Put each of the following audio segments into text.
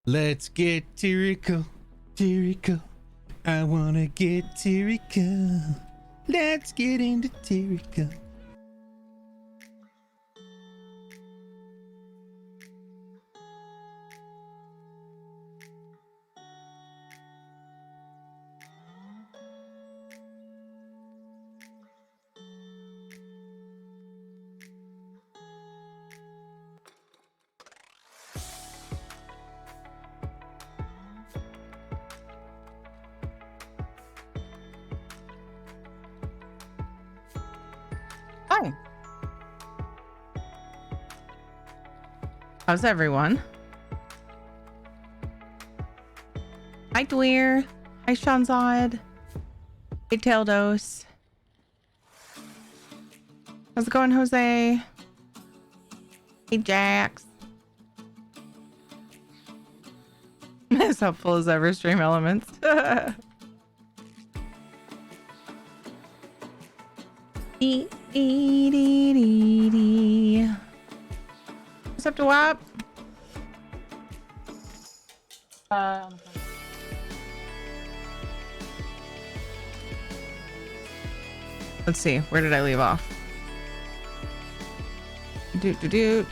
Let's get Tirico, Tirico. I wanna get Tirico. Let's get into Tirico. Hi. How's everyone? Hi, Dweer. Hi, Shanzad. Hey, Taildos. How's it going, Jose? Hey, Jax. As helpful as ever, Stream Elements. What's up to WAP? Let's see. Where did I leave off? Doot doot doot.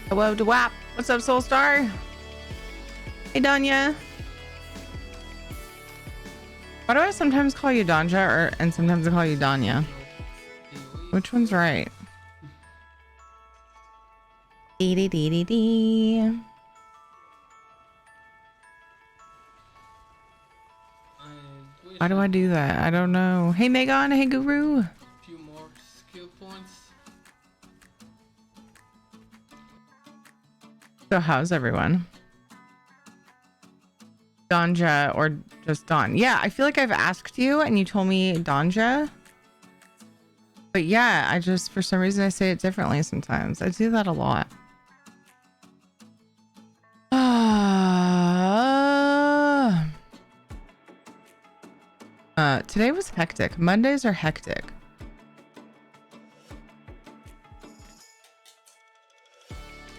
Hello to WAP. What's up, Soulstar? Hey, Danya. Why do I sometimes call you Danja and sometimes I call you Danya? Which one's right? Dee dee dee dee dee. Why do I do that? I don't know. Hey, Megan. Hey, Guru. Few more skill points. So how's everyone? Danja or just Don? Yeah, I feel like I've asked you and you told me Danja. But yeah, I just, for some reason, I say it differently sometimes. I do that a lot. Today was hectic. Mondays are hectic.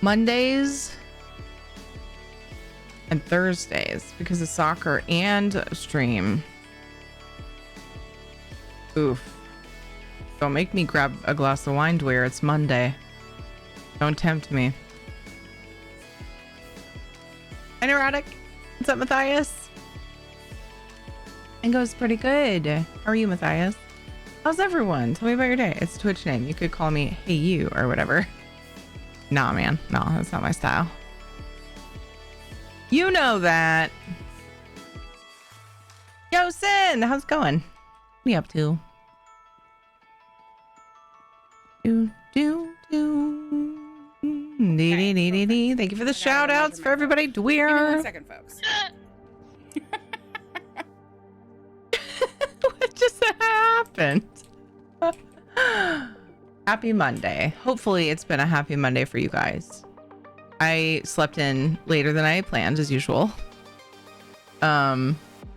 Mondays and Thursdays because of soccer and stream. Oof. Don't make me grab a glass of wine, Dwyer. It's Monday. Don't tempt me. Hi, Neurotic. What's up, Matthias? It goes pretty good. How are you, Matthias? How's everyone? Tell me about your day. It's a Twitch name. You could call me Hey You or whatever. Nah, man. No, that's not my style. You know that. Yo, Sin, how's it going? What are you up to? Do, do, do. Dee, dee, dee, dee, dee. Thank you for the shout outs for everybody. Dweer. Give me 1 second, folks. What just happened? Happy Monday. Hopefully it's been a happy Monday for you guys. I slept in later than I had planned as usual.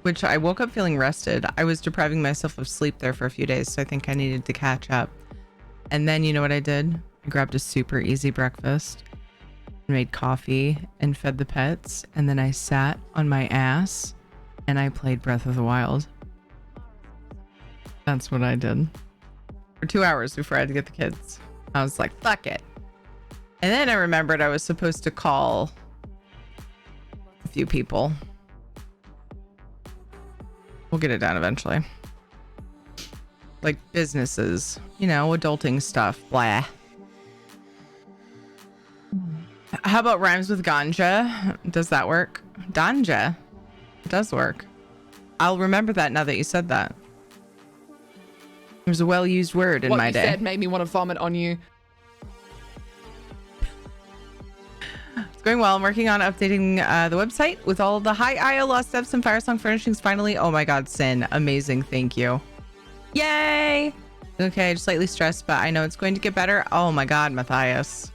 Which I woke up feeling rested. I was depriving myself of sleep there for a few days, so I think I needed to catch up. And then you know what I did? I grabbed a super easy breakfast, made coffee and fed the pets, and then I sat on my ass and I played Breath of the Wild. That's what I did. For 2 hours before I had to get the kids. I was like, fuck it. And then I remembered I was supposed to call a few people. We'll get it done eventually. Like businesses, you know, adulting stuff, blah. How about rhymes with ganja? Does that work? Ganja. It does work. I'll remember that now that you said that. There's a well-used word in my day. What you said made me want to vomit on you. It's going well. I'm working on updating the website with all the high IO lost steps and Firesong furnishings finally. Oh my god, Sin. Amazing. Thank you. Yay! Okay, just slightly stressed, but I know it's going to get better. Oh my god, Matthias.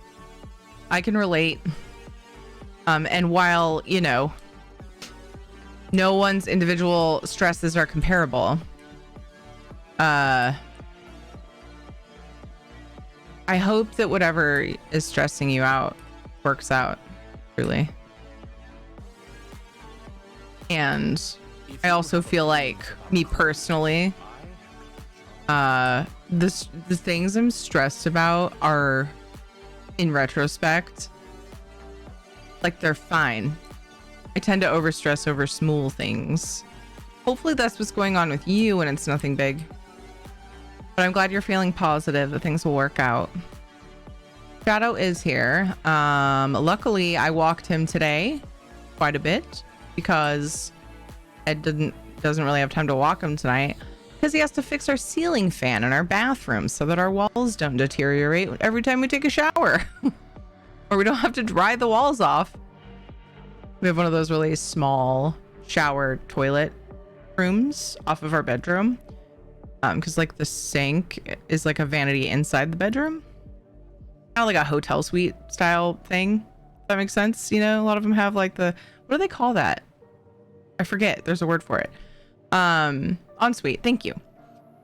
I can relate. And while, you know, no one's individual stresses are comparable, I hope that whatever is stressing you out works out. Truly. And I also feel like, me personally, the things I'm stressed about are, in retrospect, like they're fine. I tend to overstress over small things. Hopefully that's what's going on with you and it's nothing big. But I'm glad you're feeling positive that things will work out. Shadow is here. Luckily I walked him today quite a bit because Ed doesn't really have time to walk him tonight because he has to fix our ceiling fan in our bathroom so that our walls don't deteriorate every time we take a shower. Or we don't have to dry the walls off. We have one of those really small shower toilet rooms off of our bedroom. Because like the sink is like a vanity inside the bedroom. Kind of like a hotel suite style thing. If that makes sense. You know, a lot of them have like what do they call that? I forget. There's a word for it. Ensuite. Thank you.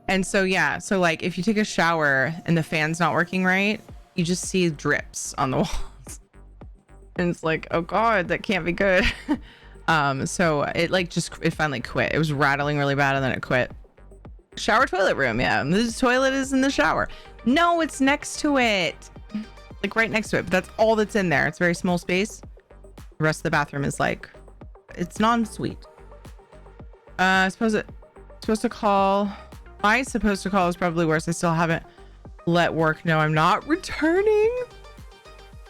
And so, yeah. So like if you take a shower and the fan's not working right, you just see drips on the walls. And it's like, oh God, that can't be good. So it finally quit. It was rattling really bad and then it quit. Shower toilet room. Yeah. The toilet is in the shower. No, it's next to it. Like right next to it. But that's all that's in there. It's a very small space. The rest of the bathroom is like, it's non-suite. I suppose it's supposed to call. My supposed to call is probably worse. I still haven't let work know I'm not returning.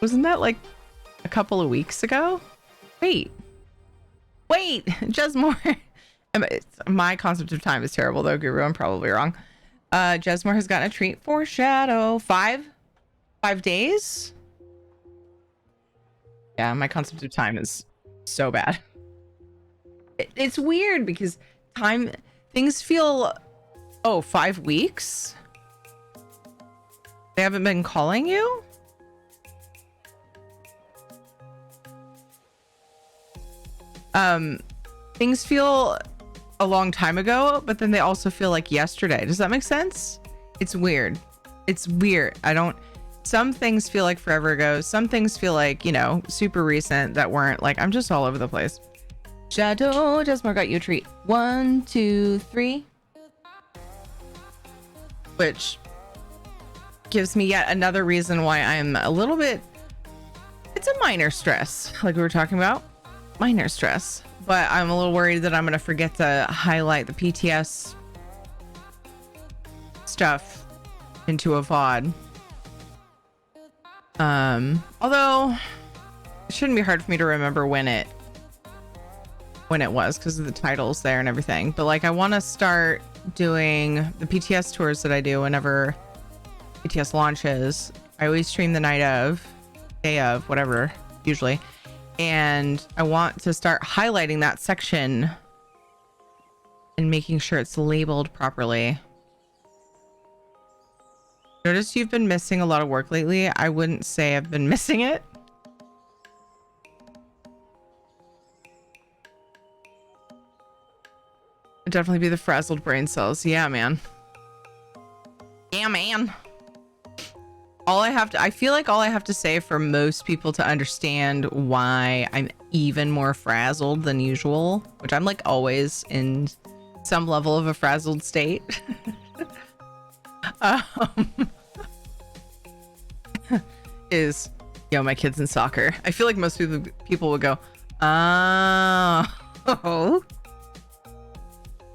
Wasn't that like a couple of weeks ago? Wait, Jesmore. My concept of time is terrible though, Guru. I'm probably wrong. Jesmore has gotten a treat for Shadow. 5 days? Yeah, my concept of time is so bad. It's weird because things feel, 5 weeks? They haven't been calling you? Things feel a long time ago, but then they also feel like yesterday. Does that make sense? It's weird. Some things feel like forever ago. Some things feel like, super recent that weren't. Like, I'm just all over the place. Shadow, Jesmore got you a treat. 1, 2, 3. Which gives me yet another reason why I'm a little bit, it's a minor stress, like we were talking about. Minor stress. But I'm a little worried that I'm going to forget to highlight the PTS stuff into a VOD. Although it shouldn't be hard for me to remember when it was because of the titles there and everything. But like I want to start doing the PTS tours that I do whenever PTS launches. I always stream the night of, day of, whatever, usually. And I want to start highlighting that section and making sure it's labeled properly. Notice you've been missing a lot of work lately. I wouldn't say I've been missing it. It'd definitely be the frazzled brain cells. Yeah, man. Yeah, man. I feel like all I have to say for most people to understand why I'm even more frazzled than usual, which I'm like always in some level of a frazzled state. Is, my kid's in soccer. I feel like most people would go, oh.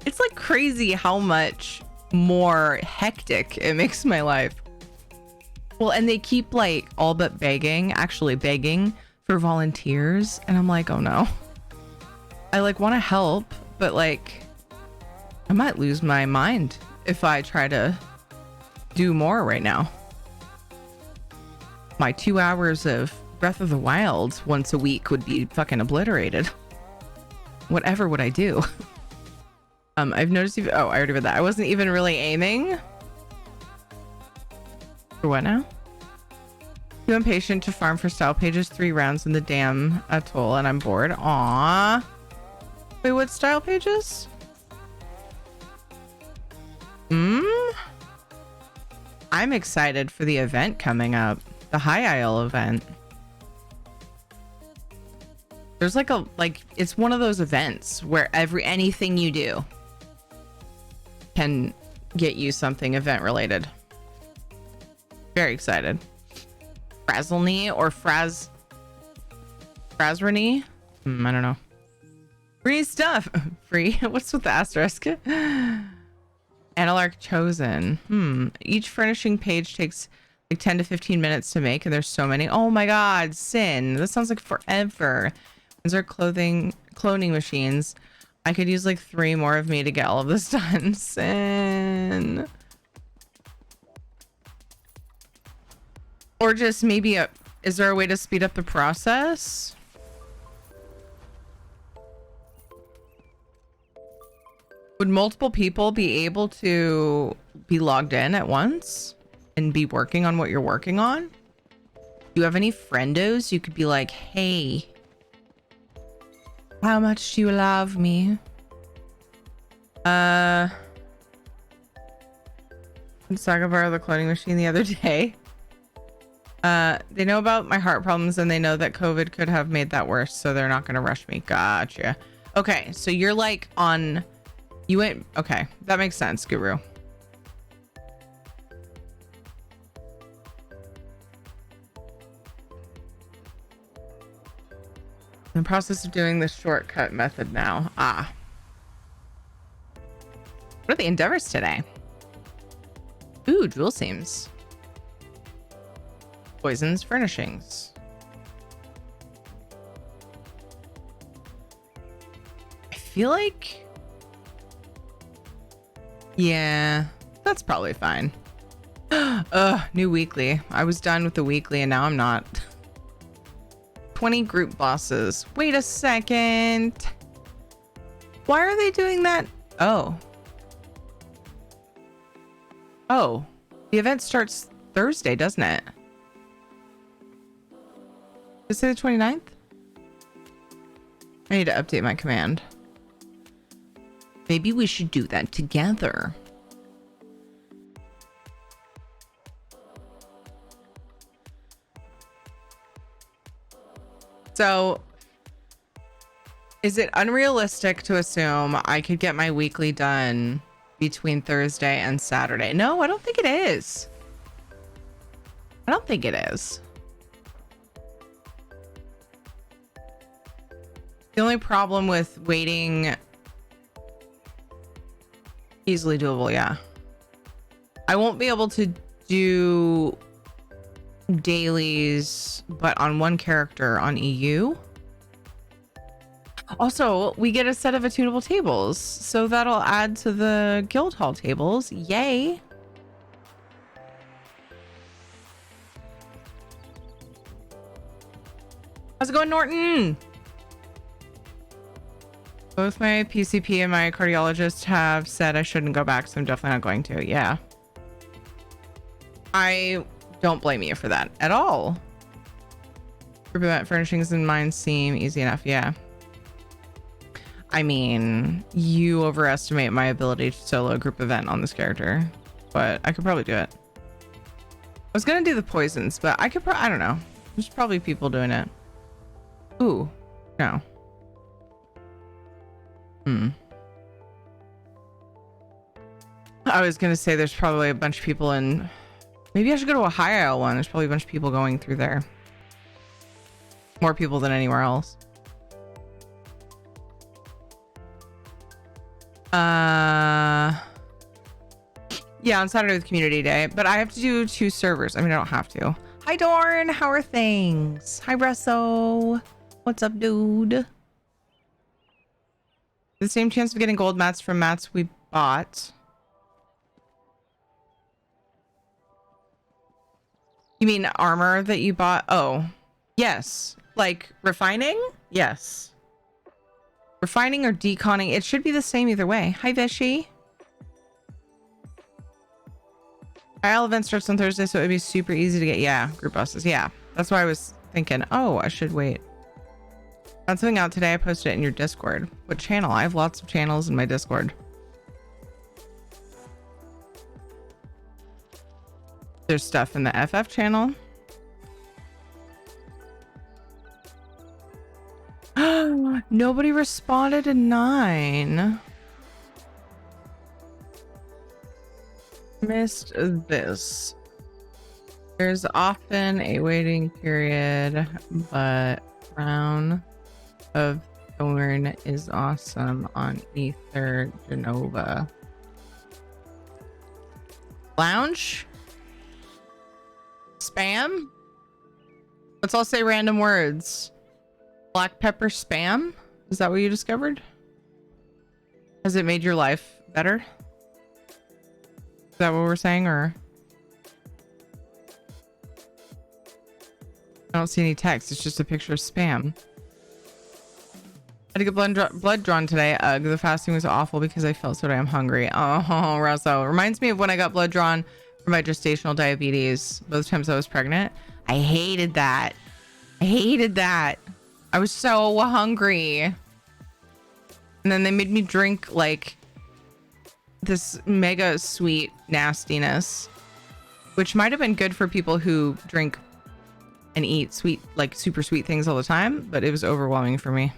It's like crazy how much more hectic it makes my life. Well, and they keep like all but begging for volunteers. And I'm like, oh no. I like want to help, but like I might lose my mind if I try to do more right now. My 2 hours of Breath of the Wild once a week would be fucking obliterated. Whatever would I do? I've noticed I already read that. I wasn't even really aiming. For what now? Too impatient to farm for style pages. 3 rounds in the damn atoll and I'm bored. Aww. Wait, what style pages? I'm excited for the event coming up. The High Isle event. There's like it's one of those events where anything you do can get you something event related. Very excited. Frazzleny or Frazrany? I don't know. Free stuff. Free. What's with the asterisk? Analarch chosen. Each furnishing page takes like 10 to 15 minutes to make, and there's so many. Oh my god, Sin. This sounds like forever. These are cloning machines. I could use like 3 more of me to get all of this done. Sin. Or just maybe is there a way to speed up the process? Would multiple people be able to be logged in at once and be working on what you're working on? Do you have any friendos you could be like, hey, how much do you love me? Saga borrowed the cloning machine the other day. They know about my heart problems and they know that COVID could have made that worse, so they're not going to rush me. Gotcha. Okay, so you're like on... You went... Okay, that makes sense, Guru. In the process of doing the shortcut method now. Ah. What are the endeavors today? Ooh, jewel seams. Poisons furnishings. I feel like... Yeah, that's probably fine. New weekly. I was done with the weekly and now I'm not. 20 group bosses. Wait a second. Why are they doing that? Oh. Oh. The event starts Thursday, doesn't it? Did it say the 29th? I need to update my command. Maybe we should do that together. So, is it unrealistic to assume I could get my weekly done between Thursday and Saturday? No, I don't think it is. I don't think it is. The only problem with waiting... Easily doable, yeah. I won't be able to do dailies, but on one character on EU. Also, we get a set of attunable tables, so that'll add to the guild hall tables. Yay! How's it going, Norton? Both my PCP and my cardiologist have said I shouldn't go back, so I'm definitely not going to. Yeah. I don't blame you for that at all. Group event furnishings and mine seem easy enough. Yeah. I mean, you overestimate my ability to solo a group event on this character, but I could probably do it. I was going to do the poisons, but I could I don't know. There's probably people doing it. Ooh, no. I was gonna say there's probably a bunch of people in... Maybe I should go to a high isle one. There's probably a bunch of people going through there. More people than anywhere else. Yeah, on Saturday with community day, but I have to do 2 servers. I mean, I don't have to. Hi Dorn, how are things? Hi Resso. What's up, dude? The same chance of getting gold mats from mats we bought. You mean armor that you bought? Oh, yes. Like refining? Yes. Refining or deconning. It should be the same either way. Hi, Vishy. IL event starts on Thursday, so it'd be super easy to get. Yeah, group buses. Yeah, that's why I was thinking, oh, I should wait. Found something out today. I posted it in your Discord. What channel? I have lots of channels in my Discord. There's stuff in the FF channel. Nobody responded to 9. Missed this. There's often a waiting period, but Crown of Thorn is awesome on Ether Genova. Lounge? Spam? Let's all say random words. Black pepper spam? Is that what you discovered? Has it made your life better? Is that what we're saying, or? I don't see any text. It's just a picture of spam. I had to get blood drawn today. Ugh, the fasting was awful because I felt so damn hungry. Oh, Rosso. Reminds me of when I got blood drawn for my gestational diabetes. Both times I was pregnant. I hated that. I hated that. I was so hungry. And then they made me drink like this mega sweet nastiness, which might have been good for people who drink and eat sweet, like super sweet things all the time, but it was overwhelming for me.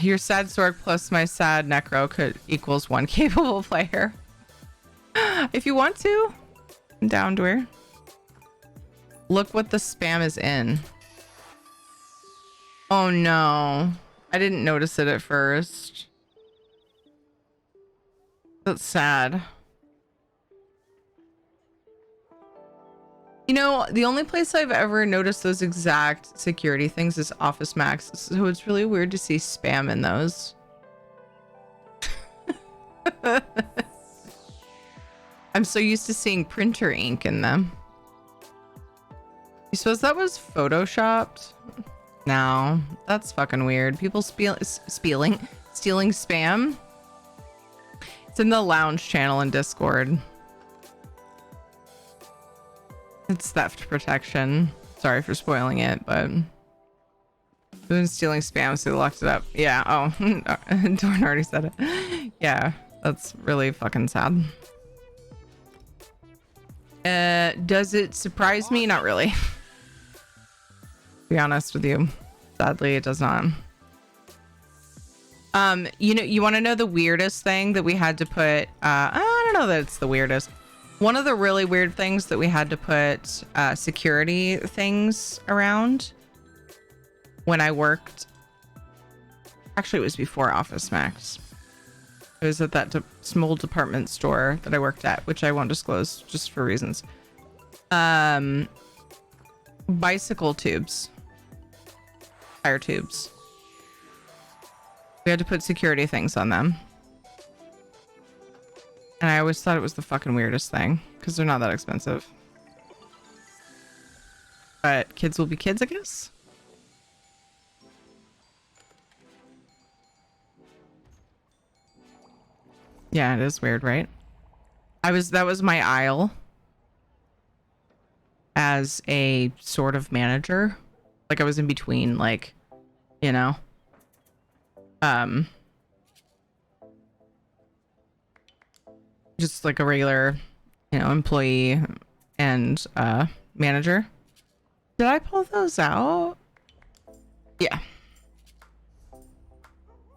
Your sad sword plus my sad necro could equals 1 capable player. If you want to, I'm down to her. Look what the spam is in. Oh no, I didn't notice it at first. That's sad. You know, the only place I've ever noticed those exact security things is Office Max, so it's really weird to see spam in those. I'm so used to seeing printer ink in them. You suppose that was photoshopped? No, that's fucking weird. People stealing spam. It's in the lounge channel in Discord. It's theft protection. Sorry for spoiling it, but who's stealing spam, so they locked it up. Yeah. Oh, Dorn already said it. Yeah, that's really fucking sad. Does it surprise me? Not really. To be honest with you, sadly, it does not. You know, you want to know the weirdest thing that we had to put? I don't know that it's the weirdest. One of the really weird things that we had to put security things around when I worked. Actually, it was before Office Max. It was at that small department store that I worked at, which I won't disclose just for reasons. Bicycle tubes. Tire tubes. We had to put security things on them. And I always thought it was the fucking weirdest thing because they're not that expensive. But kids will be kids, I guess. Yeah, it is weird, right? That was my aisle as a sort of manager. Like I was in between, like, you know, just like a regular, you know, employee and manager. Did I pull those out? Yeah.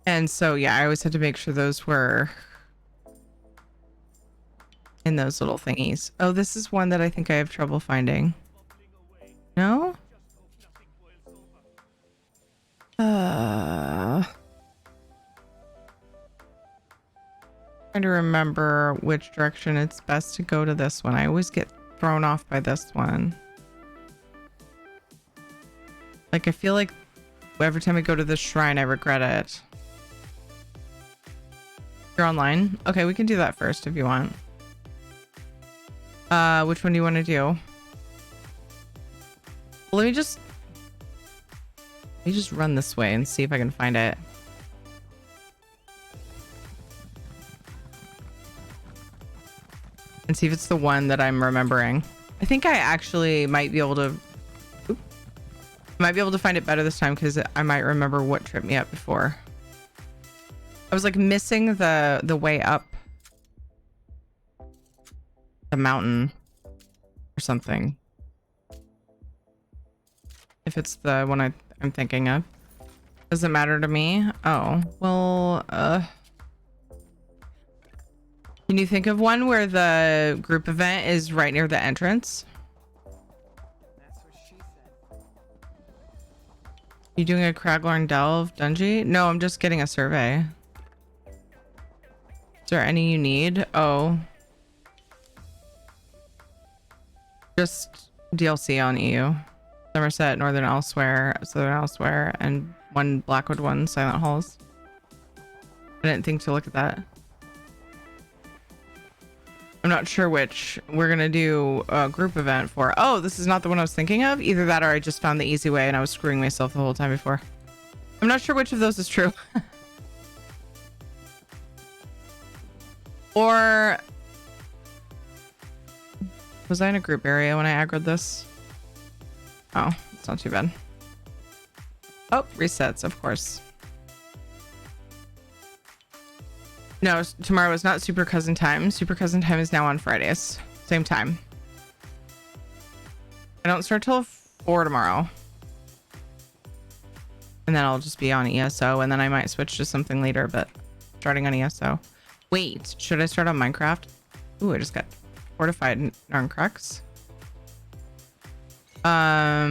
And so, yeah, I always had to make sure those were in those little thingies. Oh, this is one that I think I have trouble finding. No? Trying to remember which direction it's best to go to this one. I always get thrown off by this one. Like, I feel like every time I go to this shrine, I regret it. You're online? Okay, we can do that first if you want. Which one do you want to do? Well, let me just run this way and see if I can find it. And see if it's the one that I'm remembering. I think I actually might be able to find it better this time because I might remember what tripped me up before. I was like missing the way up the mountain or something. If it's the one I'm thinking of. Doesn't matter to me. Oh, well, can you think of one where the group event is right near the entrance? You doing a Craglorn Delve Dungeon? No, I'm just getting a survey. Is there any you need? Oh. Just DLC on EU. Somerset, Northern Elsewhere, Southern Elsewhere, and one Blackwood one, Silent Halls. I didn't think to look at that. I'm not sure which we're gonna do a group event for. Oh, this is not the one I was thinking of. Either that or I just found the easy way and I was screwing myself the whole time before. I'm not sure which of those is true. Or was I in a group area when I aggroed this? Oh, it's not too bad. Oh, resets, of course. No, tomorrow is not Super Cousin time. Super Cousin time is now on Fridays. Same time. I don't start till 4 tomorrow. And then I'll just be on ESO, and then I might switch to something later, but starting on ESO. Wait, should I start on Minecraft? Ooh, I just got fortified Narncrux. I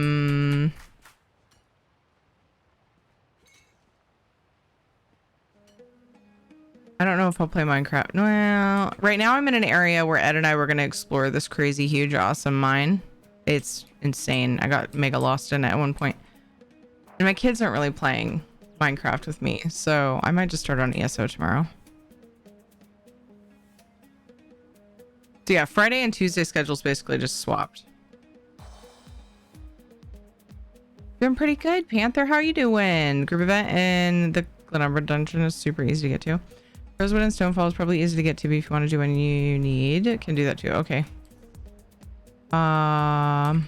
don't know if I'll play Minecraft. Well, right now I'm in an area where Ed and I were going to explore this crazy, huge, awesome mine. It's insane. I got mega lost in it at one point. And my kids aren't really playing Minecraft with me, so I might just start on ESO tomorrow. So yeah, Friday and Tuesday schedules basically just swapped. Doing pretty good, Panther. How are you doing? Group event in the Glenumbra dungeon is super easy to get to. Rosewood and Stonefall is probably easy to get to, but if you want to do when you need, can do that too. Okay. I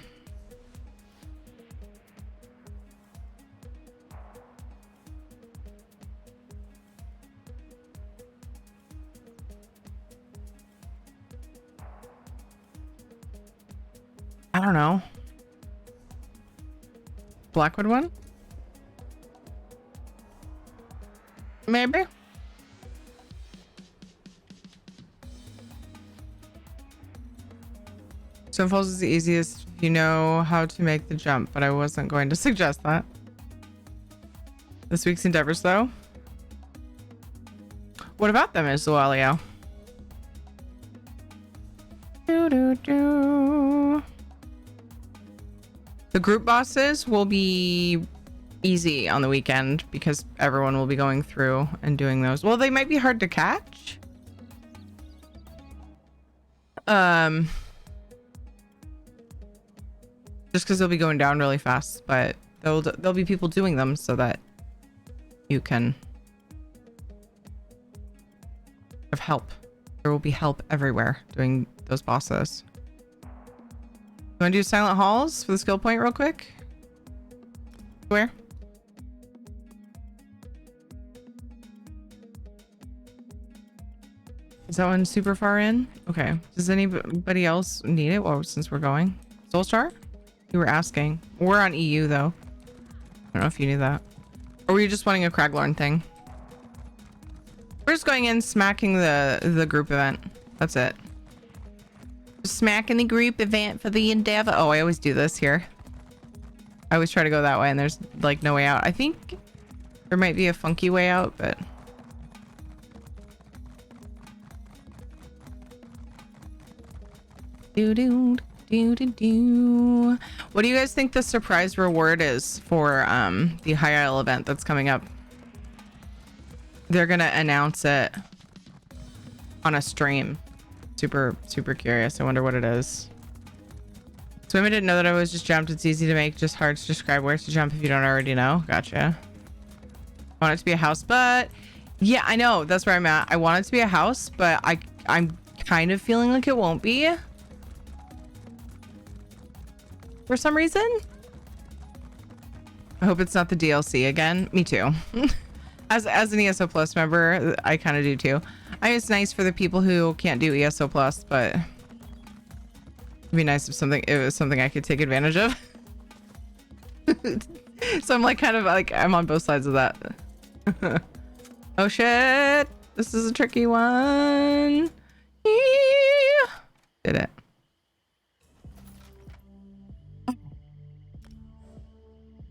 don't know. Blackwood one? Maybe. Stonefalls is the easiest if you know how to make the jump, but I wasn't going to suggest that. This week's endeavors, though. What about them, is Lualio? The group bosses will be easy on the weekend because everyone will be going through and doing those. Well, they might be hard to catch. Just because they'll be going down really fast, but there'll be people doing them so that you can have help. There will be help everywhere doing those bosses. You want to do Silent Halls for the skill point real quick? Where? Is that one super far in? Okay. Does anybody else need it? Well, since we're going. Soulstar? You were asking. We're on EU though. I don't know if you knew that. Or were you just wanting a Craglorn thing? We're just going in smacking the group event. That's it. Just smacking the group event for the endeavor. Oh, I always do this here. I always try to go that way and there's like no way out. I think there might be a funky way out, but what do you guys think the surprise reward is for the High Isle event that's coming up? They're gonna announce it on a stream. Super curious. I wonder what it is. Swim, I didn't know that I was just jumped. It's easy to make, just hard to describe where to jump if you don't already know. Gotcha. I want it to be a house, but yeah, I know that's where I'm at. I want it to be a house, but I'm kind of feeling like it won't be for some reason. I hope it's not the DLC again. Me too. As an ESO Plus member, I kind of do too. I mean, it's nice for the people who can't do ESO Plus, but it'd be nice if it was something I could take advantage of. So I'm like kind of like I'm on both sides of that. Oh shit. This is a tricky one. Did it.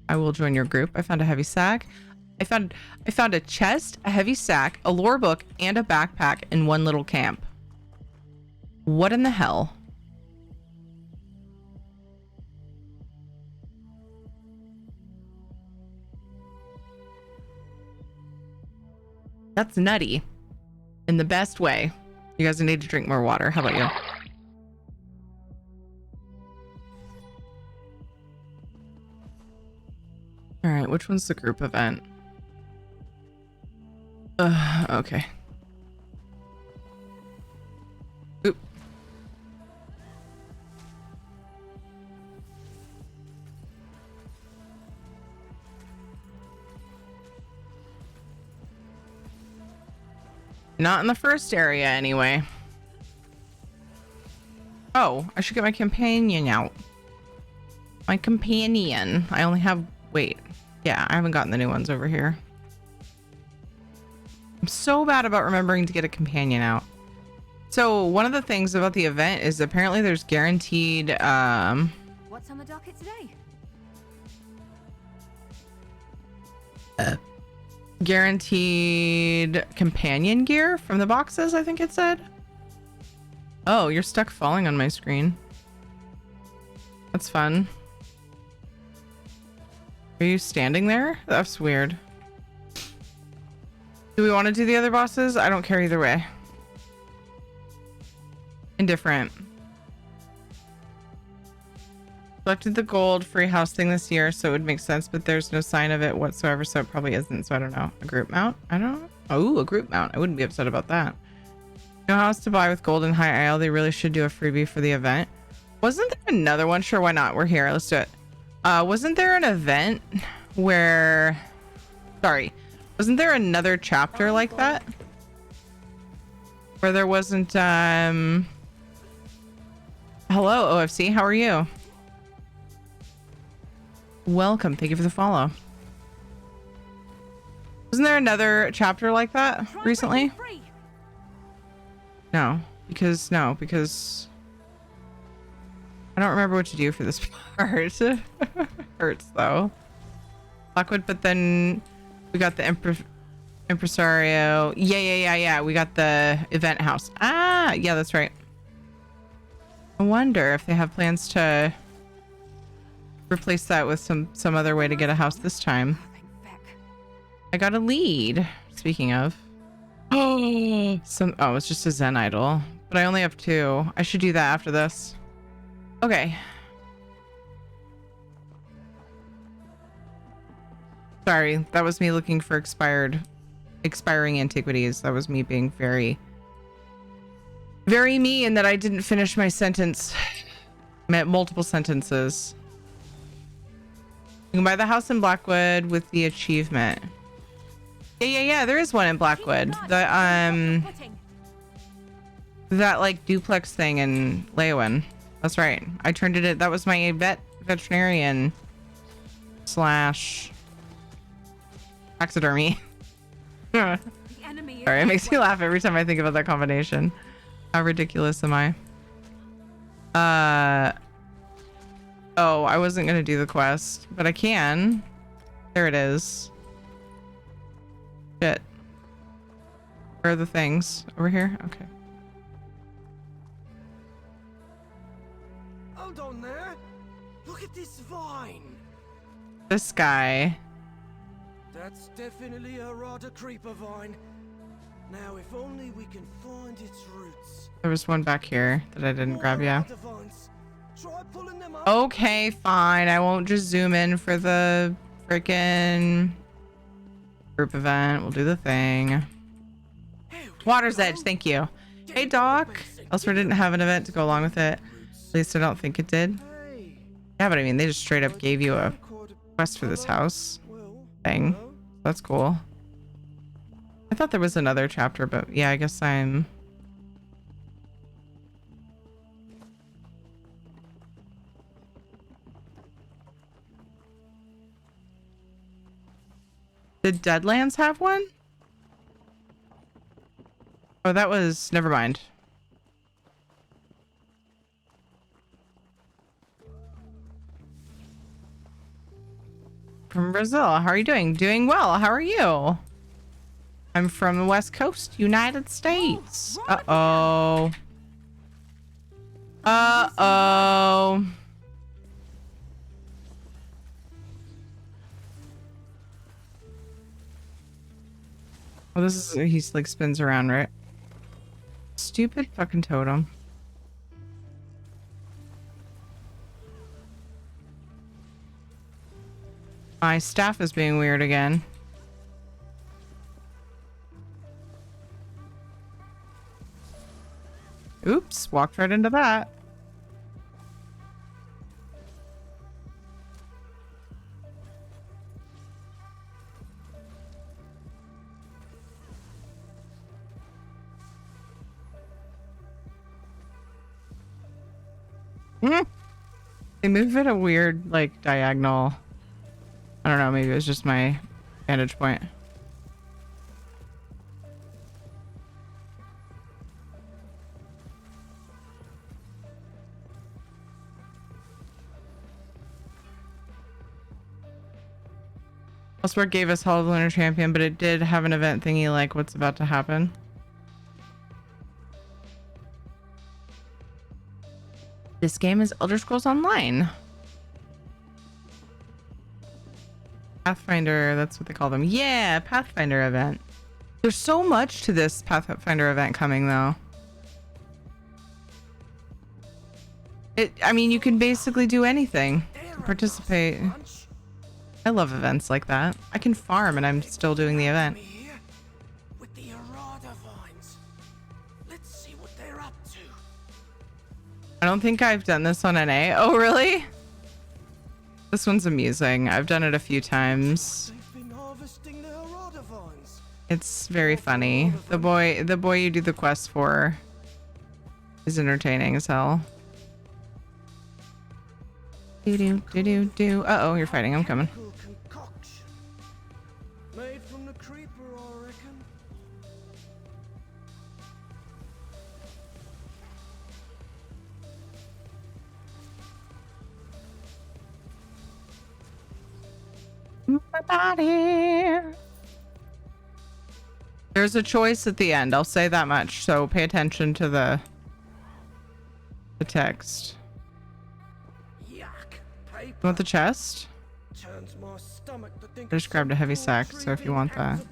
I will join your group. I found a heavy sack. I found a chest, a heavy sack, a lore book, and a backpack in one little camp. What in the hell? That's nutty. In the best way. You guys need to drink more water. How about you? All right, which one's the group event? Okay. Oop. Not in the first area, anyway. Oh, I should get my companion out. My companion. I only have... Wait. Yeah, I haven't gotten the new ones over here. I'm so bad about remembering to get a companion out. So one of the things about the event is apparently there's guaranteed... What's on the docket today? Guaranteed companion gear from the boxes, I think it said. Oh, you're stuck falling on my screen. That's fun. Are you standing there? That's weird. Do we want to do the other bosses? I don't care either way. Indifferent. Collected the gold free house thing this year, so it would make sense, but there's no sign of it whatsoever, so it probably isn't, so I don't know. A group mount? I don't know. Oh, a group mount. I wouldn't be upset about that. No house to buy with gold in High Isle. They really should do a freebie for the event. Wasn't there another one? Sure, why not? We're here. Let's do it. Wasn't there an event where... Sorry. Wasn't there another chapter like that? Where there wasn't, Hello, OFC. How are you? Welcome. Thank you for the follow. Wasn't there another chapter like that recently? No, because I don't remember what to do for this part. Hurts though. Blackwood, but then we got the impresario. Yeah. We got the event house. Ah, yeah, that's right. I wonder if they have plans to replace that with some other way to get a house this time. I got a lead. Speaking of. Oh, it's just a Zen idol. But I only have 2. I should do that after this. Okay. Sorry, that was me looking for expiring antiquities. That was me being very me in that I didn't finish my sentence. Multiple sentences. You can buy the house in Blackwood with the achievement. Yeah, there is one in Blackwood. The that like duplex thing in Leeuwin. That's right. I turned it in. That was my veterinarian / taxidermy. Sorry, it makes me laugh every time I think about that combination. How ridiculous am I? Oh, I wasn't gonna do the quest, but I can. There it is. Shit. Where are the things? Over here? Okay. Hold on there. Look at this vine. This guy. That's definitely a Rada creeper vine. Now, if only we can find its roots. There was one back here that I didn't grab yet. Rada vines. Try pulling them up. Okay, fine. I won't just zoom in for the freaking group event. We'll do the thing. Water's Edge, thank you. Hey, Doc. Elsewhere didn't have an event to go along with it. At least I don't think it did. Yeah, but I mean, they just straight up gave you a quest for this house thing. That's cool. I thought there was another chapter, but yeah, I guess I'm... Did Deadlands have one? Oh, that was... Never mind. From Brazil. How are you doing? Doing well. How are you? I'm from the West Coast, United States. Uh-oh. Uh-oh. Well, this is... He's like spins around, right? Stupid fucking totem. My staff is being weird again. Oops, walked right into that. They move at a weird, like, diagonal. I don't know, maybe it was just my vantage point. Elsewhere gave us Hall of the Lunar Champion, but it did have an event thingy like what's about to happen. This game is Elder Scrolls Online. Pathfinder, that's what they call them. Yeah, Pathfinder event. There's so much to this Pathfinder event coming though. I mean, you can basically do anything to participate. I love events like that. I can farm and I'm still doing the event. With the Arada vines. Let's see what they're up to. I don't think I've done this on NA. Oh, really? This one's amusing. I've done it a few times. They've been harvesting the Arada vines. It's very funny. The boy you do the quest for is entertaining as hell. Do. Uh-oh, you're fighting. I'm coming. Concoction. Made from the creeper, I reckon. My body. There's a choice at the end. I'll say that much. So pay attention to the text. Yuck. Paper. Want the chest? Turns my stomach to think I just grabbed a heavy sack, so if you want that.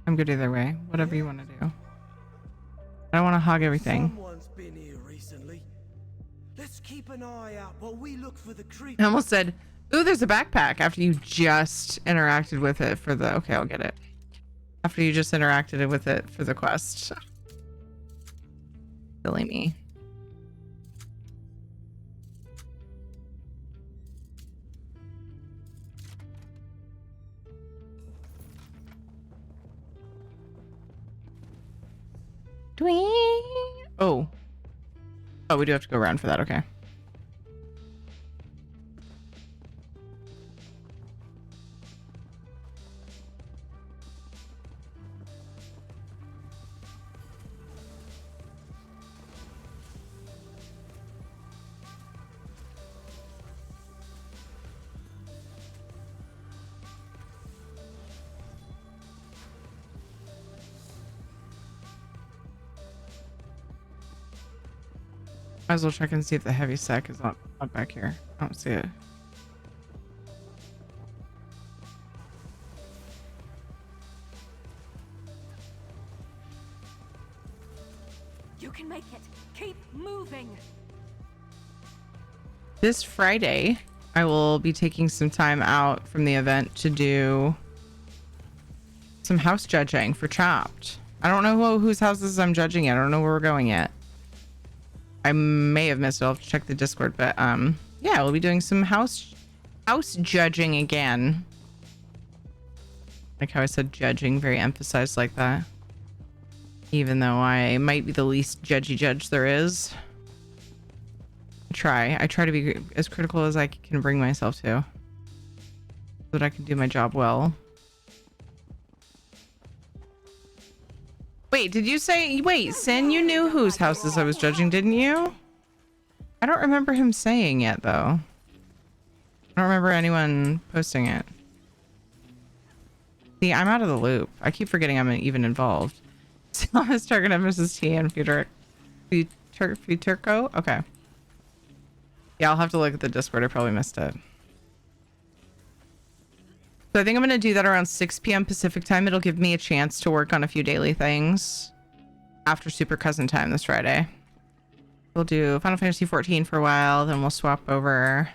I'm good either way. Whatever you want to do. I don't want to hog everything. Someone's been here recently. Let's keep an eye out while we look for the I creeper. almost said, ooh, there's a backpack after you just interacted with it for the... Okay, I'll get it. After you just interacted with it for the quest. Silly me. Oh. Oh, we do have to go around for that. Okay. Might as well check and see if the heavy sack is not back here. I don't see it. You can make it. Keep moving. This Friday, I will be taking some time out from the event to do some house judging for Chopped. I don't know whose houses I'm judging yet. I don't know where we're going yet. I may have missed it. I'll have to check the Discord, but yeah, we'll be doing some house judging again. Like how I said judging, very emphasized like that. Even though I might be the least judgy judge there is. I try to be as critical as I can bring myself to, so that I can do my job well. Wait, did you say, wait, Sin, you knew whose houses I was judging, didn't you? I don't remember him saying it, though. I don't remember anyone posting it. See, I'm out of the loop. I keep forgetting I'm even involved. Thomas Target and Mrs. T and Futurco? Okay. Yeah, I'll have to look at the Discord. I probably missed it. So I think I'm going to do that around 6 p.m. Pacific time. It'll give me a chance to work on a few daily things after Super Cousin time this Friday. We'll do Final Fantasy 14 for a while, then we'll swap over,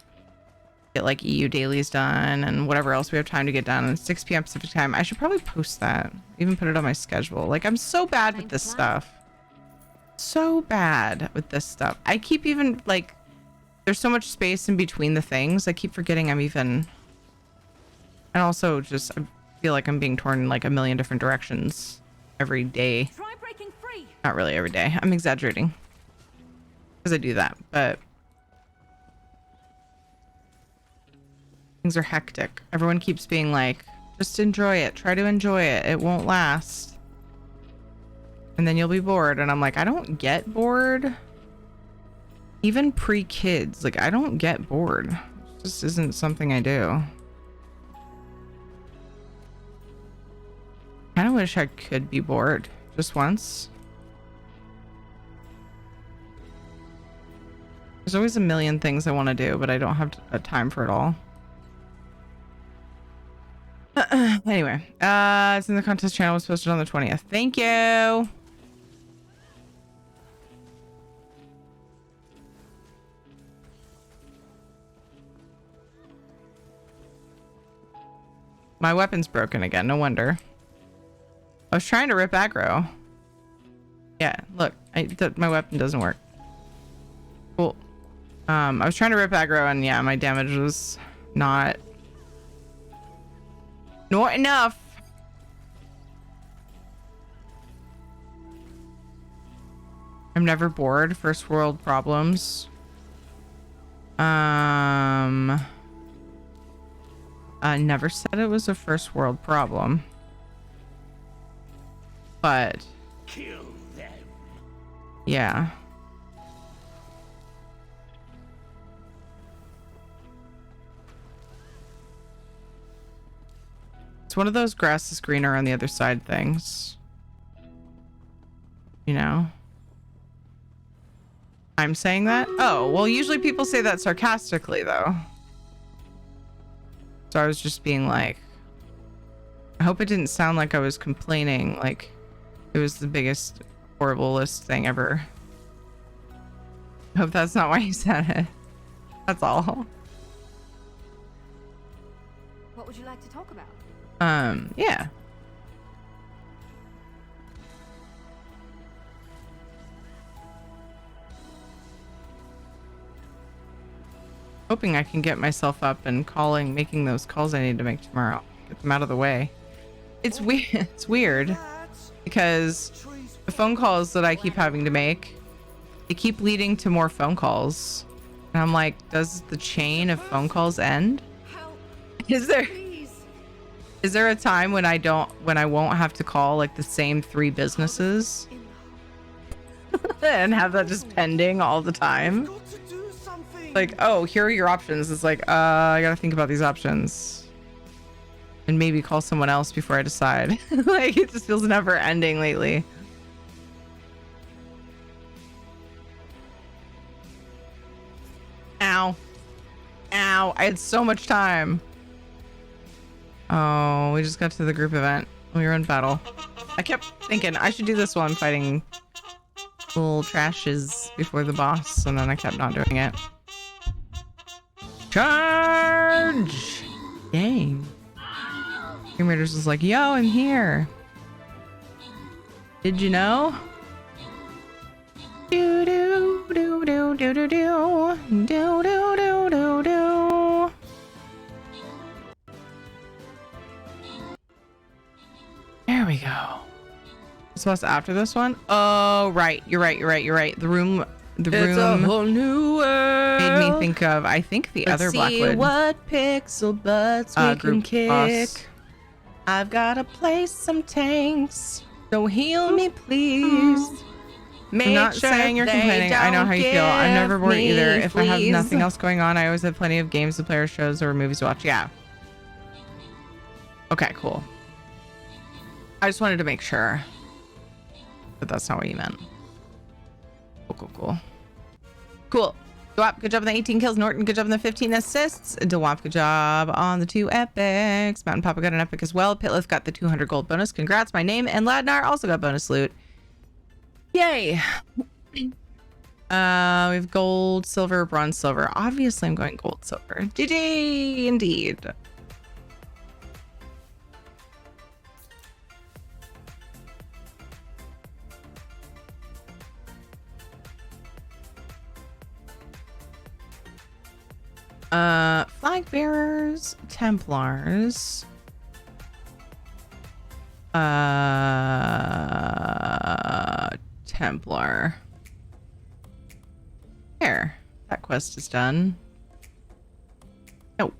get like EU dailies done and whatever else we have time to get done. And 6 p.m. Pacific time. I should probably post that, even put it on my schedule. Like, I'm so bad with this stuff. So bad with this stuff. I keep even like, there's so much space in between the things. I keep forgetting I'm even, and also just I feel like I'm being torn in like a million different directions every day. Try breaking free. Not really every day. I'm exaggerating because I do that, but things are hectic. Everyone keeps being like, just enjoy it. Try to enjoy it. It won't last. And then you'll be bored. And I'm like, I don't get bored. Even pre-kids, like I don't get bored. It just isn't something I do. I kind of wish I could be bored just once. There's always a million things I want to do, but I don't have time for it all. Anyway, it's in the contest channel. It was posted on the 20th. Thank you. My weapon's broken again. No wonder. I was trying to rip aggro. Yeah, look, my weapon doesn't work. Cool. I was trying to rip aggro, and yeah, my damage was not enough. I'm never bored. First world problems. I never said it was a first world problem. But Kill them. yeah. It's one of those grass is greener on the other side things. You know? I'm saying that? Oh, well, usually people say that sarcastically, though. So I was just being like, I hope it didn't sound like I was complaining, like it was the biggest, horriblest thing ever. I hope that's not why you said it. That's all. What would you like to talk about? Yeah. Hoping I can get myself up and making those calls I need to make tomorrow. Get them out of the way. It's weird. It's weird because the phone calls that I keep having to make, they keep leading to more phone calls. And I'm like, does the chain of phone calls end? Help, Is there please. Is there a time when I won't have to call like the same 3 businesses and have that just pending all the time? Got to do something. Like, oh, here are your options. It's like, I gotta think about these options and maybe call someone else before I decide. Like, it just feels never ending lately. Ow. Ow. I had so much time. Oh, we just got to the group event. We were in battle. I kept thinking I should do this while I'm fighting little trashes before the boss, and then I kept not doing it. Charge! Dang. Game Raiders was like, yo, I'm here. Did you know? Do do do do do do do do do do do do. There we go. It's supposed to after this one? Oh, right. You're right. The room It's a whole new world. made me think of, I think, the other Blackwood what pixel butts we can group kick. boss. I've gotta play some tanks. So heal me, please. I'm not saying you're complaining. I know how you feel. I'm never bored either. If I have nothing else going on, I always have plenty of games to play or shows or movies to watch. Yeah. Okay, cool. I just wanted to make sure that that's not what you meant. Cool. Dewap, good job on the 18 kills. Norton, good job on the 15 assists. Dewap, good job on the 2 epics. Mountain Papa got an epic as well. Pitlith got the 200 gold bonus. Congrats, my name. And Ladnar also got bonus loot. Yay. We have gold, silver, bronze, silver. Obviously, I'm going gold, silver. GG, indeed. Flag bearers, Templars. Templar. There. That quest is done. Oh.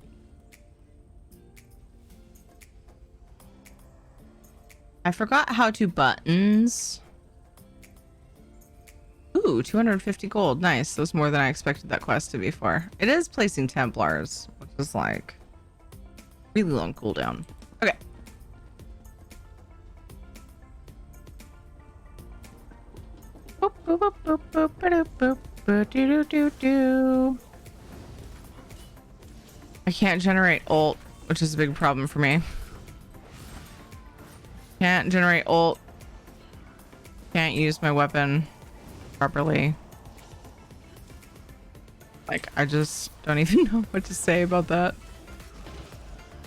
I forgot how to buttons. Ooh, 250 gold. Nice. That was more than I expected that quest to be for. It is placing Templars, which is like really long cooldown. Okay. Boop, boop, boop, boop, boop, ba-doop, boop, ba-doo, doo, doo, doo. I can't generate ult, which is a big problem for me. Can't generate ult. Can't use my weapon properly. Like, I just don't even know what to say about that.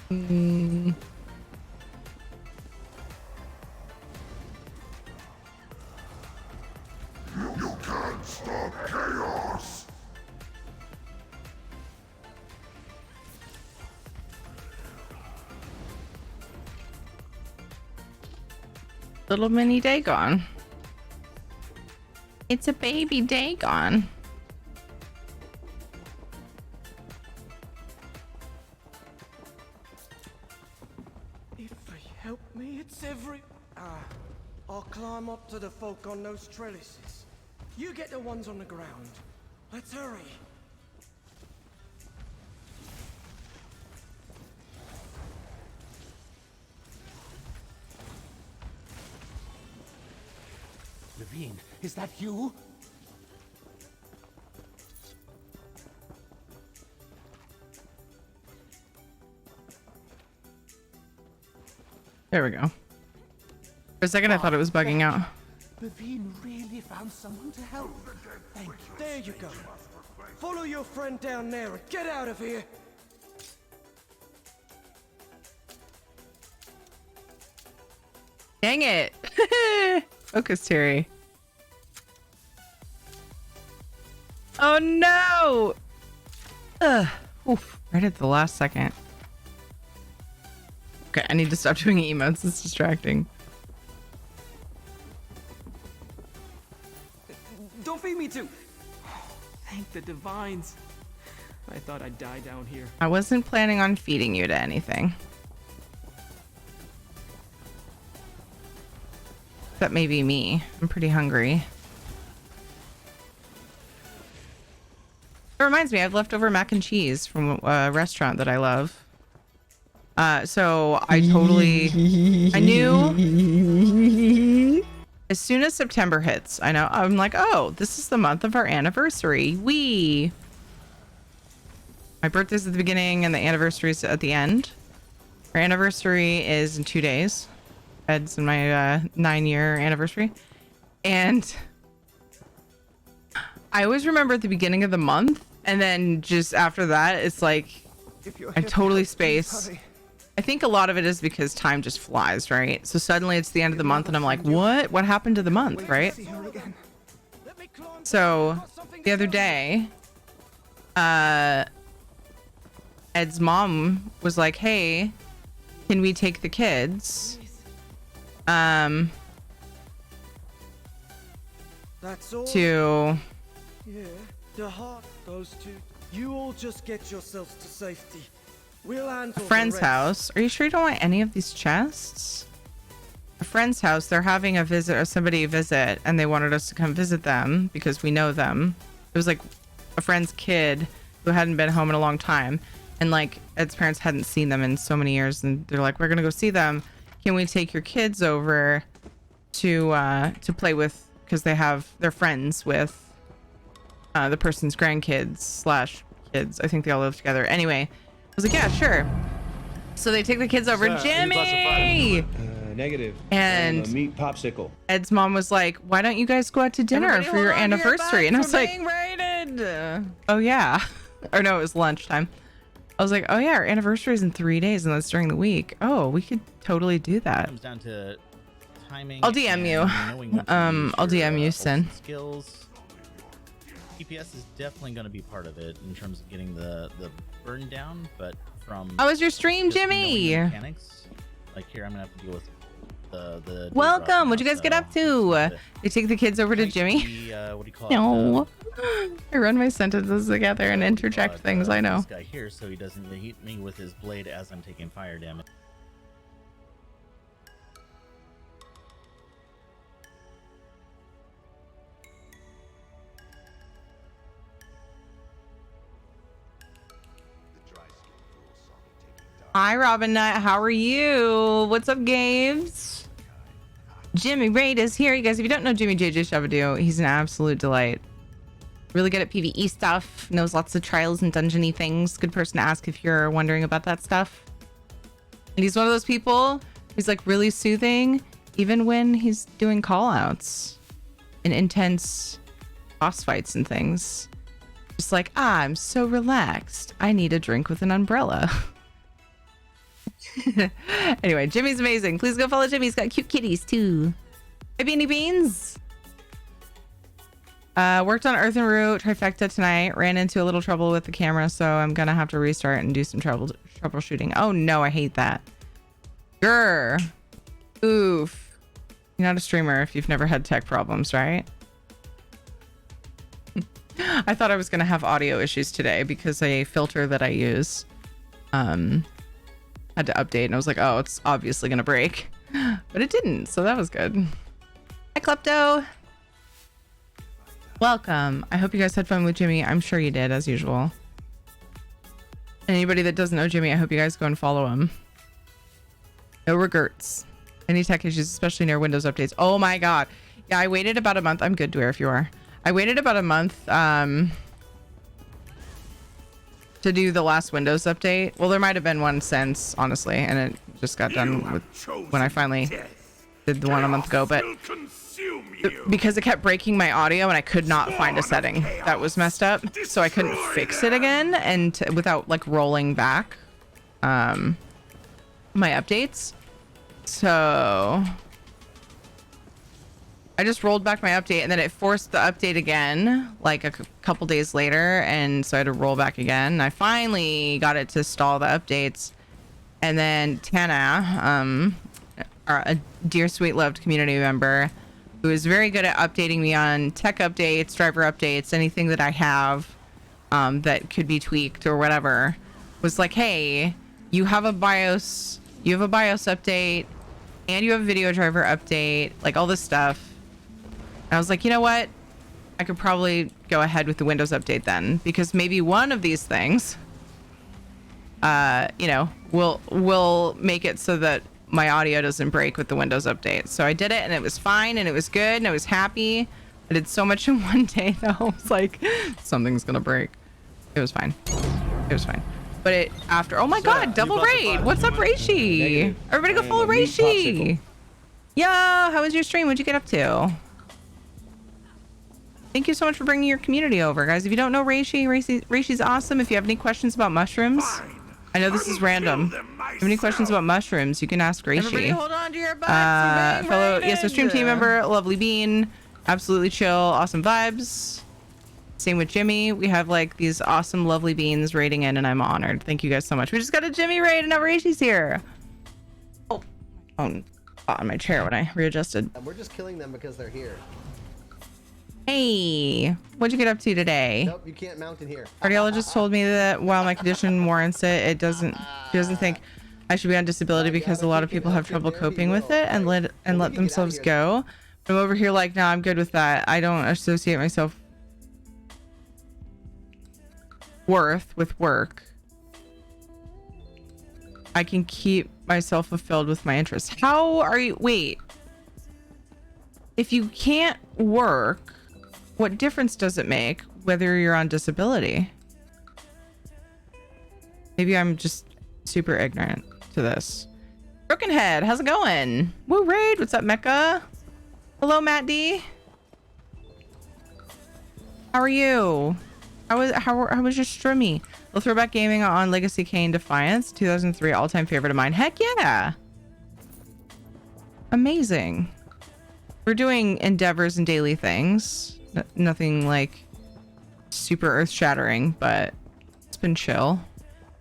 You can't stop chaos! Little mini Dagon. It's a baby Dagon. If they help me, it's every... I'll climb up to the folk on those trellises. You get the ones on the ground. Let's hurry. Levine, is that you? There we go. For a second, I thought it was bugging out. Levine really found someone to help. Thank you. There you go. Follow your friend down there and get out of here. Dang it. Focus, Terry. Oh no! Ugh. Oof. Right at the last second. Okay, I need to stop doing emotes. It's distracting. Don't feed me too. Thank the divines. I thought I'd die down here. I wasn't planning on feeding you to anything. That may be me. I'm pretty hungry. It reminds me, I have leftover mac and cheese from a restaurant that I love. So I totally... I knew... As soon as September hits, I'm like, oh, this is the month of our anniversary. My birthday's at the beginning and the anniversary's at the end. Our anniversary is in 2 days. Ed's in my 9-year anniversary. And I always remember at the beginning of the month, and then just after that, it's like I totally space. I think a lot of it is because time just flies, right? So suddenly it's the end of the month and I'm like, what happened to the month, right? So the other day, Ed's mom was like, hey, can we take the kids? That's all. To Yeah, the heart, those two. You all just get yourselves to safety. We'll handle a friend's the rest. house. Are you sure you don't want any of these chests? A friend's house. They're having a visit or somebody visit, and they wanted us to come visit them because we know them. It was like a friend's kid who hadn't been home in a long time, and like Ed's parents hadn't seen them in so many years, and they're like, we're gonna go see them. Can we take your kids over to play with, because they're friends with the person's grandkids / kids. I think they all live together. Anyway, I was like, yeah, sure. So they take the kids over. Jimmy! Negative. And a meat popsicle. Ed's mom was like, why don't you guys go out to dinner Everybody for your hold on to your anniversary? And I was butts, we're like, being raided. oh yeah. Or no, it was lunchtime. I was like, oh yeah, our anniversary is in 3 days and that's during the week. Oh, we could totally do that. It comes down to timing. I'll DM you. I'll DM you, Sin. Skills. TPS is definitely going to be part of it in terms of getting the burn down, but from How was your stream, just Jimmy? knowing the mechanics, like here, I'm gonna have to deal with the Welcome. What'd you guys get up to? They take the kids over to Jimmy. What do you call No. I run my sentences together and interject things. I know. This guy here, so he doesn't hit me with his blade as I'm taking fire damage. Hi, Robin Knight. How are you? What's up, Games? Jimmy Raid is here. You guys, if you don't know Jimmy JJ Shabadoo, he's an absolute delight. Really good at PvE stuff. Knows lots of trials and dungeony things. Good person to ask if you're wondering about that stuff. And he's one of those people who's like really soothing, even when he's doing call-outs and intense boss fights and things. Just like, I'm so relaxed. I need a drink with an umbrella. Anyway, Jimmy's amazing. Please go follow Jimmy. He's got cute kitties too. Hey, Beanie Beans. Worked on Earth and Root Trifecta tonight. Ran into a little trouble with the camera, so I'm gonna have to restart and do some troubleshooting. Oh no, I hate that. Grr. Oof. You're not a streamer if you've never had tech problems, right? I thought I was gonna have audio issues today because a filter that I use had to update, and I was like, oh, it's obviously gonna break, but it didn't, so that was good. Hi, Klepto. Welcome. I hope you guys had fun with Jimmy. I'm sure you did, as usual. Anybody that doesn't know Jimmy, I hope you guys go and follow him. No regrets. Any tech issues, especially near Windows updates. Oh my god. Yeah, I waited about a month. I'm good, Dwyer, if you are. I waited about a month to do the last Windows update. Well, there might have been one since, honestly, and it just got done with when I finally did the one a month ago, but because it kept breaking my audio and I could not find a setting that was messed up, so I couldn't fix it again and without like rolling back my updates. So I just rolled back my update, and then it forced the update again like a couple days later, and so I had to roll back again. I finally got it to install the updates, and then Tana, a dear sweet loved community member who is very good at updating me on tech updates, driver updates, anything that I have that could be tweaked or whatever, was like, hey, you have a BIOS update and you have a video driver update, like all this stuff. And I was like, you know what? I could probably go ahead with the Windows update then, because maybe one of these things, will make it so that my audio doesn't break with the Windows update. So I did it, and it was fine, and it was good, and I was happy. I did so much in one day, though. I was like, something's gonna break. It was fine. It was fine. But it after. Oh my God! Double raid. What's up, Reishi? Everybody go follow Reishi. Yo, how was your stream? What'd you get up to? Thank you so much for bringing your community over, guys. If you don't know Reishi's awesome. If you have any questions about mushrooms, I know this is random. If you have any questions about mushrooms, you can ask Reishi. Everybody hold on to your butts. So stream team member, lovely bean, absolutely chill, awesome vibes. Same with Jimmy. We have like these awesome, lovely beans raiding in, and I'm honored. Thank you guys so much. We just got a Jimmy raid, and now Reishi's here. Oh, my phone caught on my chair when I readjusted. We're just killing them because they're here. Hey, what'd you get up to today? Nope, you can't mount in here. Ardiella just told me that while my condition warrants it, she doesn't think I should be on disability because a lot of people have trouble coping with it and let themselves go. I'm over here like, no, I'm good with that. I don't associate myself worth with work. I can keep myself fulfilled with my interests. How are you? Wait. If you can't work, what difference does it make whether you're on disability? Maybe I'm just super ignorant to this. Broken Head, how's it going? Woo raid, what's up, Mecca? Hello, Matt D. How are you? How was your streamy? We'll throw back gaming on Legacy Kane Defiance, 2003 all-time favorite of mine. Heck yeah! Amazing. We're doing endeavors and daily things. Nothing like super earth-shattering, but it's been chill.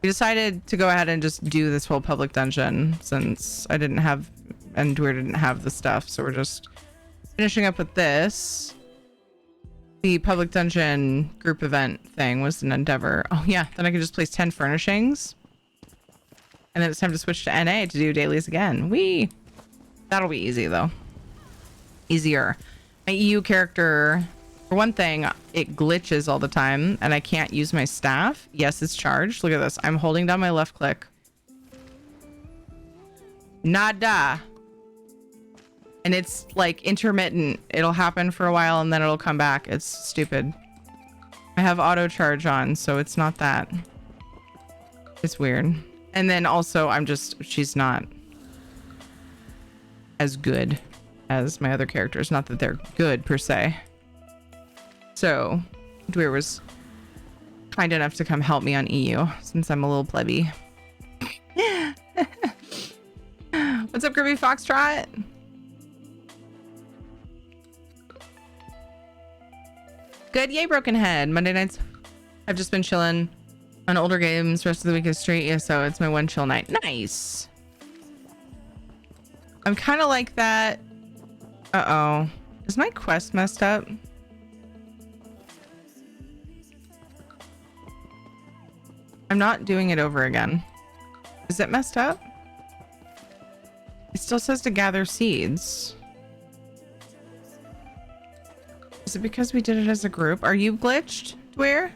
We decided to go ahead and just do this whole public dungeon since I didn't have and Dwyer didn't have the stuff, so we're just finishing up with this. The public dungeon group event thing was an endeavor. Oh yeah, then I could just place 10 furnishings. And then it's time to switch to NA to do dailies again. That'll be easy though. Easier. My EU character, for one thing, it glitches all the time and I can't use my staff. Yes, it's charged. Look at this. I'm holding down my left click. Nada. And it's like intermittent. It'll happen for a while and then it'll come back. It's stupid. I have auto charge on, so it's not that. It's weird. And then also she's not as good as my other characters. Not that they're good per se. So Dwyer was kind enough to come help me on EU since I'm a little plebby. What's up, Kirby Foxtrot? Good, yay, Broken Head. Monday nights, I've just been chilling on older games. Rest of the week is straight ESO. It's my one chill night. Nice. I'm kind of like that. Uh-oh. Is my quest messed up? I'm not doing it over again. Is it messed up? It still says to gather seeds. Is it because we did it as a group? Are you glitched, Dwyer?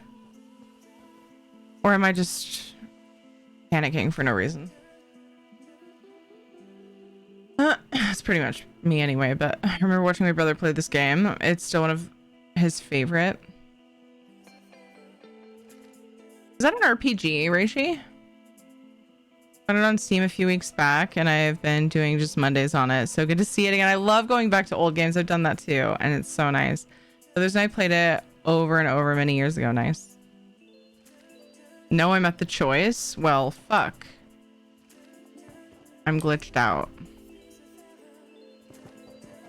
Or am I just panicking for no reason? It's pretty much me anyway, but I remember watching my brother play this game. It's still one of his favorite. Is that an RPG, Reishi? I got it on Steam a few weeks back and I've been doing just Mondays on it. So good to see it again. I love going back to old games. I've done that too and it's so nice. So there's I played it over and over many years ago. Nice. No, I'm at the choice. Well, fuck. I'm glitched out.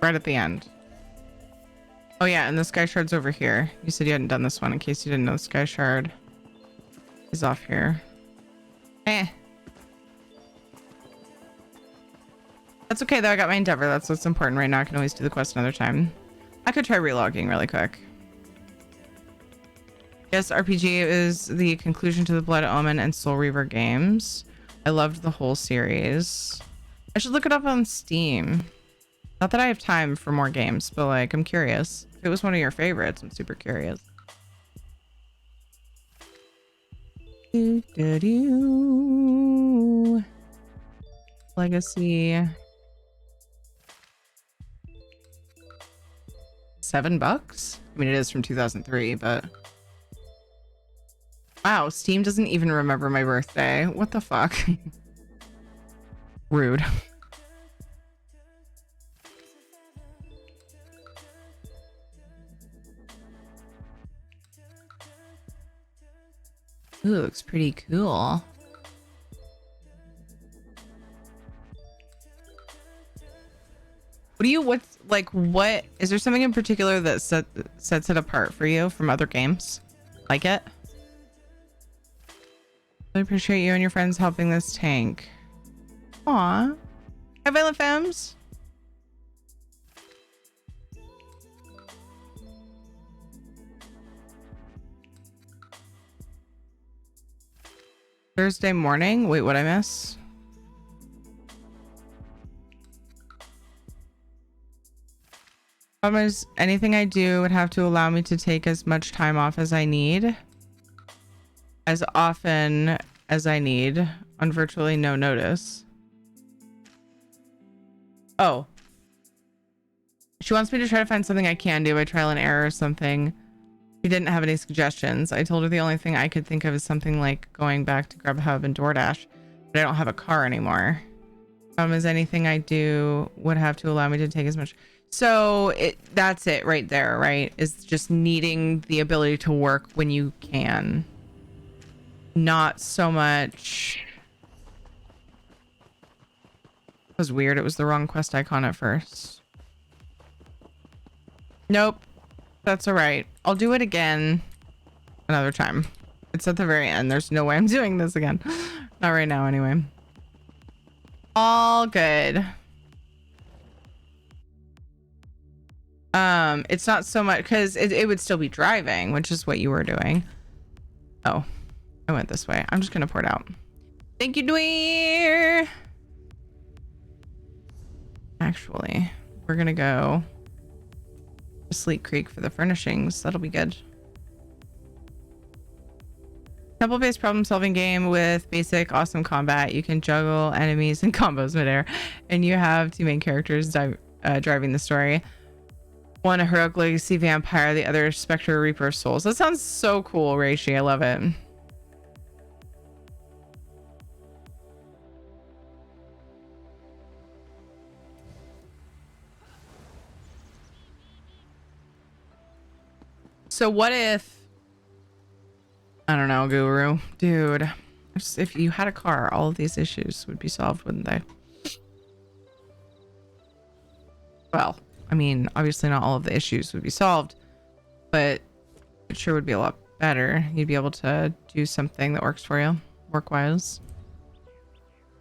Right at the end. Oh yeah, and the Sky Shard's over here. You said you hadn't done this one. In case you didn't know, the Sky Shard is off here. That's okay though, I got my endeavor. That's what's important right now. I can always do the quest another time. I could try relogging really quick. Yes, RPG is the conclusion to the Blood Omen and Soul Reaver games. I loved the whole series. I should look it up on Steam. Not that I have time for more games, but like, I'm curious. If it was one of your favorites, I'm super curious. Legacy. $7? I mean, it is from 2003, but wow, Steam doesn't even remember my birthday. What the fuck? Rude. Ooh, looks pretty cool. What is there something in particular that sets it apart for you from other games? Like it? I appreciate you and your friends helping this tank. Aw. Hi, Violent Femmes. Thursday morning? Wait, what'd I miss? Problem is, anything I do would have to allow me to take as much time off as I need, as often as I need, on virtually no notice. Oh. She wants me to try to find something I can do by trial and error or something. She didn't have any suggestions. I told her the only thing I could think of is something like going back to Grubhub and DoorDash, but I don't have a car anymore. Is anything I do would have to allow me to take as much. So that's it right there, right? Is just needing the ability to work when you can. Not so much. It was weird. It was the wrong quest icon at first. Nope. That's all right. I'll do it again another time. It's at the very end. There's no way I'm doing this again. Not right now anyway. All good. It's not so much because it would still be driving, which is what you were doing. Oh, I went this way. I'm just gonna pour it out. Thank you, Dweer. Actually, we're gonna go to Sleek Creek for the furnishings. That'll be good. Temple-based problem-solving game with basic awesome combat. You can juggle enemies and combos midair, and you have two main characters driving the story. One a heroic legacy vampire, the other Spectre Reaper of Souls. That sounds so cool, Reishi. I love it. So what if, I don't know, Guru, dude, if you had a car, all of these issues would be solved, wouldn't they? Well, I mean, obviously not all of the issues would be solved, but it sure would be a lot better. You'd be able to do something that works for you, work-wise.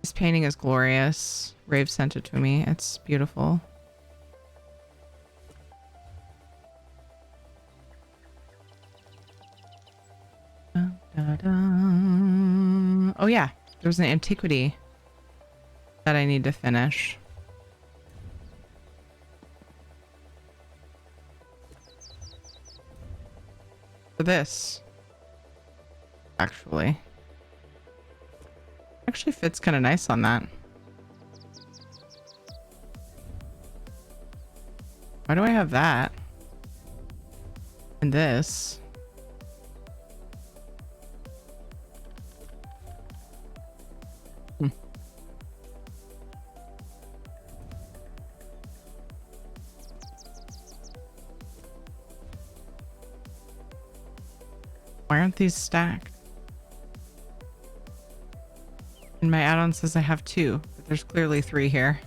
This painting is glorious. Rave sent it to me. It's beautiful. Oh yeah, there's an antiquity that I need to finish. For this, actually fits kind of nice on that. Why do I have that and this? Why aren't these stacked? And my add-on says I have 2, but there's clearly 3 here.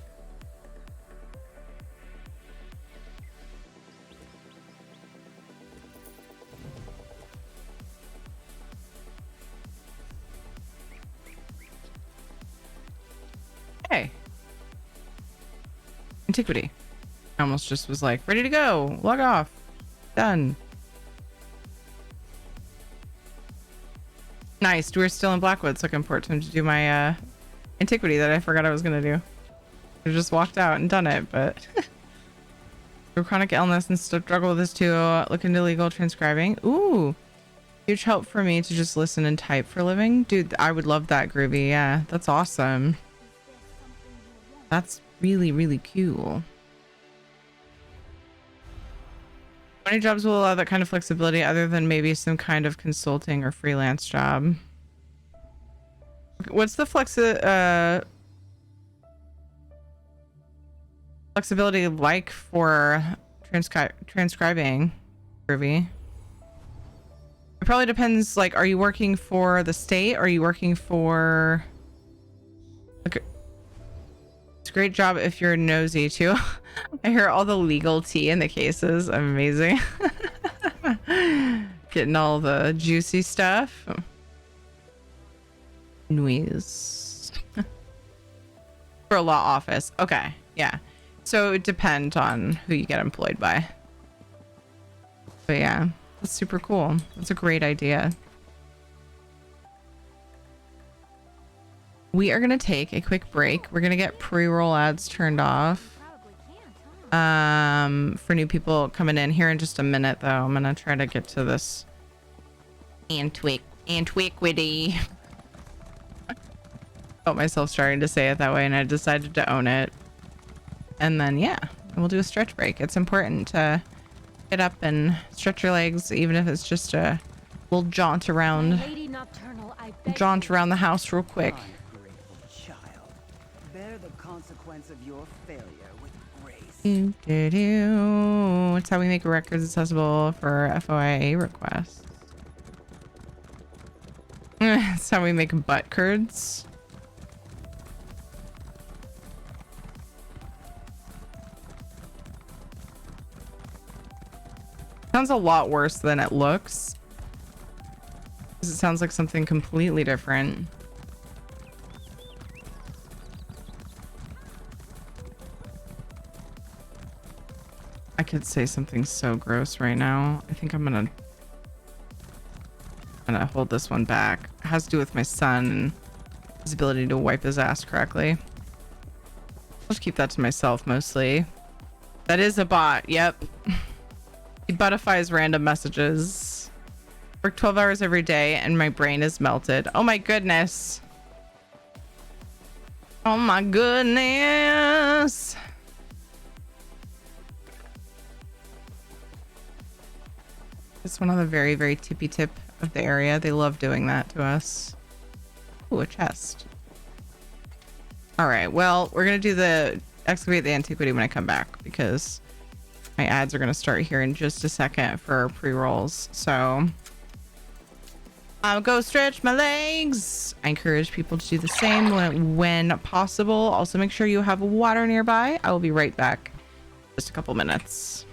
Hey. Antiquity. I almost just was like, ready to go. Log off. Done. Nice. We're still in Blackwood, so I can port him to do my antiquity that I forgot I was gonna do. I just walked out and done it, but through chronic illness and struggle with this too. Look into legal transcribing. Ooh, huge help for me to just listen and type for a living, dude. I would love that, Groovy. Yeah, that's awesome. That's really, really cool. Many jobs will allow that kind of flexibility other than maybe some kind of consulting or freelance job. What's the flexibility like for transcribing, Groovy? It probably depends, like, are you working for the state? Or are you working for... Okay. It's a great job if you're nosy too. I hear all the legal tea in the cases. Amazing. Getting all the juicy stuff. Noise. For a law office. Okay. Yeah. So it depends on who you get employed by. But yeah, that's super cool. That's a great idea. We are going to take a quick break. We're going to get pre-roll ads turned off. for new people coming in here in just a minute, though. I'm gonna try to get to this antiquity. Felt myself starting to say it that way, and I decided to own it. And then yeah, we'll do a stretch break. It's important to get up and stretch your legs, even if it's just a little jaunt around the house real quick. Child, bear the consequence of your failure with grace. It's how we make records accessible for FOIA requests. It's how we make butt curds. Sounds a lot worse than it looks. It sounds like something completely different. I could say something so gross right now. I think I'm gonna hold this one back. It has to do with my son and his ability to wipe his ass correctly. I'll just keep that to myself mostly. That is a bot. Yep. He buttifies random messages. Work 12 hours every day and my brain is melted. Oh my goodness. Oh my goodness. It's one of the very, very tippy tip of the area. They love doing that to us. Ooh, a chest. All right. Well, we're going to do the excavate the antiquity when I come back because my ads are going to start here in just a second for pre-rolls. So I'll go stretch my legs. I encourage people to do the same when possible. Also, make sure you have water nearby. I will be right back. Just a couple minutes.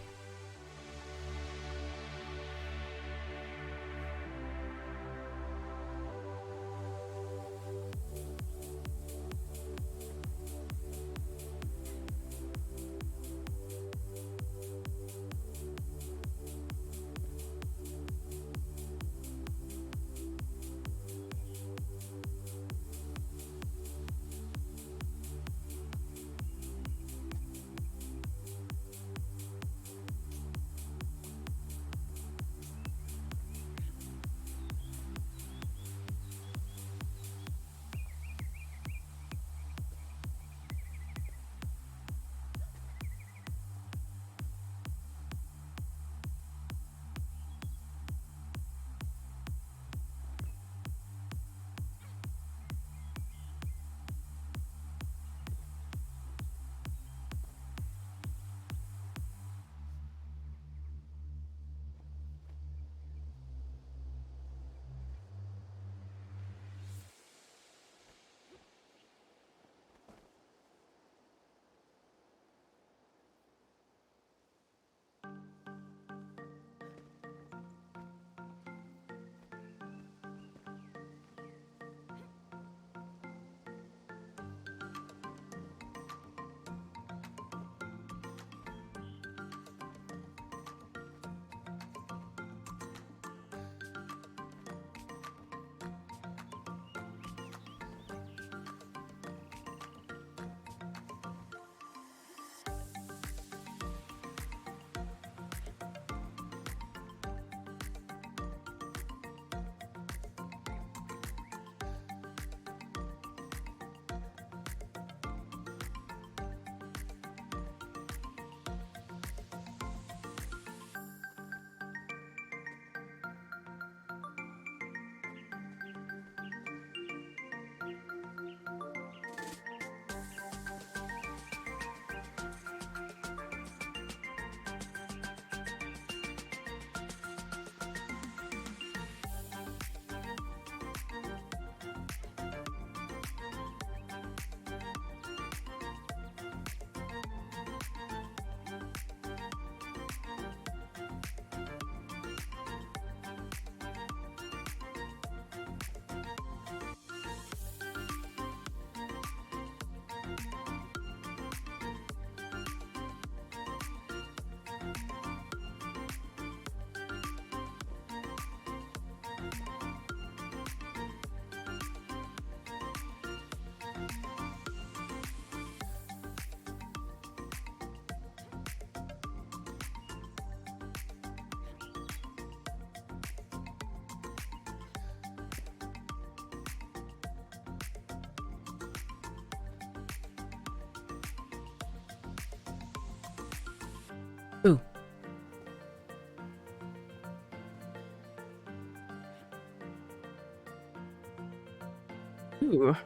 Ooh.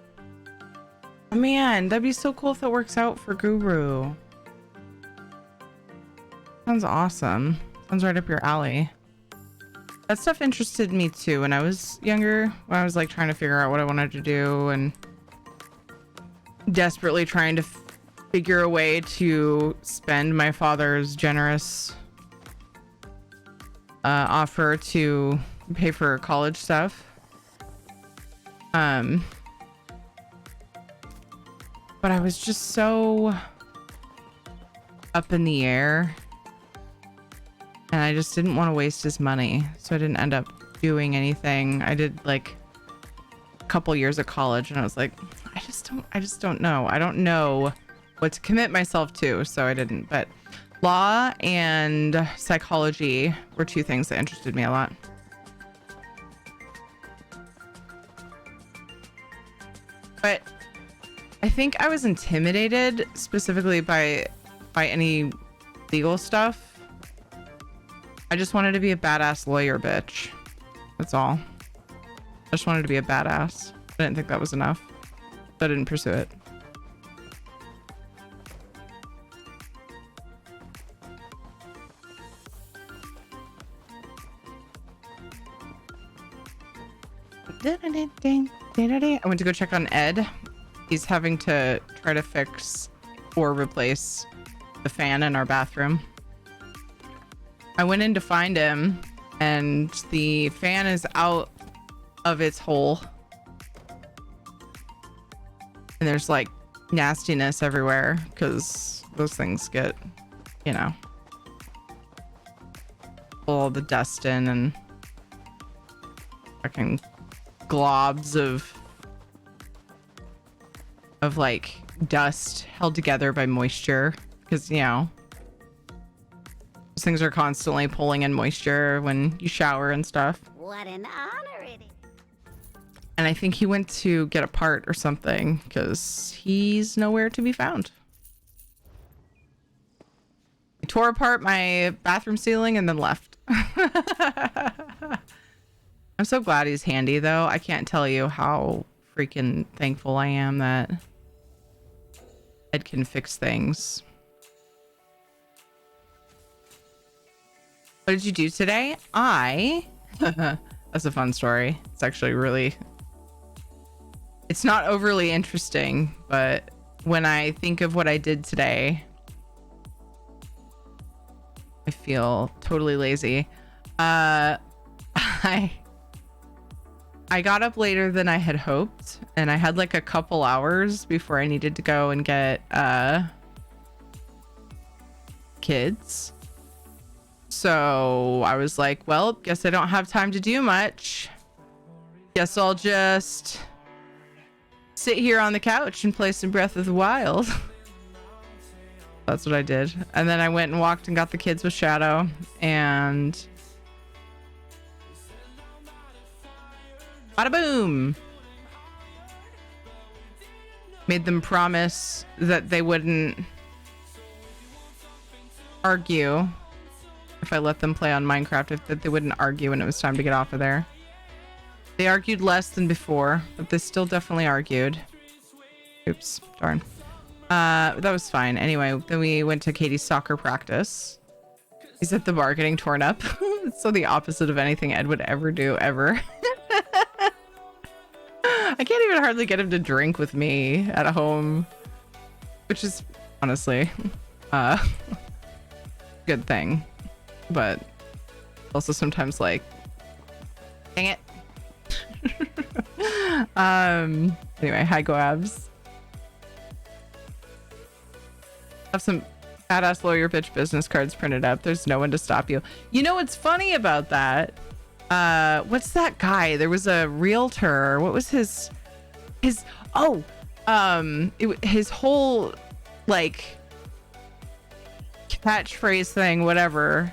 Oh, man, that'd be so cool if it works out for Guru. Sounds awesome. Sounds right up your alley. That stuff interested me too when I was younger, when I was like trying to figure out what I wanted to do and desperately trying to figure a way to spend my father's generous offer to pay for college stuff. But I was just so up in the air. And I just didn't want to waste his money. So I didn't end up doing anything. I did like a couple years of college and I was like, I just don't know. I don't know what to commit myself to. So I didn't. But law and psychology were two things that interested me a lot. But I think I was intimidated specifically by any legal stuff. I just wanted to be a badass lawyer bitch. That's all. I just wanted to be a badass. I didn't think that was enough. So I didn't pursue it. I went to go check on Ed. He's having to try to fix or replace the fan in our bathroom. I went in to find him and the fan is out of its hole. And there's like nastiness everywhere because those things get, you know, all the dust in and fucking globs of like dust held together by moisture because, you know, things are constantly pulling in moisture when you shower and stuff. What an honor it is. And I think he went to get a part or something because he's nowhere to be found. He tore apart my bathroom ceiling and then left. I'm so glad he's handy though. I can't tell you how freaking thankful I am that Ed can fix things. What did you do today? That's a fun story. It's actually really, it's not overly interesting, but when I think of what I did today, I feel totally lazy. I got up later than I had hoped, and I had like a couple hours before I needed to go and get kids. So I was like, well, guess I don't have time to do much. Guess I'll just sit here on the couch and play some Breath of the Wild. That's what I did. And then I went and walked and got the kids with Shadow and bada boom. Made them promise that they wouldn't argue if I let them play on Minecraft, that they wouldn't argue when it was time to get off of there. They argued less than before, but they still definitely argued. Oops, darn. That was fine. Anyway, then we went to Katie's soccer practice. He's at the bar getting torn up. It's so the opposite of anything Ed would ever do, ever. I can't even hardly get him to drink with me at home, which is honestly good thing. But also sometimes like, dang it. Anyway, hi Goabs. Have some badass lawyer bitch business cards printed up. There's no one to stop you. You know what's funny about that? What's that guy? There was a realtor. What was his whole like catchphrase thing, whatever.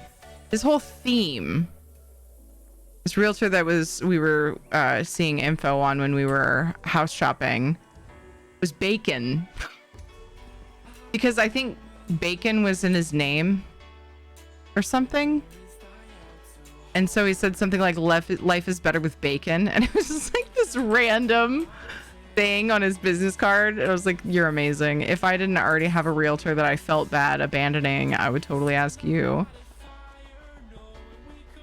His whole theme. This realtor that we were seeing info on when we were house shopping was Bacon. Because I think bacon was in his name or something. And so he said something like life is better with bacon. And it was just like this random thing on his business card. I was like, you're amazing. If I didn't already have a realtor that I felt bad abandoning, I would totally ask you.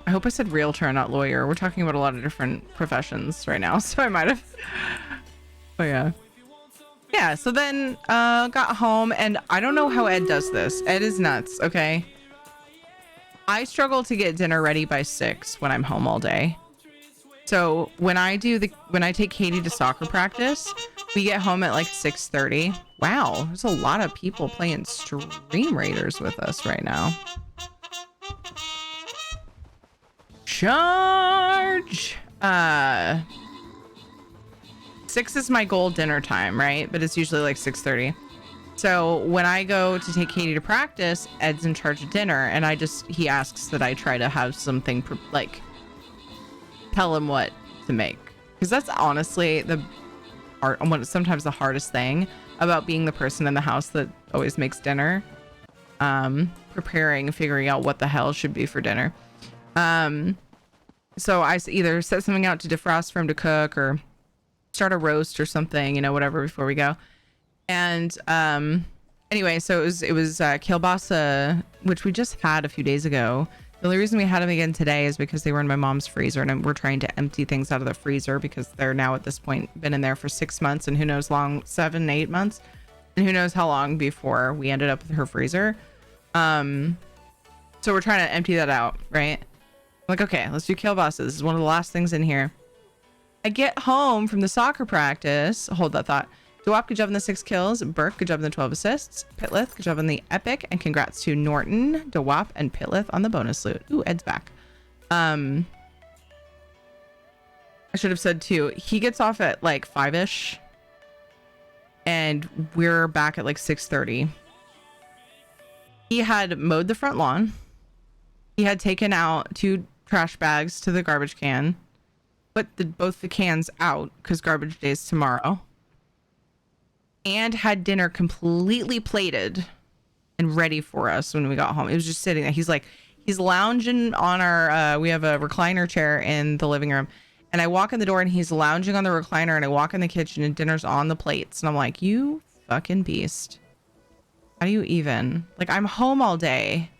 I hope I said realtor, not lawyer. We're talking about a lot of different professions right now, so I might have. But yeah. Yeah, so then got home, and I don't know how Ed does this. Ed is nuts, okay? I struggle to get dinner ready by 6 when I'm home all day. So when I take Katie to soccer practice, we get home at like 6:30. Wow, there's a lot of people playing Stream Raiders with us right now. Charge! 6 is my goal dinner time, right? But it's usually like 6:30. So when I go to take Katie to practice, Ed's in charge of dinner, and he asks that I try to have something like tell him what to make, because that's honestly sometimes the hardest thing about being the person in the house that always makes dinner. Figuring out what the hell should be for dinner. So I either set something out to defrost for him to cook, or start a roast or something, whatever, before we go. And anyway, so it was kielbasa, which we just had a few days ago. The only reason we had them again today is because they were in my mom's freezer, and we're trying to empty things out of the freezer because they're now at this point been in there for 6 months, and who knows 7-8 months, and who knows how long before we ended up with her freezer. So we're trying to empty that out, right? I'm like, okay, let's do kielbasa. This is one of the last things in here. I get home from the soccer practice. Hold that thought. Dewap, good job on the 6 kills. Burke, good job on the 12 assists. Pitlith, good job on the epic. And congrats to Norton, Dewap, and Pitlith on the bonus loot. Ooh, Ed's back. I should have said too, he gets off at like 5-ish. And we're back at like 6:30. He had mowed the front lawn. He had taken out 2 trash bags to the garbage can. Put both the cans out because garbage day is tomorrow. And had dinner completely plated and ready for us when we got home. It was just sitting there. He's lounging on our, we have a recliner chair in the living room. And I walk in the door and he's lounging on the recliner, and I walk in the kitchen and dinner's on the plates. And I'm like, you fucking beast. How do you even? Like, I'm home all day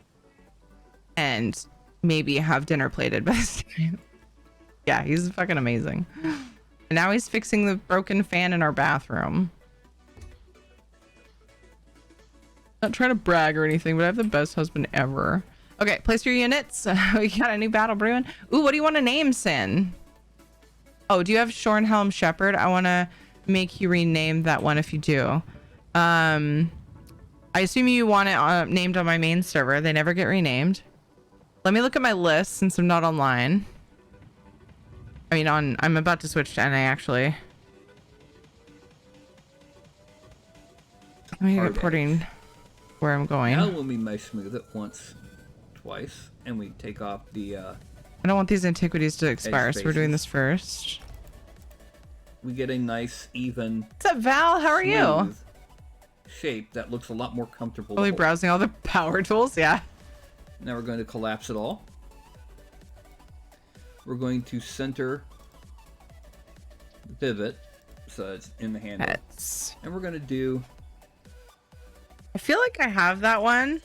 and maybe have dinner plated by this time. Yeah, he's fucking amazing. And now he's fixing the broken fan in our bathroom. Not trying to brag or anything, but I have the best husband ever. Okay, place your units. We got a new battle brewing. Ooh, what do you want to name, Sin? Oh, do you have Shornhelm Shepherd? I want to make you rename that one if you do. I assume you want it named on my main server. They never get renamed. Let me look at my list since I'm not online. I mean, I'm about to switch to NA actually. Let me reporting where I'm going. Now when we mesh smooth it once, twice, and we take off the I don't want these antiquities to expire, so we're doing this first. We get a nice, even... What's up, Val? How are you? Shape that looks a lot more comfortable. Probably browsing all the power tools, yeah. Now we're going to collapse it all. We're going to center the pivot so it's in the handle. And we're going to do... I feel like I have that one.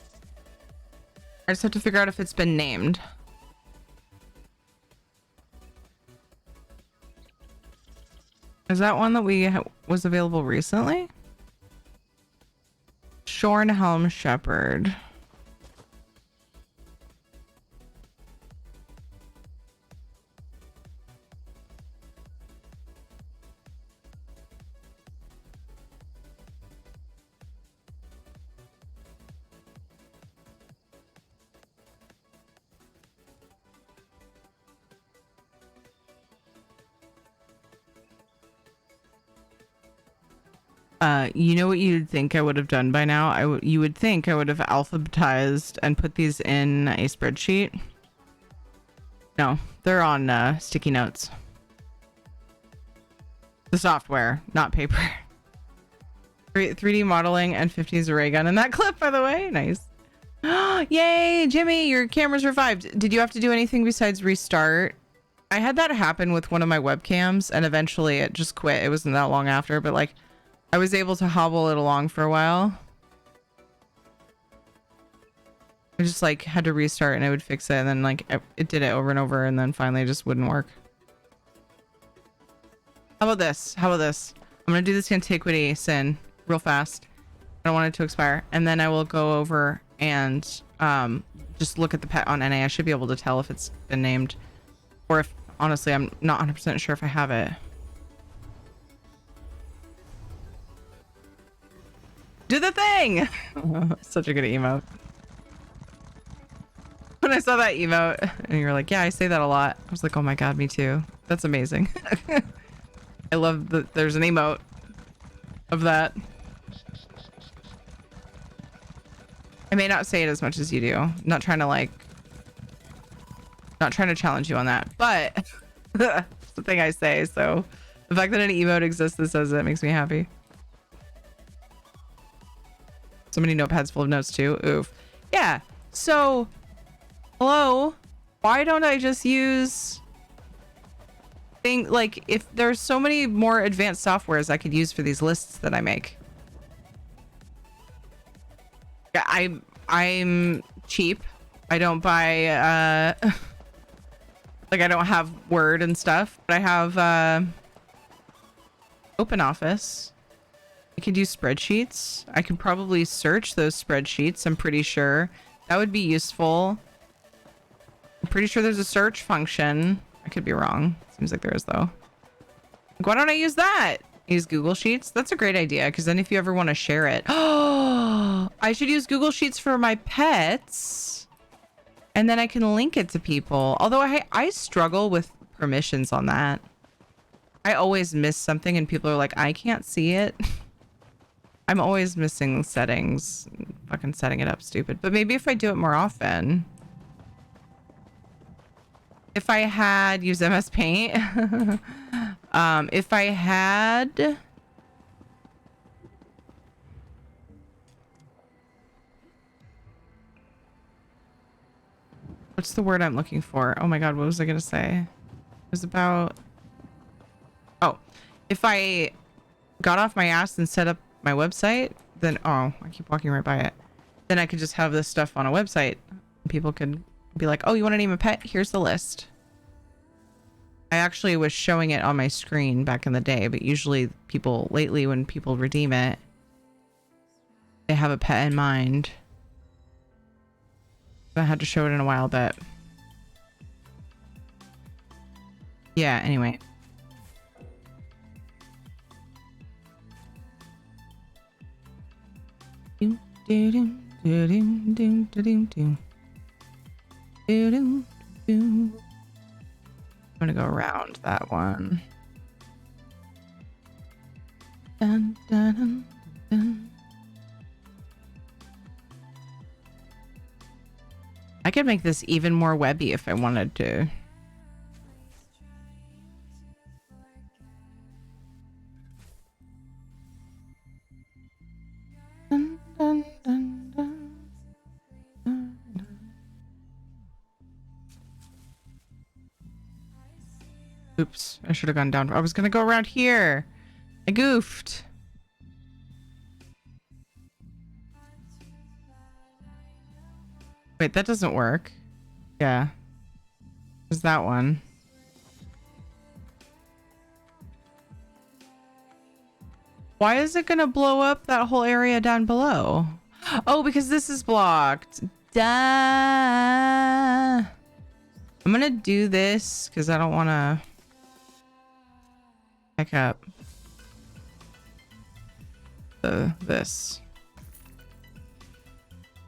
I just have to figure out if it's been named. Is that one that was available recently? Shornhelm Shepherd. You know what you'd think I would have done by now? You would think I would have alphabetized and put these in a spreadsheet. No, they're on sticky notes. The software, not paper. 3D modeling and 50s ray gun in that clip, by the way. Nice. Yay, Jimmy, your camera's revived. Did you have to do anything besides restart I had that happen with one of my webcams, and eventually it just quit. It wasn't that long after, but like I was able to hobble it along for a while. I just like had to restart and it would fix it, and then like it did it over and over, and then finally it just wouldn't work. How about this? How about this? I'm gonna do this antiquity sin real fast. I don't want it to expire, and then I will go over and just look at the pet on NA. I should be able to tell if it's been named, or if honestly I'm not 100% sure if I have it. Do the thing! Such a good emote. When I saw that emote and you're like, yeah, I say that a lot, I was like, oh my god, me too. That's amazing. I love that there's an emote of that. I may not say it as much as you do. Not trying to challenge you on that, but it's the thing I say. So the fact that an emote exists that says it makes me happy. So many notepads full of notes too. Oof. Yeah. So, hello. Why don't I just use like if there's so many more advanced softwares I could use for these lists that I make. Yeah, I'm cheap. I don't buy like I don't have Word and stuff, but I have OpenOffice. I could use spreadsheets. I could probably search those spreadsheets. I'm pretty sure that would be useful. I'm pretty sure there's a search function. I could be wrong. Seems like there is though. Like, why don't I use that? Use Google Sheets. That's a great idea, because then if you ever want to share it, oh, I should use Google Sheets for my pets, and then I can link it to people. Although I struggle with permissions on that. I always miss something and people are like, I can't see it. I'm always missing settings, fucking setting it up stupid. But maybe if I do it more often. If I had used MS Paint, if I had, what's the word I'm looking for? Oh my God, what was I gonna say? It was about, oh, if I got off my ass and set up my website, then, oh, I keep walking right by it. Then I could just have this stuff on a website. People could be like, oh, you want to name a pet? Here's the list. I actually was showing it on my screen back in the day, but usually people lately, when people redeem it, they have a pet in mind. I had to show it in a while, but yeah, anyway. I'm gonna go around that one. Dun, dun, dun, dun. I could make this even more webby if I wanted to. Dun, dun, dun, dun. Oops, I should have gone down. I was gonna go around here. I goofed. Wait, that doesn't work. Yeah. There's that one. Why is it gonna blow up that whole area down below? Oh, because this is blocked. Duh. I'm gonna do this because I don't want to pick up this.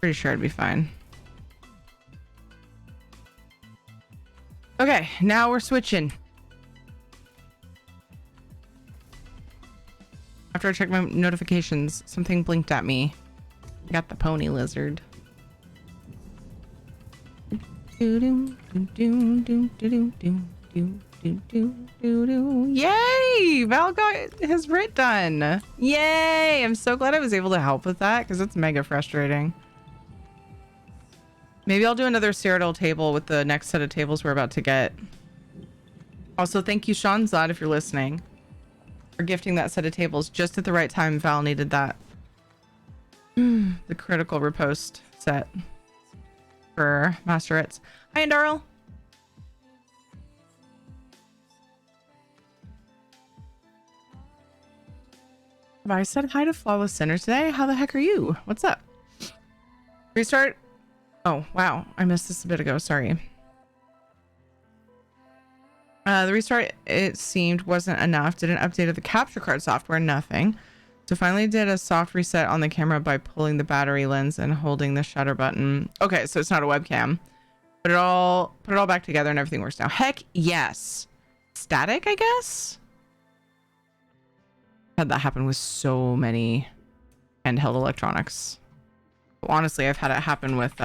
Pretty sure it'd be fine. Okay, now we're switching. After I checked my notifications, something blinked at me. I got the pony lizard. Yay! Val got his writ done. Yay! I'm so glad I was able to help with that because it's mega frustrating. Maybe I'll do another Cyrodiil table with the next set of tables we're about to get. Also, thank you, Sean Zod, if you're listening, for gifting that set of tables just at the right time. Val needed that. The critical riposte set for Masterettes. Hi, Darl. Have I said hi to Flawless Sinner today? How the heck are you? What's up? Restart? Oh, wow. I missed this a bit ago. Sorry. The restart, it seemed, wasn't enough. Did an update of the capture card software. Nothing. So finally did a soft reset on the camera by pulling the battery lens and holding the shutter button. Okay, so it's not a webcam. Put it all back together and everything works now. Heck yes. Static, I guess? Had that happen with so many handheld electronics. Honestly, I've had it happen with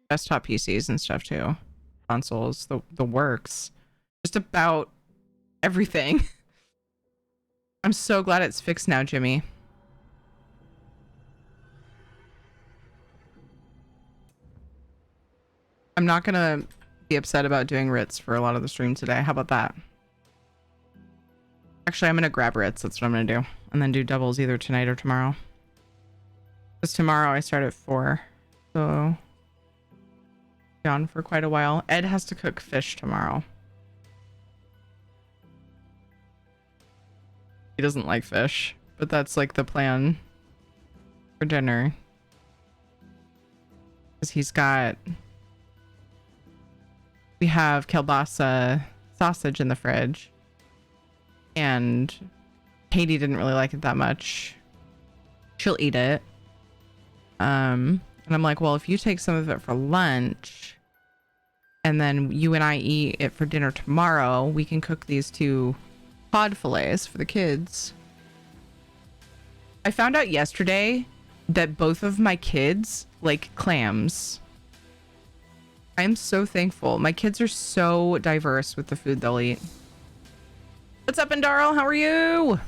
desktop PCs and stuff too. Consoles, the works. Just about everything. I'm so glad it's fixed now, Jimmy. I'm not gonna be upset about doing Ritz for a lot of the stream today. How about that? Actually, I'm gonna grab Ritz. That's what I'm gonna do. And then do doubles either tonight or tomorrow. Because tomorrow I start at 4. So on for quite a while. Ed has to cook fish tomorrow. He doesn't like fish, but that's like the plan for dinner. Because we have kielbasa sausage in the fridge. And Katie didn't really like it that much. She'll eat it. And I'm like, well, if you take some of it for lunch and then you and I eat it for dinner tomorrow, we can cook these 2 cod fillets for the kids. I found out yesterday that both of my kids like clams. I'm so thankful. My kids are so diverse with the food they'll eat. What's up, Indarl? How are you?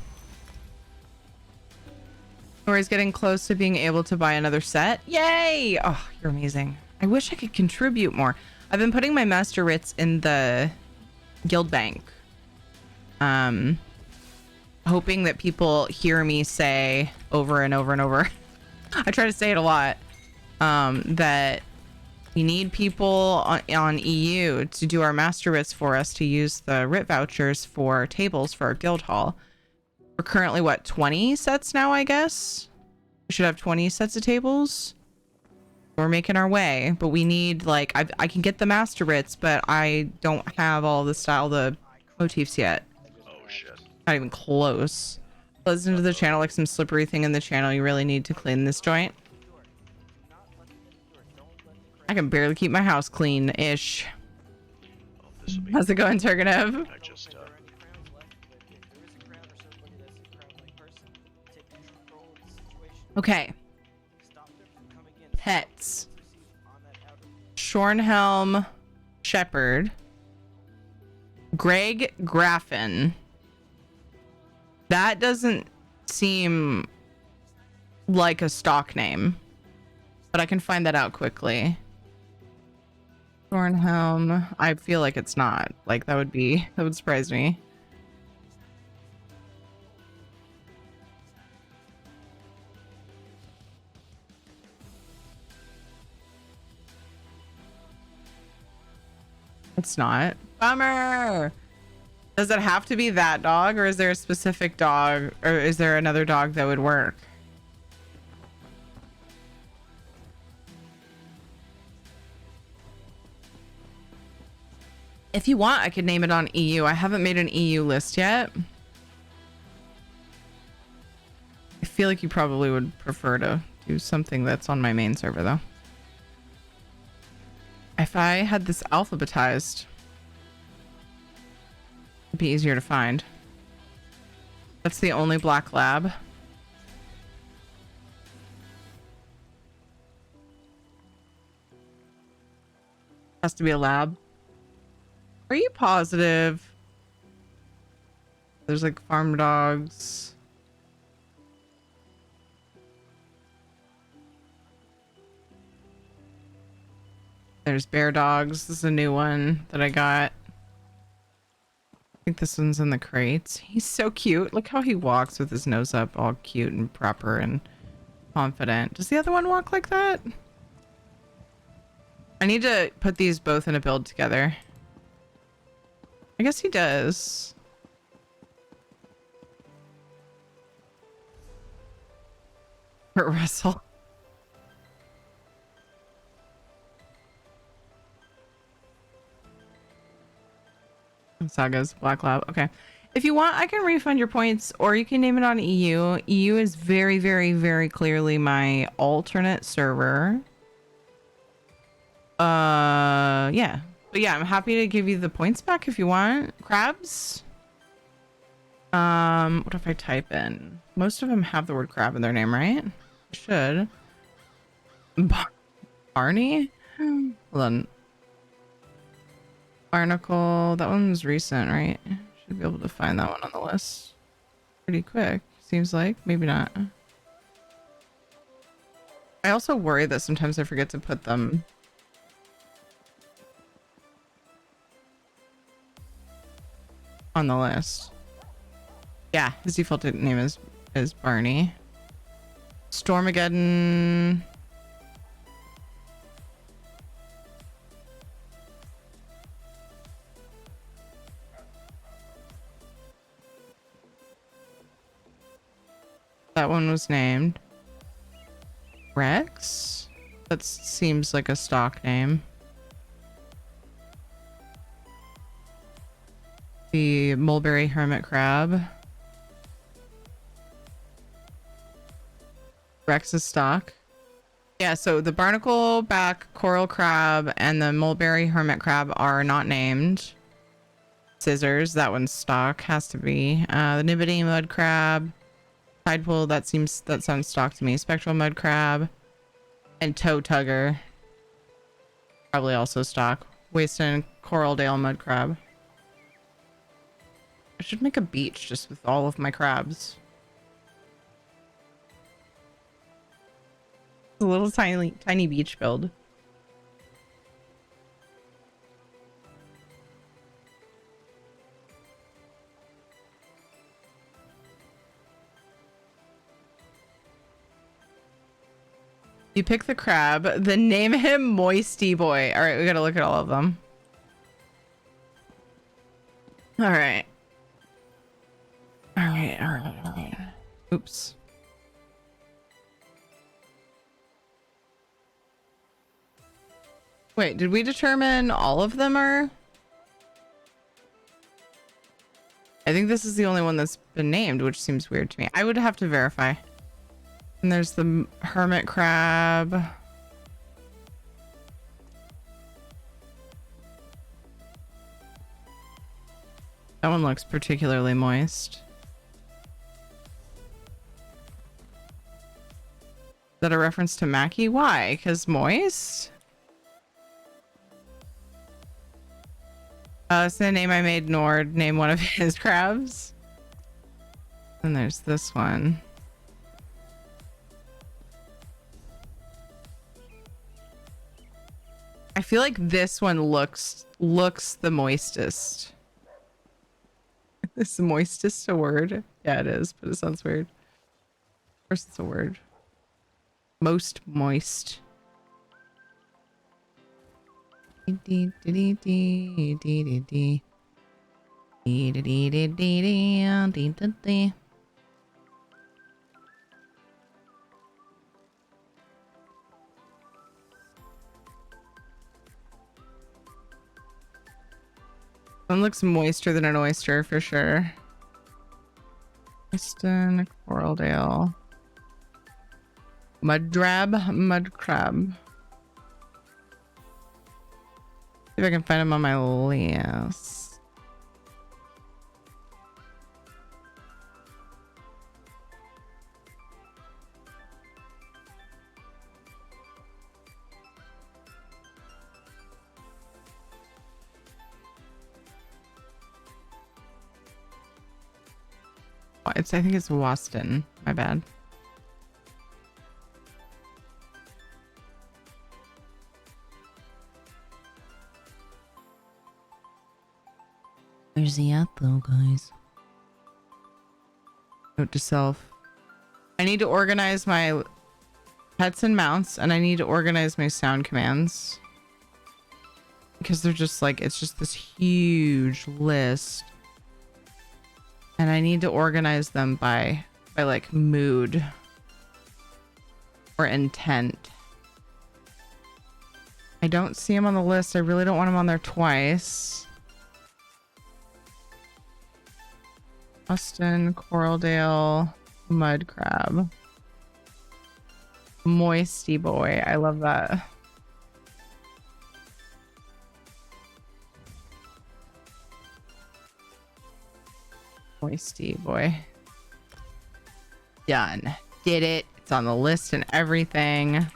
Nora's getting close to being able to buy another set. Yay! Oh, you're amazing. I wish I could contribute more. I've been putting my Master Ritz in the guild bank. Hoping that people hear me say over and over and over. I try to say it a lot. That we need people on EU to do our Master Ritz for us to use the RIT vouchers for tables for our guild hall. We're currently, what, 20 sets now, I guess? We should have 20 sets of tables. We're making our way, but we need, like, I can get the Master Ritz, but I don't have all the motifs yet. Oh, shit. Not even close. Listen to the channel like some slippery thing in the channel. You really need to clean this joint. I can barely keep my house clean-ish. How's it going, Turgenev? I just, Okay. Pets. Shornhelm Shepherd. Greg Graffin. That doesn't seem like a stock name, but I can find that out quickly. Shornhelm. I feel like it's not. Like that would surprise me. It's not. Bummer. Does it have to be that dog, or is there a specific dog, or is there another dog that would work? If you want, I could name it on EU. I haven't made an EU list yet. I feel like you probably would prefer to do something that's on my main server, though. If I had this alphabetized, it'd be easier to find. That's the only black lab. Has to be a lab. Are you positive? There's like farm dogs. There's bear dogs. This is a new one that I got. think this one's in the crates. He's so cute. Look how he walks with his nose up, all cute and proper and confident. Does the other one walk like that? I need to put these both in a build together. I guess he does. Kurt Russell. Sagas, Black Lab. Okay. If you want, I can refund your points or you can name it on EU. EU is very, very, very clearly my alternate server. Yeah. But yeah, I'm happy to give you the points back if you want. Crabs. What if I type in? Most of them have the word crab in their name, right? Should. Barney? Hold on. Barnacle. That one's recent, right? Should be able to find that one on the list pretty quick. Seems like. Maybe not. I also worry that sometimes I forget to put them on the list. Yeah, his default name is Barney. Stormageddon. That one was named Rex. That seems like a stock name. The mulberry hermit crab. Rex is stock. Yeah, so the barnacle back coral crab and the mulberry hermit crab are not named. Scissors, that one's stock, has to be. The Nibidine mud crab. Tidepool, that sounds stock to me. Spectral mud crab. And toe tugger. Probably also stock. Wasted coral dale mud crab. I should make a beach just with all of my crabs. A little tiny beach build. You pick the crab, then name him Moisty Boy. All right, we gotta look at all of them. All right. All right. Oops. Wait, did we determine all of them are? I think this is the only one that's been named, which seems weird to me. I would have to verify. And there's the hermit crab. That one looks particularly moist. Is that a reference to Mackie? Why? Because moist? It's the name I made Nord name one of his crabs. And there's this one. I feel like this one looks the moistest. Is moistest a word? Yeah, it is, but it sounds weird. Of course it's a word. Most moist. One looks moister than an oyster for sure. Weston, Coraldale. Mud crab. See if I can find him on my list. I think it's Waston. My bad. Where's he at though, guys? Note to self. I need to organize my pets and mounts, and I need to organize my sound commands. Because they're just like, it's just this huge list. And I need to organize them by like mood or intent. I don't see them on the list. I really don't want them on there twice. Austin, Coraldale, Mud Crab. Moisty Boy. I love that. Moisty Boy. Done. Did it. It's on the list and everything.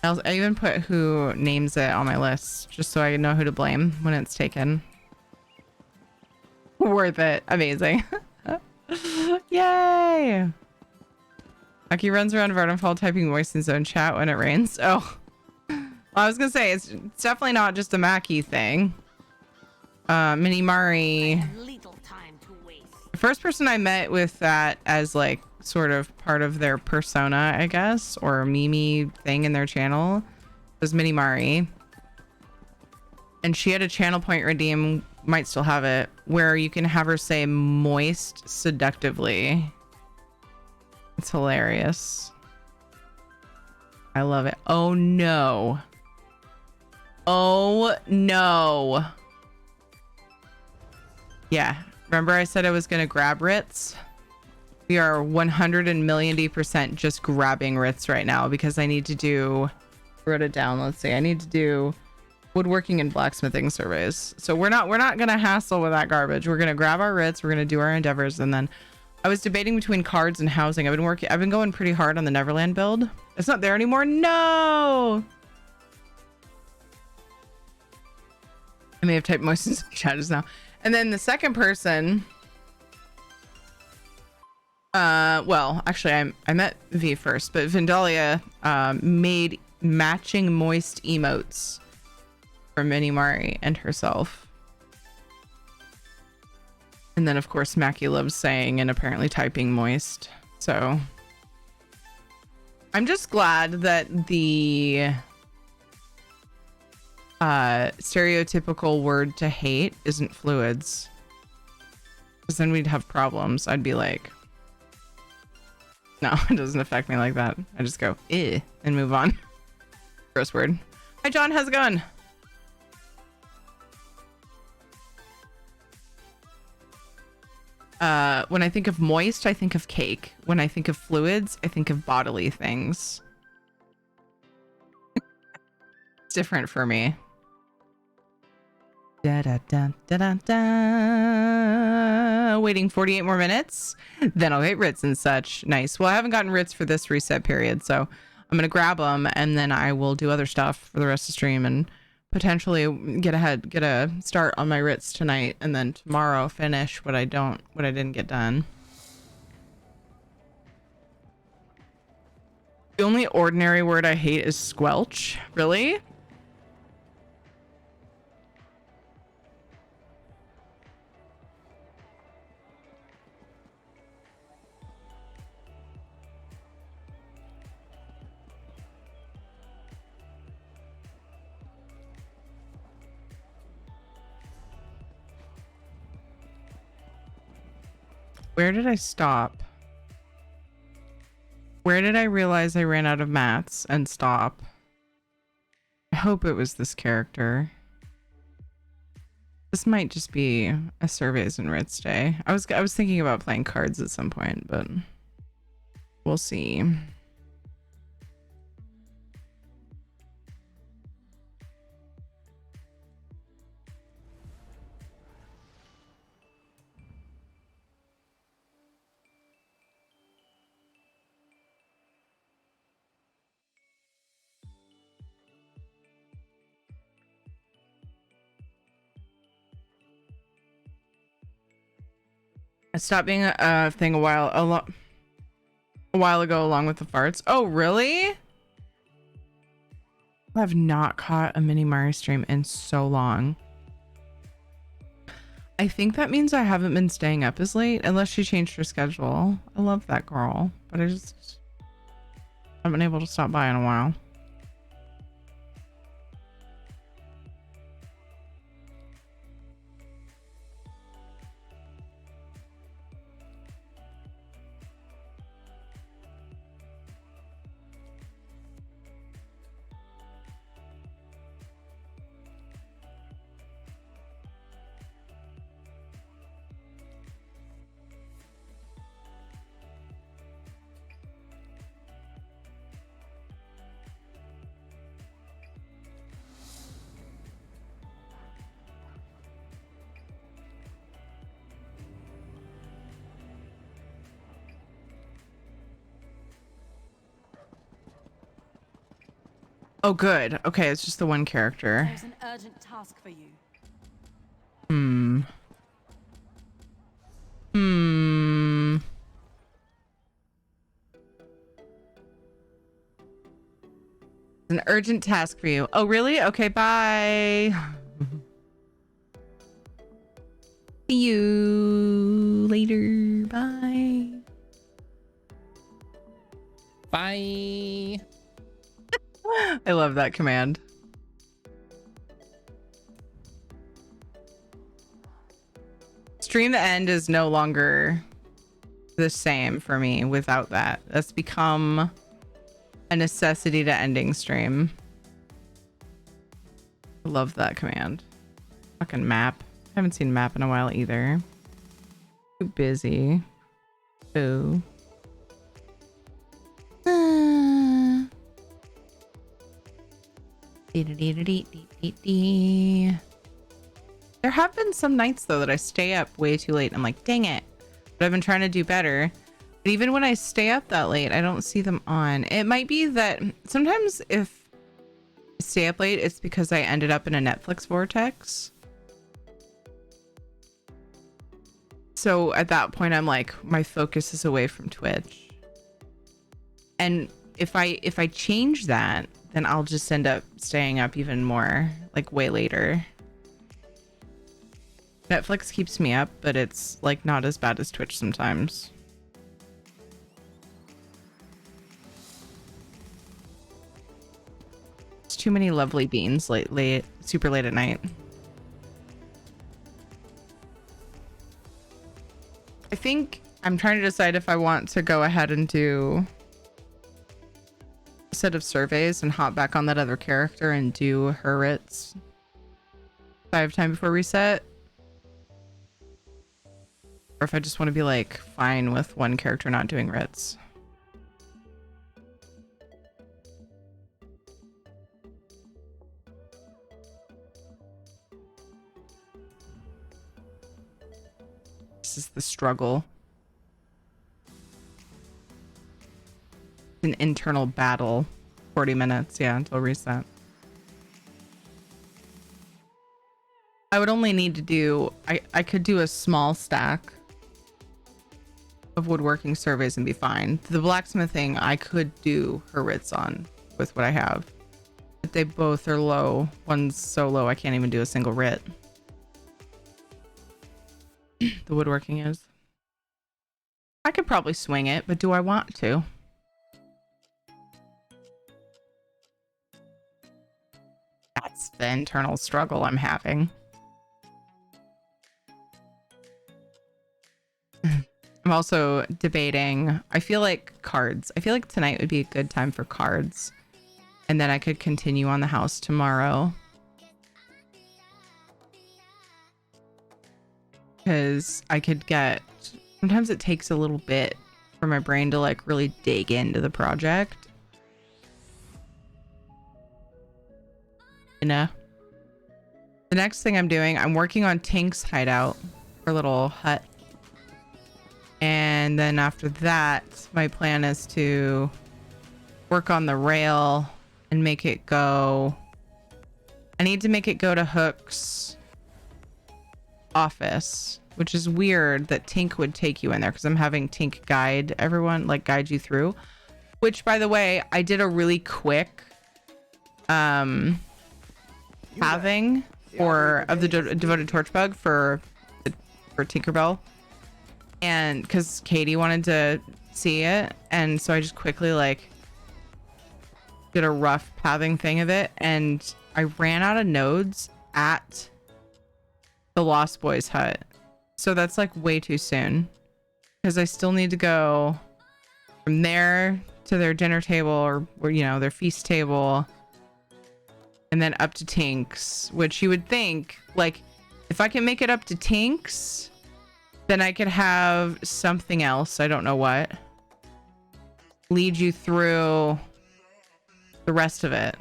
I even put who names it on my list just so I know who to blame when it's taken. Worth it. Amazing. Yay! Aki runs around Vardenfall typing voice in zone chat when it rains. Oh. Well, I was gonna say, it's definitely not just a Mackie thing. Mini Mari. The first person I met with that as like sort of part of their persona, I guess, or Mimi thing in their channel was Mini Mari. And she had a channel point redeem, might still have it, where you can have her say moist seductively. It's hilarious. I love it. Oh no. Oh no. Yeah. Remember I said I was going to grab Ritz? We are 100% just grabbing Ritz right now because I need to do, wrote it down. Let's see. I need to do woodworking and blacksmithing surveys. So we're not going to hassle with that garbage. We're going to grab our Ritz. We're going to do our endeavors. And then I was debating between cards and housing. I've been going pretty hard on the Neverland build. It's not there anymore. No. I may have typed moist in chat just now. And then the second person, well, actually I met V first, but Vindalia made matching moist emotes for Mini Mari and herself. And then of course Mackie loves saying and apparently typing moist. So I'm just glad that the stereotypical word to hate isn't fluids, because then we'd have problems. I'd be like, no, it doesn't affect me like that. I just go eh and move on. Gross word. Hi John, how's it going? When I think of moist, I think of cake. When I think of fluids, I think of bodily things. It's different for me. Da, da, da, da, da, da. Waiting 48 more minutes, then I'll get Ritz and such. Nice. Well, I haven't gotten Ritz for this reset period, so I'm gonna grab them and then I will do other stuff for the rest of the stream and potentially get a start on my Ritz tonight, and then tomorrow finish what I didn't get done. The only ordinary word I hate is squelch. Really? Where did I stop? Where did I realize I ran out of mats and stop? I hope it was this character. This might just be a surveys and Ritz day. I was thinking about playing cards at some point, but we'll see. It stopped being a thing a while ago along with the farts. Oh, really? I have not caught a mini Mari stream in so long. I think that means I haven't been staying up as late unless she changed her schedule. I love that girl, but I just haven't been able to stop by in a while. Oh, good. Okay, it's just the one character. There's an urgent task for you. An urgent task for you. Oh, really? Okay, bye. See you later. Bye. Bye. I love that command. Stream the end is no longer the same for me without that. That's become a necessity to ending stream. I love that command. Fucking map. Haven't seen map in a while either. Too busy. Ooh. There have been some nights though that I stay up way too late. I'm like, dang it. But I've been trying to do better. But even when I stay up that late, I don't see them on. It might be that sometimes if I stay up late, it's because I ended up in a Netflix vortex. So at that point, I'm like, my focus is away from Twitch. And if I change that, then I'll just end up staying up even more, like way later. Netflix keeps me up, but it's like not as bad as Twitch sometimes. It's too many lovely beans late, super late at night. I think I'm trying to decide if I want to go ahead and do a set of surveys and hop back on that other character and do her writs. If I have time before reset. Or if I just want to be like fine with one character not doing writs. This is the struggle. An internal battle. 40 minutes, yeah, until reset. I would only need to do, I could do a small stack of woodworking surveys and be fine. The blacksmithing, I could do her writs on with what I have. But they both are low. One's so low I can't even do a single writ. The woodworking is. I could probably swing it, but do I want to? That's the internal struggle I'm having. I'm also debating, I feel like cards. I feel like tonight would be a good time for cards. And then I could continue on the house tomorrow. Because I could get, sometimes it takes a little bit for my brain to like really dig into the project. You know? The next thing I'm doing, I'm working on Tink's hideout, her little hut. And then after that, my plan is to work on the rail and make it go. I need to make it go to Hook's office, which is weird that Tink would take you in there because I'm having Tink guide everyone, like guide you through. Which, by the way, I did a really quick pathing of the devoted torchbug for Tinkerbell, and because Katie wanted to see it, and so I just quickly like did a rough pathing thing of it, and I ran out of nodes at the Lost Boys hut, so that's like way too soon because I still need to go from there to their dinner table or you know, their feast table, and then up to Tinks, which you would think, like, if I can make it up to Tinks, then I could have something else, I don't know what, lead you through the rest of it.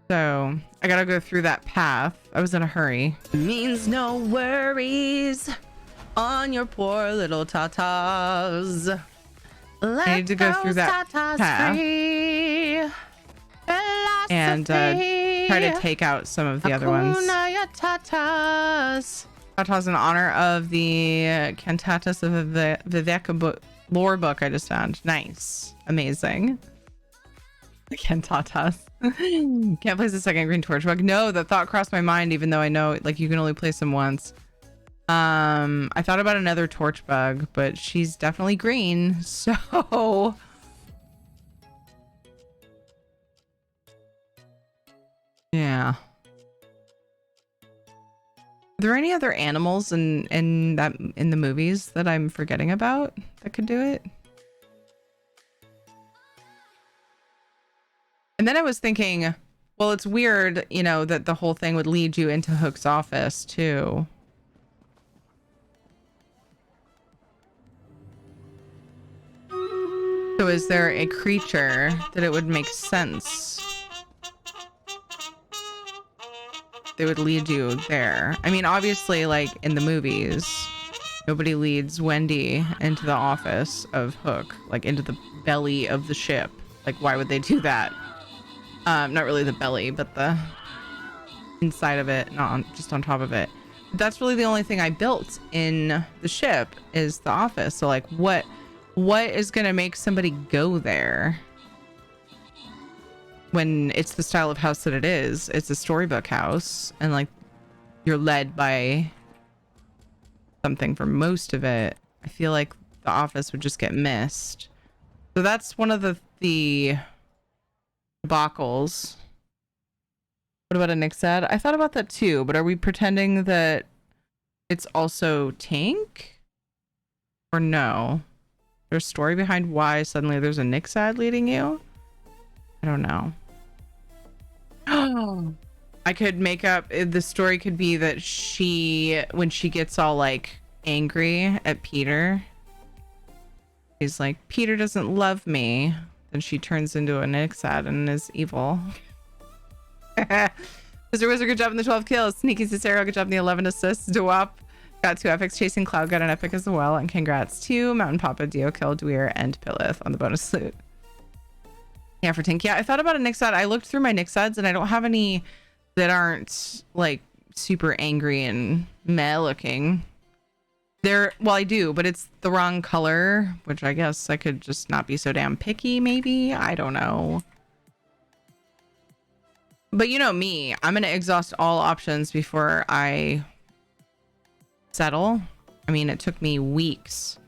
So I gotta go through that path. I was in a hurry. Means no worries on your poor little tatas. I need to go through that path and try to take out some of the other ones. Tatas in honor of the Cantatas of the Viveka lore book I just found. Nice. Amazing. The Cantatas. Can't place a second green torchbug. No, that thought crossed my mind, even though I know like you can only place them once. I thought about another torchbug, but she's definitely green, so yeah. Are there any other animals in the movies that I'm forgetting about that could do it? And then I was thinking, well, it's weird, you know, that the whole thing would lead you into Hook's office too. So is there a creature that it would make sense they would lead you there? I mean, obviously, like in the movies, nobody leads Wendy into the office of Hook, like into the belly of the ship. Like, why would they do that? Not really the belly, but the inside of it, just on top of it. That's really the only thing I built in the ship is the office. So like, what is gonna make somebody go there when it's the style of house that it is? It's a storybook house, and like you're led by something for most of it. I feel like the office would just get missed. So that's one of the debacles. What about a Nixad? I thought about that too, but are we pretending that it's also Tank? Or no? There's a story behind why suddenly there's a Nixad leading you? I don't know. I could make up, the story could be that when she gets all like angry at Peter, she's like, Peter doesn't love me. Then she turns into a Nixad and is evil. Mr. Wizard, good job in the 12 kills. Sneaky Cicero, good job in the 11 assists. Dewap got 2 epics. Chasing Cloud got an epic as well. And congrats to Mountain Papa, Dio Kill, Dweer, and Pillith on the bonus loot. Yeah, for Tink. Yeah, I thought about a Nixad. I looked through my Nixads and I don't have any that aren't like super angry and meh looking. Well, I do, but it's the wrong color, which I guess I could just not be so damn picky, maybe. I don't know. But you know me, I'm going to exhaust all options before I settle. I mean, it took me weeks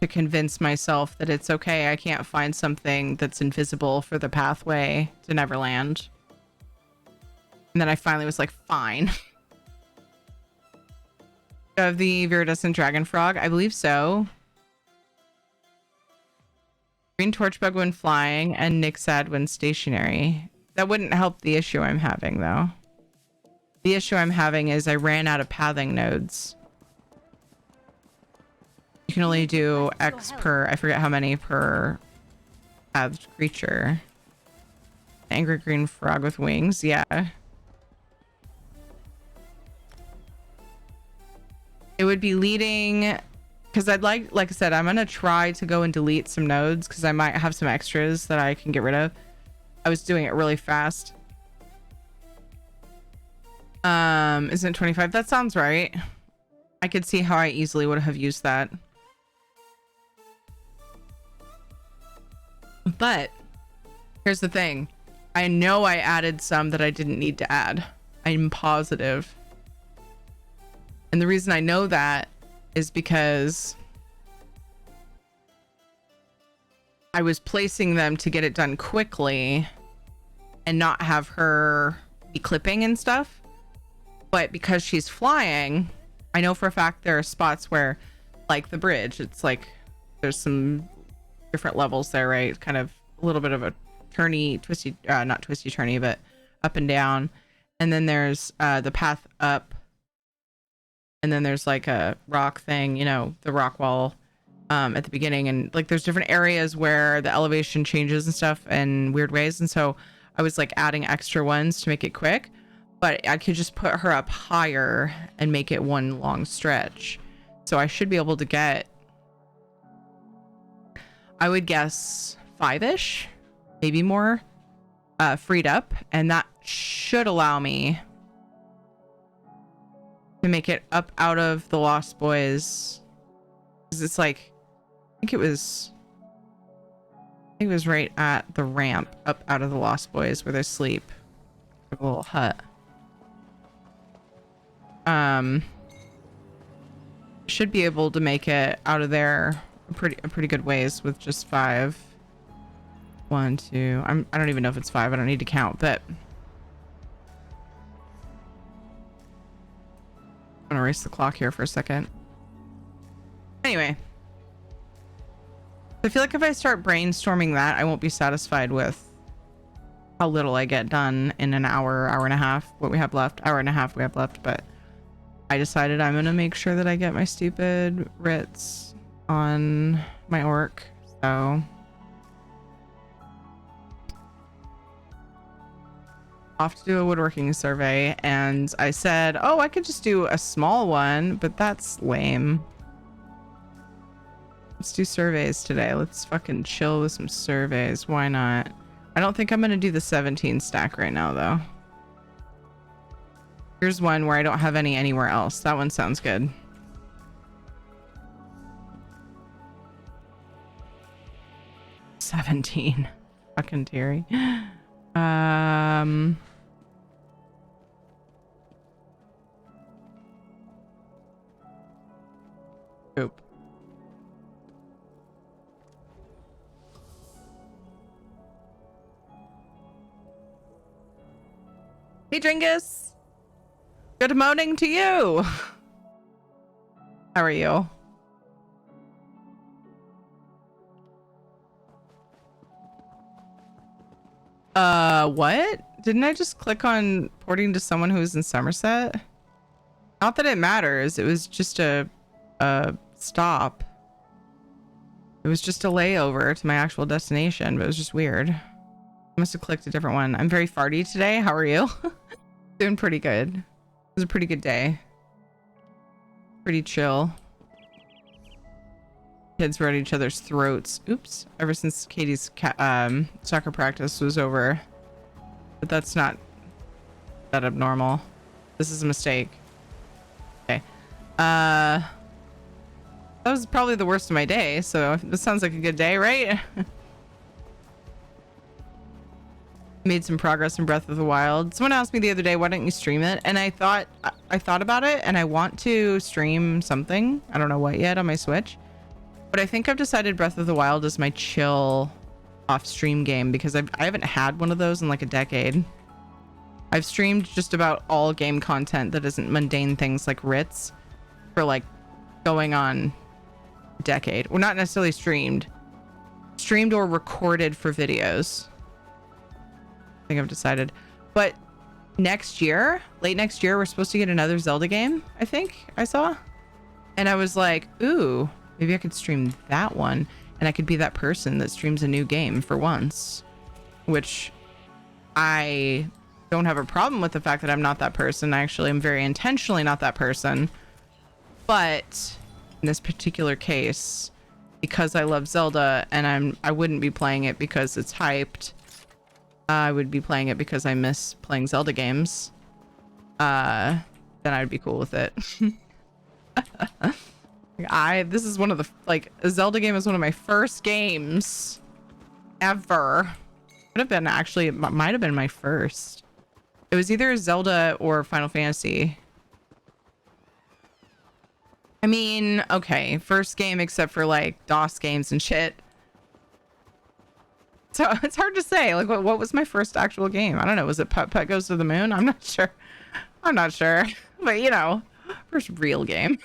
to convince myself that it's okay. I can't find something that's invisible for the pathway to Neverland. And then I finally was like, fine. Of the Viridescent Dragon Frog? I believe so. Green Torchbug when flying and Nixad when stationary. That wouldn't help the issue I'm having, though. The issue I'm having is I ran out of pathing nodes. You can only do X per, I forget how many per pathed creature. Angry green frog with wings, yeah. It would be leading, because I'd like I said, I'm going to try to go and delete some nodes because I might have some extras that I can get rid of. I was doing it really fast. Isn't it 25? That sounds right. I could see how I easily would have used that. But here's the thing. I know I added some that I didn't need to add. I'm positive. And the reason I know that is because I was placing them to get it done quickly and not have her be clipping and stuff. But because she's flying, I know for a fact there are spots where, like the bridge, it's like there's some different levels there, right? Kind of a little bit of a turny, twisty, not twisty turny, but up and down. And then there's the path up. And then there's like a rock thing, you know, the rock wall at the beginning. And like there's different areas where the elevation changes and stuff in weird ways. And so I was like adding extra ones to make it quick. But I could just put her up higher and make it one long stretch. So I should be able to get, I would guess 5-ish, maybe more, freed up. And that should allow me to make it up out of the Lost Boys. Because it's like, I think it was right at the ramp up out of the Lost Boys where they sleep. A little hut. Should be able to make it out of there a pretty good ways with just 5. 1, 2. I don't even know if it's 5. I don't need to count, but I'm gonna erase the clock here for a second. Anyway, I feel like if I start brainstorming that, I won't be satisfied with how little I get done in an hour and a half. What we have left, hour and a half we have left, but I decided I'm gonna make sure that I get my stupid writs on my orc. So off to do a woodworking survey, and I said, oh, I could just do a small one, but that's lame. Let's do surveys today. Let's fucking chill with some surveys. Why not? I don't think I'm gonna do the 17 stack right now though. Here's one where I don't have any anywhere else. That one sounds good. $17. Fucking Terry. Oop. Hey, Dringus. Good morning to you. How are you? What? Didn't I just click on porting to someone who's in Somerset? Not that it matters. It was just a stop. It was just a layover to my actual destination, but it was just weird. I must have clicked a different one. I'm very farty today. How are you? Doing pretty good. It was a pretty good day. Pretty chill. Kids were at each other's throats. Oops. Ever since Katie's soccer practice was over. But that's not that abnormal. This is a mistake. Okay. That was probably the worst of my day, so this sounds like a good day, right? Made some progress in Breath of the Wild. Someone asked me the other day, why don't you stream it? And I thought about it, and I want to stream something. I don't know what yet on my Switch. But I think I've decided Breath of the Wild is my chill off-stream game because I haven't had one of those in like a decade. I've streamed just about all game content that isn't mundane things like writs for like going on a decade. Well, not necessarily streamed or recorded for videos. I think I've decided. But next year, late next year, we're supposed to get another Zelda game, I think I saw. And I was like, ooh, maybe I could stream that one. And I could be that person that streams a new game for once. Which I don't have a problem with the fact that I'm not that person. I actually am very intentionally not that person. But in this particular case, because I love Zelda and I wouldn't be playing it because it's hyped. I would be playing it because I miss playing Zelda games. then I'd be cool with it. This is one of the, like, a Zelda game is one of my first games ever. Would have been, actually, it might have been my first. It was either Zelda or Final Fantasy. I mean, okay, first game except for like DOS games and shit. So it's hard to say. Like, what was my first actual game? I don't know. Was it Putt Putt Goes to the Moon? I'm not sure. But you know, first real game.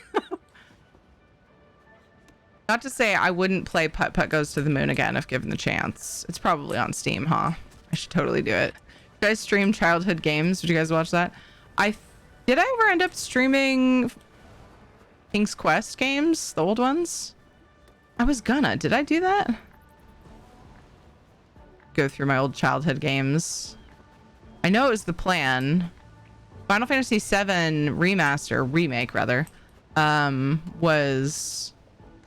Not to say I wouldn't play Putt Putt Goes to the Moon again if given the chance. It's probably on Steam, huh? I should totally do it. Did I stream childhood games? Did you guys watch that? Did I ever end up streaming King's Quest games? The old ones? I was gonna. Did I do that? Go through my old childhood games. I know it was the plan. Final Fantasy VII remake rather, was,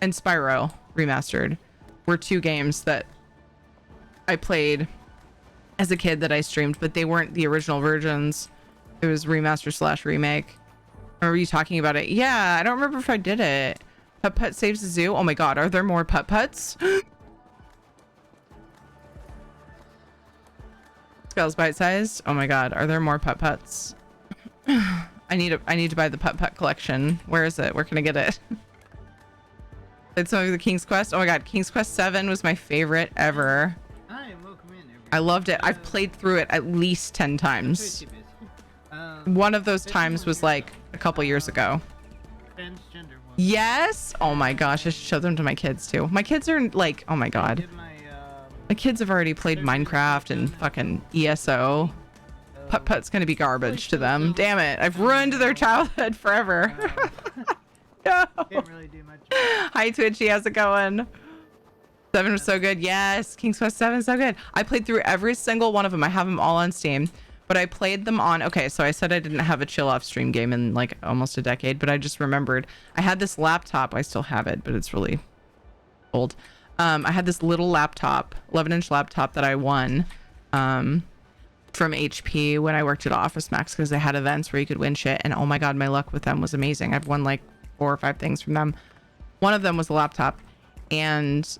and Spyro Remastered were two games that I played as a kid that I streamed, but they weren't the original versions. It was remaster / remake. Remember you talking about it? Yeah, I don't remember if I did it. Putt Putt Saves the Zoo. Oh my god, are there more Putt Putts? Spells bite sized. Oh my god, are there more Putt Putts? I need to buy the Putt Putt collection. Where is it? Where can I get it? It's some of the King's Quest. Oh my god, King's Quest 7 was my favorite ever. I loved it. I've played through it at least 10 times. One of those times was like a couple years ago. Yes. Oh my gosh, I should show them to my kids too. My kids are like, oh my god. My kids have already played Minecraft and fucking ESO. Putt Putt's gonna be garbage to them. Damn it. I've ruined their childhood forever. No. Can't really do much. Hi Twitchy, how's it going? 7 was so good. Yes, King's Quest 7 is so good. I played through every single one of them. I have them all on Steam, but I played them on, okay, so I said I didn't have a chill off stream game in like almost a decade, but I just remembered I had this laptop. I still have it, but it's really old. I had this little laptop, 11-inch laptop that I won from HP when I worked at Office Max because they had events where you could win shit, and oh my god, my luck with them was amazing. I've won like 4 or 5 things from them. One of them was a laptop, and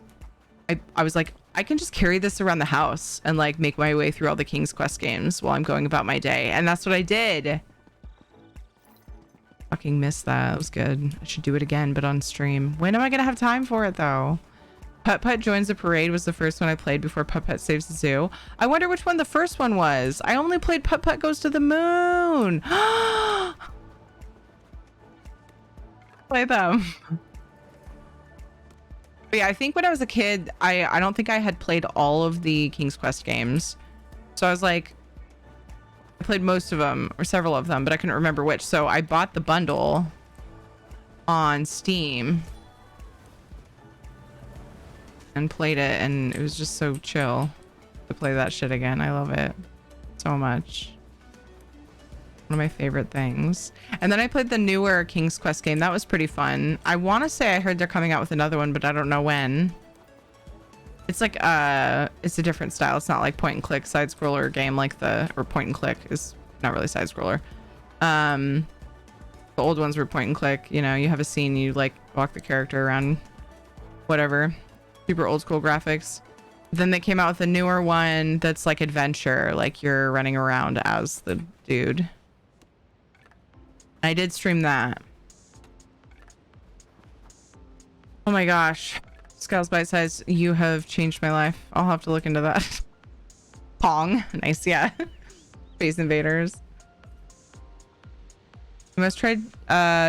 I was like, I can just carry this around the house and like make my way through all the King's Quest games while I'm going about my day. And that's what I did. Fucking missed that. It was good. I should do it again, but on stream. When am I going to have time for it though? Putt Putt Joins the Parade was the first one I played before Putt Putt Saves the Zoo. I wonder which one the first one was. I only played Putt Putt Goes to the Moon. Play them. But yeah, I think when I was a kid, I don't think I had played all of the King's Quest games. So I was like, I played most of them or several of them, but I couldn't remember which. So I bought the bundle on Steam and played it, and it was just so chill to play that shit again. I love it so much. One of my favorite things. And then I played the newer King's Quest game. That was pretty fun. I want to say I heard they're coming out with another one, but I don't know when. It's like it's a different style. It's not like point and click side scroller game like or point and click is not really side scroller. The old ones were point and click. You know, you have a scene, you like walk the character around, whatever. Super old school graphics. Then they came out with a newer one that's like adventure, like you're running around as the dude. I did stream that. Oh my gosh. Scales Bite Size, you have changed my life. I'll have to look into that. Pong. Nice, yeah. Space Invaders. You must try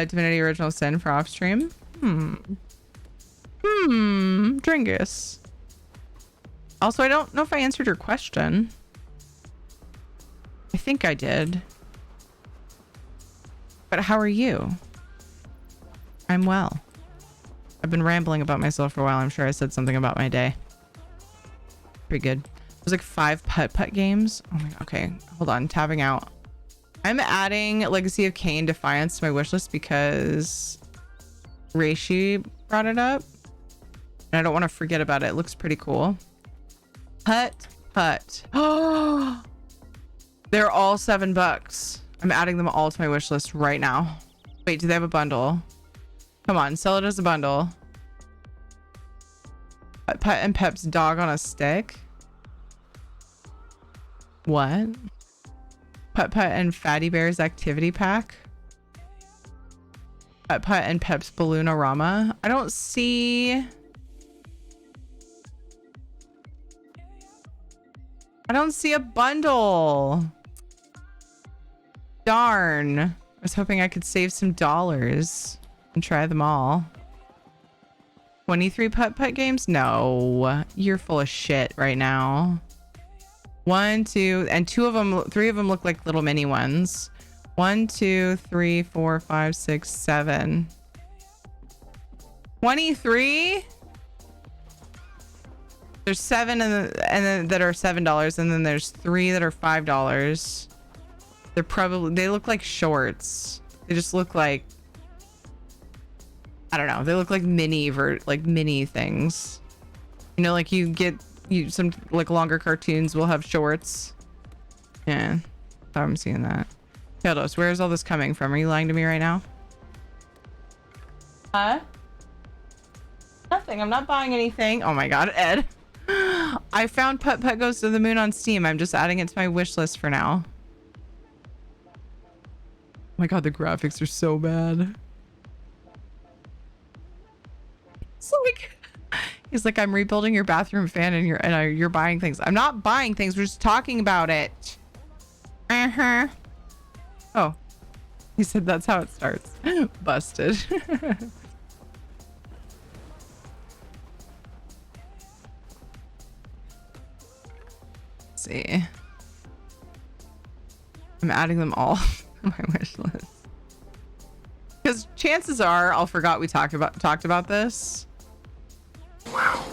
Divinity Original Sin for off stream. Dringus. Also, I don't know if I answered your question. I think I did. But how are you? I'm well. I've been rambling about myself for a while. I'm sure I said something about my day. Pretty good. It was like 5 Putt Putt games. Oh my god. Okay, hold on. Tabbing out. I'm adding Legacy of Kain Defiance to my wishlist because Reishi brought it up. And I don't want to forget about it. It looks pretty cool. Putt Putt. Oh, they're all $7. I'm adding them all to my wish list right now. Wait, do they have a bundle? Come on, sell it as a bundle. Pet and Pep's dog on a stick. What? Pet and Fatty Bear's activity pack. Pet and Pep's Balloon-orama. I don't see. I don't see a bundle. Darn. I was hoping I could save some dollars and try them all. 23 Pet games? No, you're full of shit right now. 1, 2, and 3 of them look like little mini ones. 1, 2, 3, 4, 5, 6, 7. 23? There's 7 and then that are $7, and then there's 3 that are $5. They look like shorts. They just look like, I don't know. They look like mini things. You know, like some like longer cartoons will have shorts. Yeah, I'm seeing that. Keldos, where is all this coming from? Are you lying to me right now? Huh? Nothing. I'm not buying anything. Oh my god, Ed. I found Pet Goes to the Moon on Steam. I'm just adding it to my wish list for now. Oh my god, the graphics are so bad. So he's like, I'm rebuilding your bathroom fan and you're buying things. I'm not buying things. We're just talking about it. Uh-huh. Oh, he said that's how it starts. Busted. Let's see. I'm adding them all to my wish list. Because chances are I'll forgot we talked about this. Wow.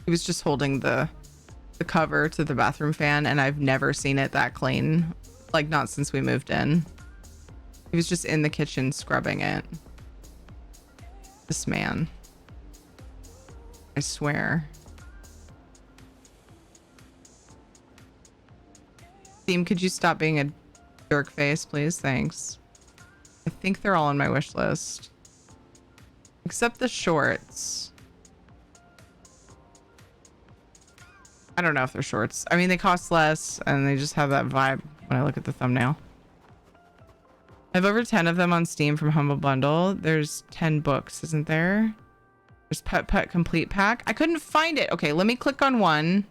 He was just holding the cover to the bathroom fan, and I've never seen it that clean. Like, not since we moved in. He was just in the kitchen scrubbing it. This man. I swear. Theme, could you stop being a jerk face, please? Thanks. I think they're all on my wish list. Except the shorts. I don't know if they're shorts. I mean, they cost less and they just have that vibe when I look at the thumbnail. I have over 10 of them on Steam from Humble Bundle. There's 10 books, isn't there? There's Pet Complete Pack. I couldn't find it. Okay, let me click on one.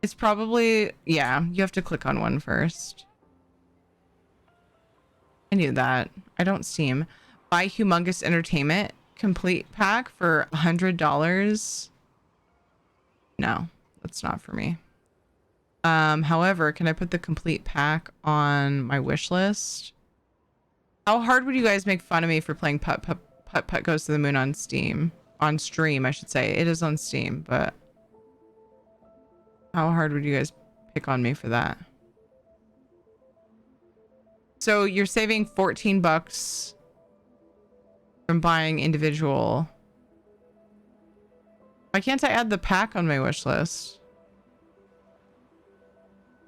It's probably, yeah, you have to click on one first. I knew that. I don't Steam. Buy Humongous Entertainment Complete Pack for $100. No, that's not for me. However, can I put the complete pack on my wish list? How hard would you guys make fun of me for playing Pet Goes to the Moon on Steam? On stream, I should say. It is on Steam, but how hard would you guys pick on me for that? So you're saving 14 bucks from buying individual. Why can't I add the pack on my wish list?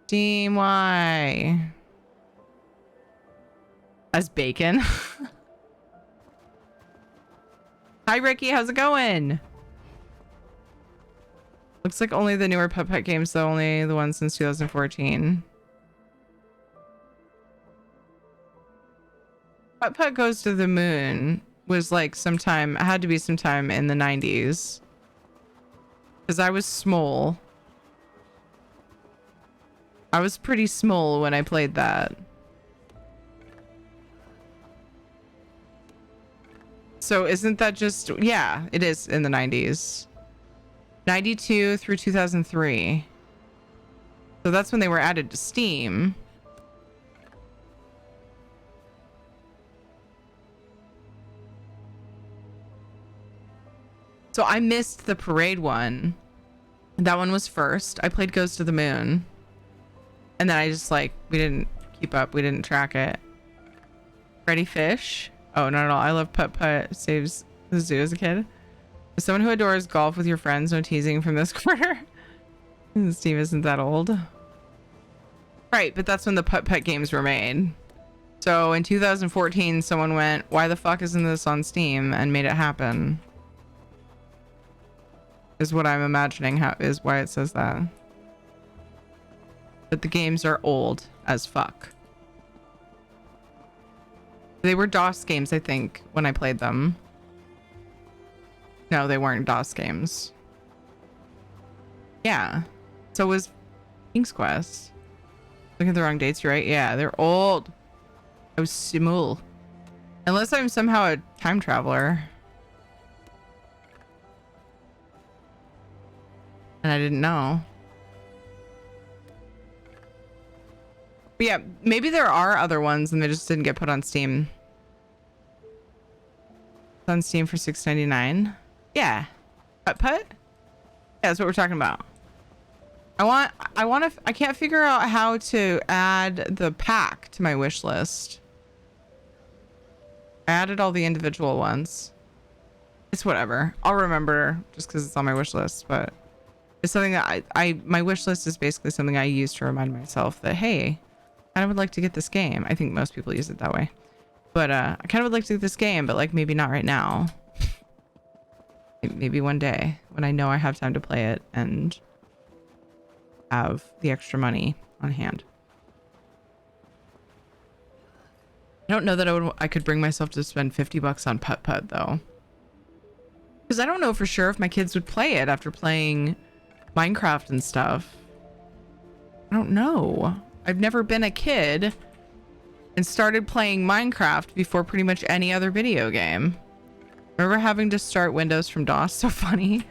Steam, why? As bacon. Hi Ricky, how's it going? Looks like only the newer Pet games, though, only the ones since 2014. Pet Goes to the Moon was like sometime, it had to be sometime in the 90s. Because I was small. I was pretty small when I played that. So isn't that just, yeah, it is in the 90s. 92 through 2003. So that's when they were added to Steam. So I missed the parade one. That one was first. I played Goes to the Moon. And then I just we didn't keep up. We didn't track it. Freddy Fish. Oh, not at all. I love Pet Saves the Zoo as a kid. As someone who adores golf with your friends, no teasing from this corner. Steve isn't that old. Right, but that's when the putt-putt games were made. So in 2014, someone went, why the fuck isn't this on Steam? And made it happen. Is what I'm imagining is why it says that. But the games are old as fuck. They were DOS games, I think, when I played them. No, they weren't DOS games. Yeah. So was King's Quest. Looking at the wrong dates, you're right. Yeah, they're old. I was Simul. Unless I'm somehow a time traveler. And I didn't know. But yeah, maybe there are other ones and they just didn't get put on Steam. It's on Steam for $6.99. Yeah. Putt-putt? Yeah, that's what we're talking about. I can't figure out how to add the pack to my wish list. I added all the individual ones. It's whatever. I'll remember just because it's on my wish list, but it's something that my wish list is basically something I use to remind myself that, hey, I would like to get this game. I think most people use it that way. But I kind of would like to get this game, but like maybe not right now. Maybe one day when I know I have time to play it and have the extra money on hand. I don't know that I could bring myself to spend $50 on putt-putt though. Because I don't know for sure if my kids would play it after playing Minecraft and stuff. I don't know. I've never been a kid and started playing Minecraft before pretty much any other video game. Remember having to start Windows from DOS? So funny.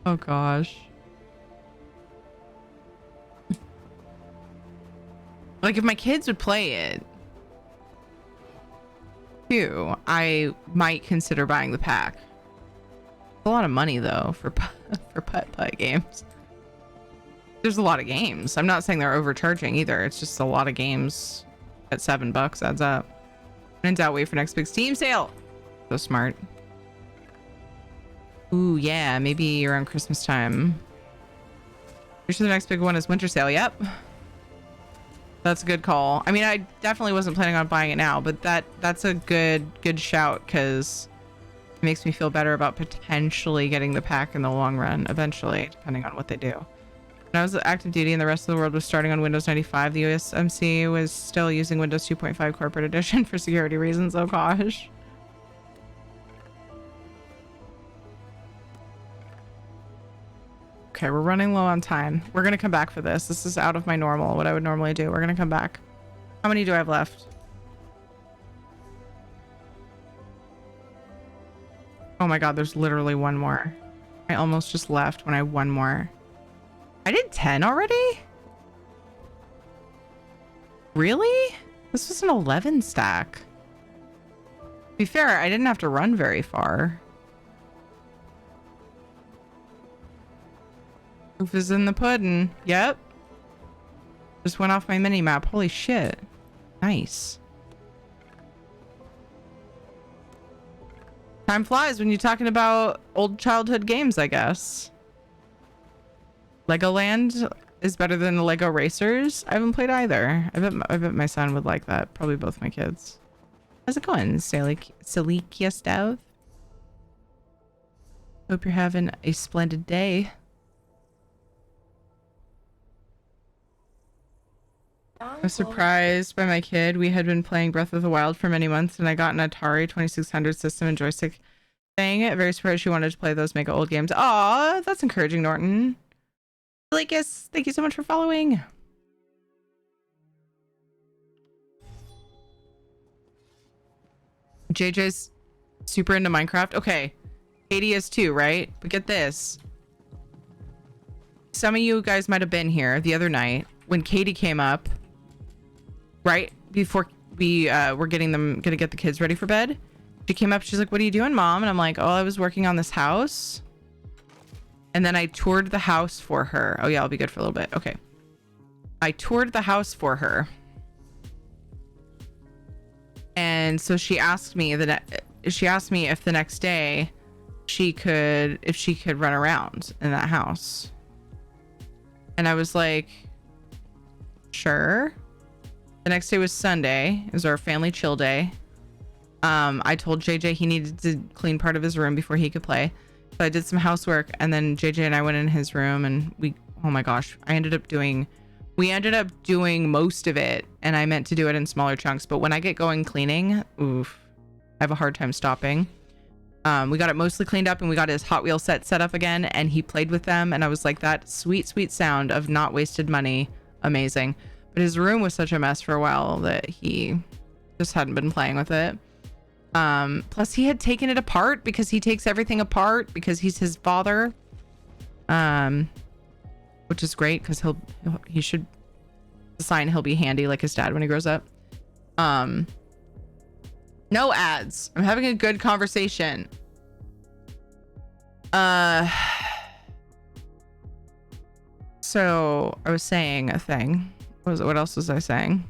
Oh gosh. Like if my kids would play it too, I might consider buying the pack. It's a lot of money though for putt-putt games. There's a lot of games. I'm not saying they're overcharging either. It's just a lot of games at $7 adds up. When in doubt, wait for next big Steam sale. So smart. Ooh, yeah, maybe around Christmas time. Pretty sure the next big one is winter sale. Yep. That's a good call. I mean, I definitely wasn't planning on buying it now, but that's a good shout because it makes me feel better about potentially getting the pack in the long run eventually, depending on what they do. When I was active duty and the rest of the world was starting on Windows 95, the USMC was still using Windows 2.5 Corporate Edition for security reasons. Oh gosh. Okay, we're running low on time. We're gonna come back for this. This is out of my normal, what I would normally do. We're gonna come back. How many do I have left? Oh my god, there's literally one more. I almost just left when I had one more. I did 10 already? Really? This was an 11 stack. To be fair, I didn't have to run very far. Proof is in the pudding. Yep. Just went off my mini map. Holy shit. Nice. Time flies when you're talking about old childhood games, I guess. Legoland is better than Lego Racers. I haven't played either. I bet my son would like that. Probably both my kids. How's it going, Selikia Stout? Hope you're having a splendid day. I was surprised by my kid. We had been playing Breath of the Wild for many months and I got an Atari 2600 system and joystick. Dang it. Very surprised she wanted to play those mega old games. Aw, that's encouraging, Norton. Lakis, thank you so much for following. JJ's super into Minecraft. Okay. Katie is too, right? But get this. Some of you guys might have been here the other night when Katie came up. Right before we were gonna get the kids ready for bed. She came up, she's like, what are you doing, Mom? And I'm like, oh, I was working on this house. And then I toured the house for her. Oh yeah, I'll be good for a little bit. Okay. I toured the house for her. And so she asked me if the next day if she could run around in that house. And I was like, sure. The next day was Sunday. It was our family chill day. I told JJ he needed to clean part of his room before he could play. So I did some housework, and then JJ and I went in his room, and oh my gosh, we ended up doing most of it, and I meant to do it in smaller chunks, but when I get going cleaning, oof, I have a hard time stopping. We got it mostly cleaned up, and we got his Hot Wheel set up again, and he played with them, and I was like, that sweet sound of not wasted money, amazing. But his room was such a mess for a while that he just hadn't been playing with it. Plus he had taken it apart because he takes everything apart because he's his father, which is great because he should sign he'll be handy like his dad when he grows up. No ads. I'm having a good conversation. So I was saying a thing. What else was I saying?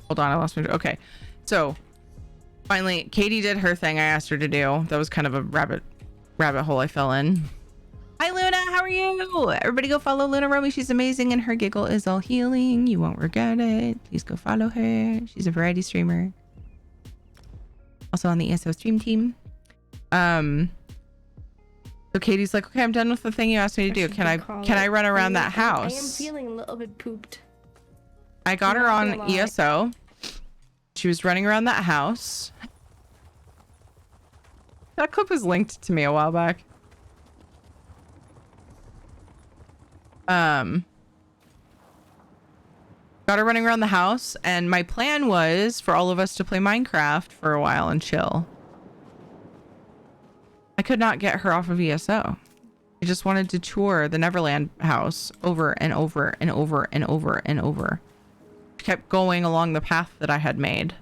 Hold on, I lost my... Okay, so finally Katie did her thing I asked her to do. That was kind of a rabbit hole I fell in. Hi Luna, how are you? Everybody go follow Luna Romy. She's amazing and her giggle is all healing. You won't regret it. Please go follow her. She's a variety streamer. Also on the ESO stream team. So Katie's like, okay, I'm done with the thing you asked me to do. Can I run around that house? I am feeling a little bit pooped. I got her on ESO. She was running around that house. That clip was linked to me a while back. Got her running around the house, and my plan was for all of us to play Minecraft for a while and chill. I could not get her off of ESO. I just wanted to tour the Neverland house over and over and over and over and over. She kept going along the path that I had made.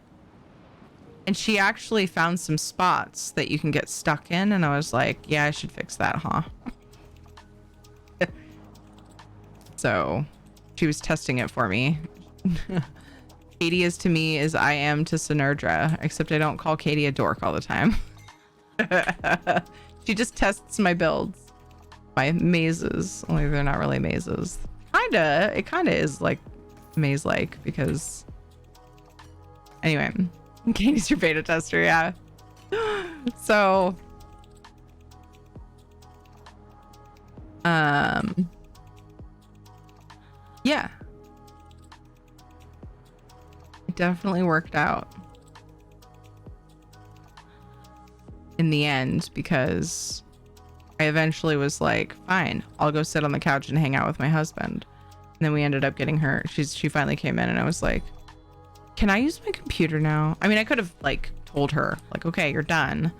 And she actually found some spots that you can get stuck in, and I was like, yeah, I should fix that, huh? So she was testing it for me. Katie is to me as I am to Sinerdra, except I don't call Katie a dork all the time. She just tests my builds, my mazes, only they're not really mazes. It kinda is like maze-like because anyway, Katie's your beta tester, yeah. So yeah, it definitely worked out in the end because I eventually was like, fine, I'll go sit on the couch and hang out with my husband. And then we ended up getting her, she finally came in and I was like, can I use my computer now? I mean, I could have like told her like, okay, you're done.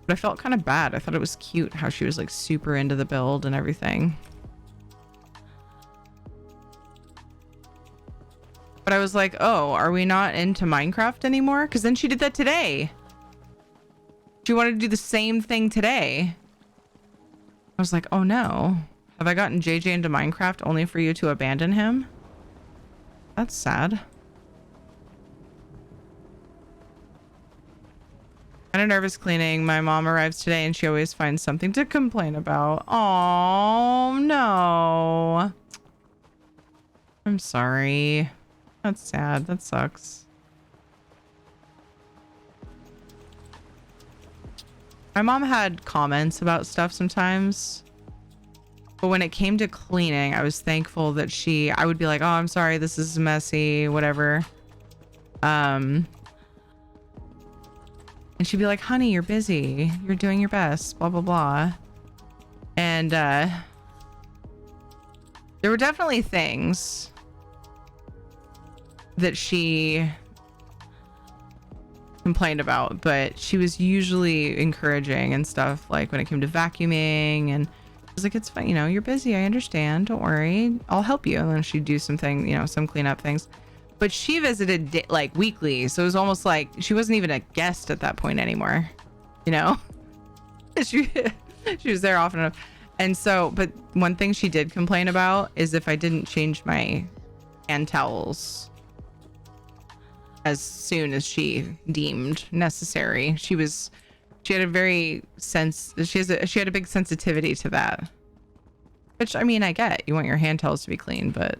But I felt kind of bad. I thought it was cute how she was like super into the build and everything. But I was like, oh, are we not into Minecraft anymore? Because then she did that today. She wanted to do the same thing today. I was like, oh no. Have I gotten JJ into Minecraft only for you to abandon him? That's sad. Kind of nervous cleaning. My mom arrives today and she always finds something to complain about. Oh no. I'm sorry. That's sad. That sucks. My mom had comments about stuff sometimes. But when it came to cleaning, I was thankful that I would be like, oh, I'm sorry, this is messy, whatever. And she'd be like, honey, you're busy. You're doing your best, blah, blah, blah. And there were definitely things that she complained about, but she was usually encouraging and stuff, like when it came to vacuuming, and I was like, it's fine, you know, you're busy, I understand, don't worry, I'll help you. And then she'd do something, you know, some cleanup things. But she visited like weekly, so it was almost like she wasn't even a guest at that point anymore, you know. she was there often enough. And so, but one thing she did complain about is if I didn't change my hand towels as soon as she deemed necessary. She was She had a very she had a big sensitivity to that. Which, I mean, I get. You want your hand towels to be clean, but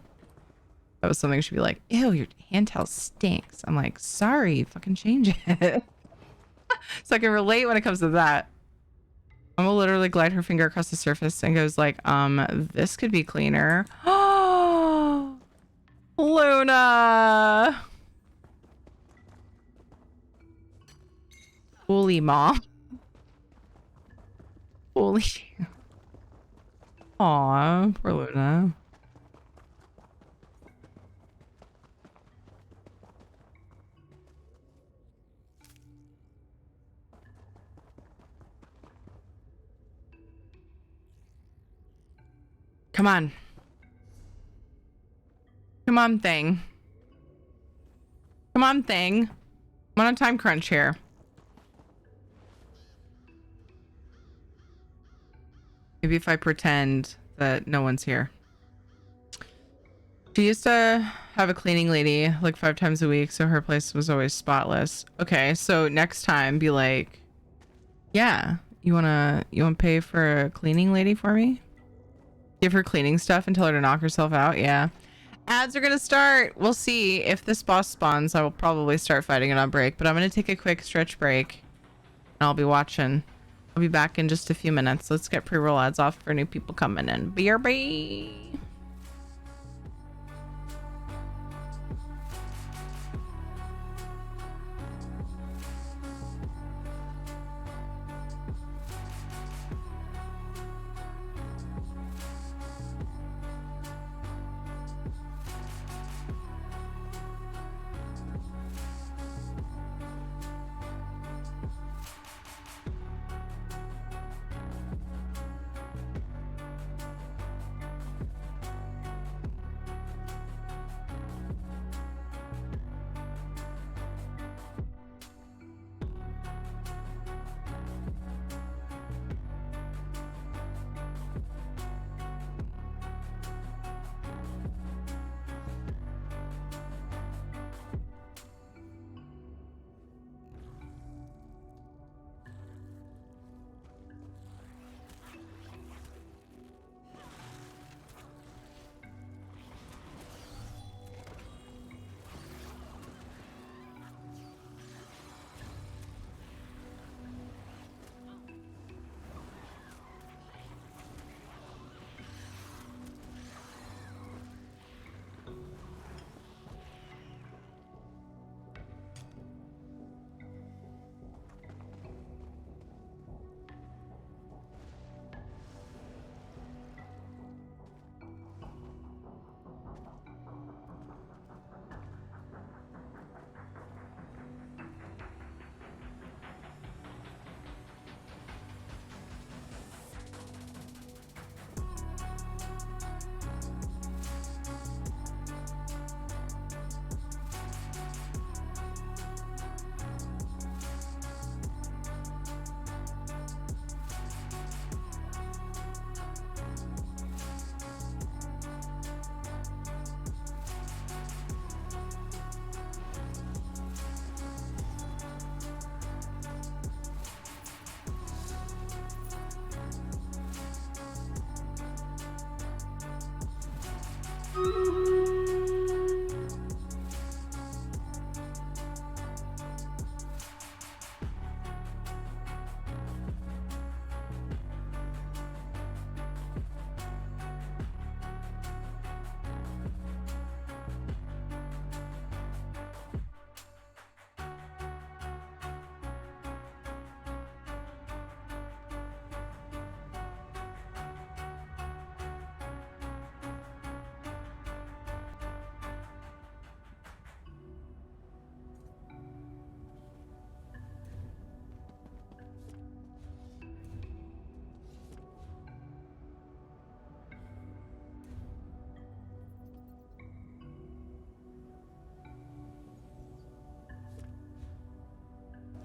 that was something she'd be like, ew, your hand towel stinks. I'm like, sorry, fucking change it. So I can relate when it comes to that. I'm gonna literally glide her finger across the surface and goes like, this could be cleaner. Oh, Luna. Holy mom. Holy. Aw, poor Luna. Come on. Come on, thing. Come on, thing. I'm on a time crunch here. Maybe if I pretend that no one's here. She used to have a cleaning lady like 5 times a week, so her place was always spotless. Okay, so next time be like, yeah, you wanna pay for a cleaning lady for me? Give her cleaning stuff and tell her to knock herself out. Yeah. Ads are gonna start. We'll see if this boss spawns. I will probably start fighting it on break, but I'm gonna take a quick stretch break and I'll be watching. I'll be back in just a few minutes. Let's get pre-roll ads off for new people coming in. BRB.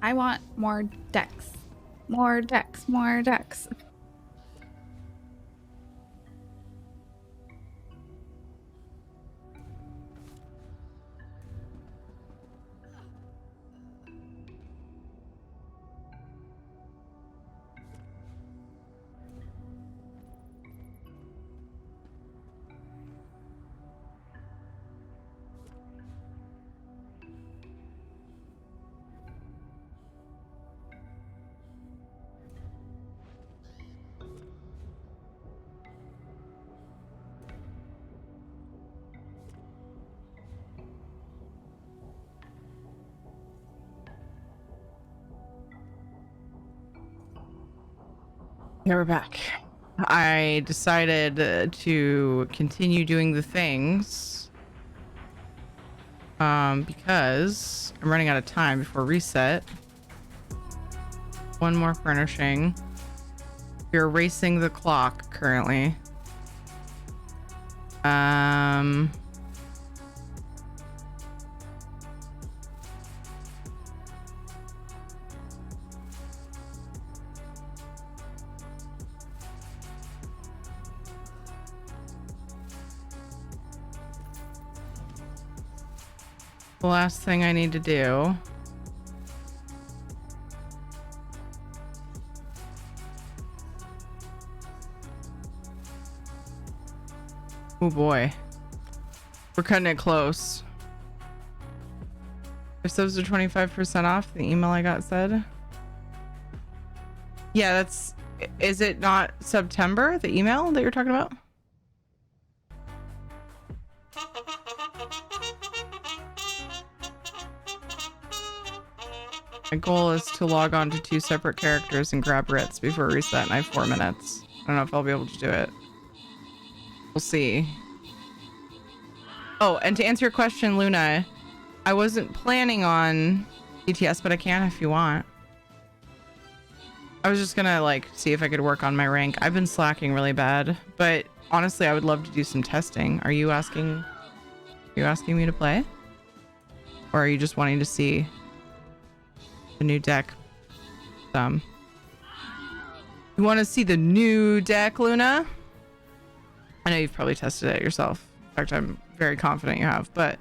I want more decks. More decks, more decks. Yeah, we're back. I decided to continue doing the things because I'm running out of time before reset. One more furnishing. You're racing the clock currently. The last thing I need to do oh boy, we're cutting it close. If those are 25% off, the email I got said. Yeah, that's, is it not September, the email that you're talking about? My goal is to log on to 2 separate characters and grab Ritz before reset, and I have 4 minutes. I don't know if I'll be able to do it. We'll see. Oh, and to answer your question, Luna, I wasn't planning on BTS, but I can if you want. I was just gonna like see if I could work on my rank. I've been slacking really bad, but honestly, I would love to do some testing. Are you asking me to play? Or are you just wanting to see the new deck? You want to see the new deck, Luna? I know you've probably tested it yourself. In fact, I'm very confident you have, but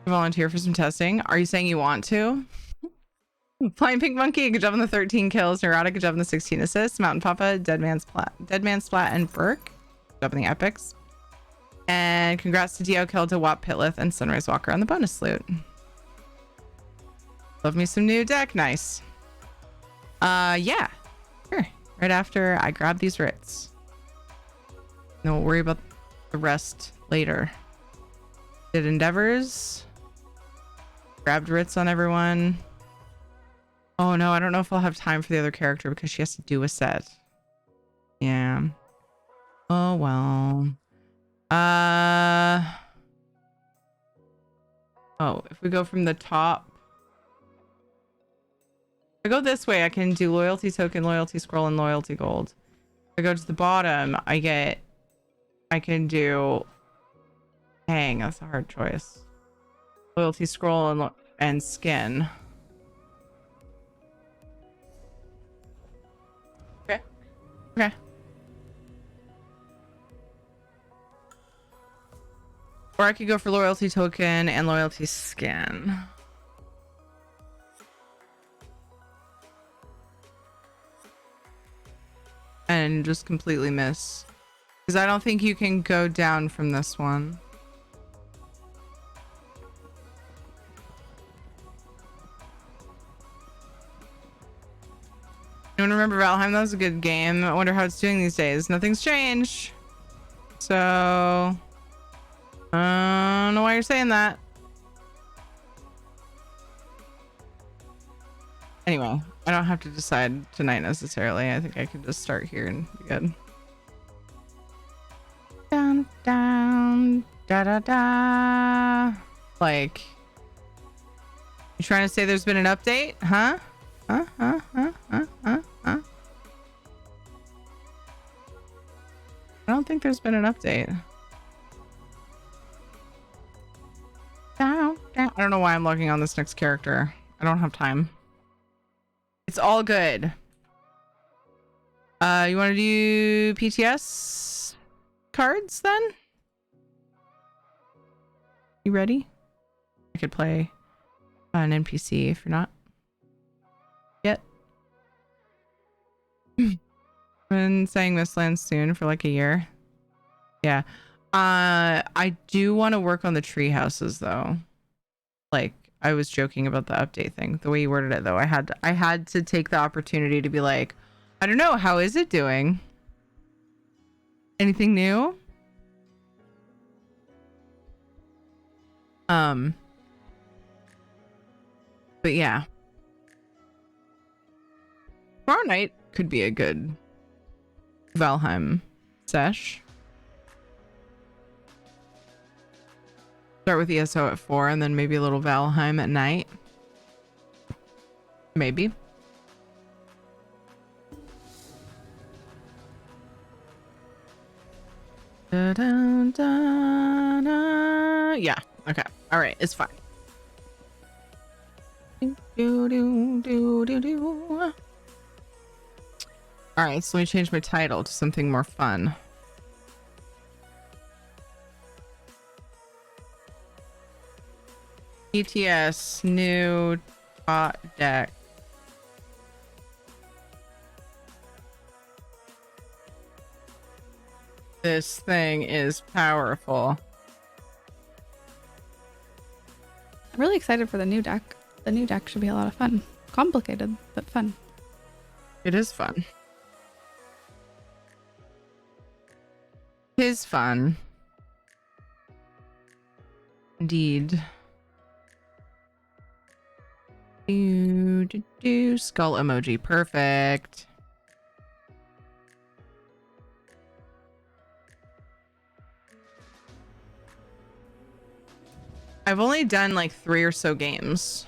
volunteer for some testing. Are you saying you want to? Flying Pink Monkey, good job on the 13 kills. Neurotic, good job on the 16 assists. Mountain Papa, Deadman Splat, and Burke, good job on the epics. And congrats to Dio Kill, to Wap Pitlith, and Sunrise Walker on the bonus loot. Love me some new deck. Nice. Yeah. Sure. Right after I grab these Ritz. No, we'll worry about the rest later. Did endeavors. Grabbed Ritz on everyone. Oh no, I don't know if I'll have time for the other character because she has to do a set. Yeah. Oh well. Oh, if we go from the top. If I go this way, I can do loyalty token, loyalty scroll, and loyalty gold. If I go to the bottom, I can do, dang, that's a hard choice. Loyalty scroll and skin. Okay. Okay. Or I could go for loyalty token and loyalty skin. And just completely miss. Because I don't think you can go down from this one. You want to remember Valheim? That was a good game. I wonder how it's doing these days. Nothing's changed. So I don't know why you're saying that. Anyway, I don't have to decide tonight necessarily. I think I can just start here and be good. Down, down, da da da. Like, you trying to say there's been an update? Huh? Huh? I don't think there's been an update. Down, down. I don't know why I'm logging on this next character. I don't have time. It's all good. You want to do PTS cards then? You ready? I could play an NPC if you're not yet. Been saying Mistlands soon for like a year. Yeah. I do want to work on the tree houses though. Like, I was joking about the update thing. The way you worded it though, I had to take the opportunity to be like, I don't know, how is it doing? Anything new? But yeah. Tomorrow night could be a good Valheim sesh. Start with ESO at 4 and then maybe a little Valheim at night. Maybe. Da, da, da, da. Yeah. Okay. All right. It's fine. Do, do, do, do, do. All right. So let me change my title to something more fun. PTS new bot deck. This thing is powerful. I'm really excited for the new deck. The new deck should be a lot of fun. Complicated, but fun. It is fun. It is fun. Indeed. Skull emoji. Perfect. I've only done like 3 or so games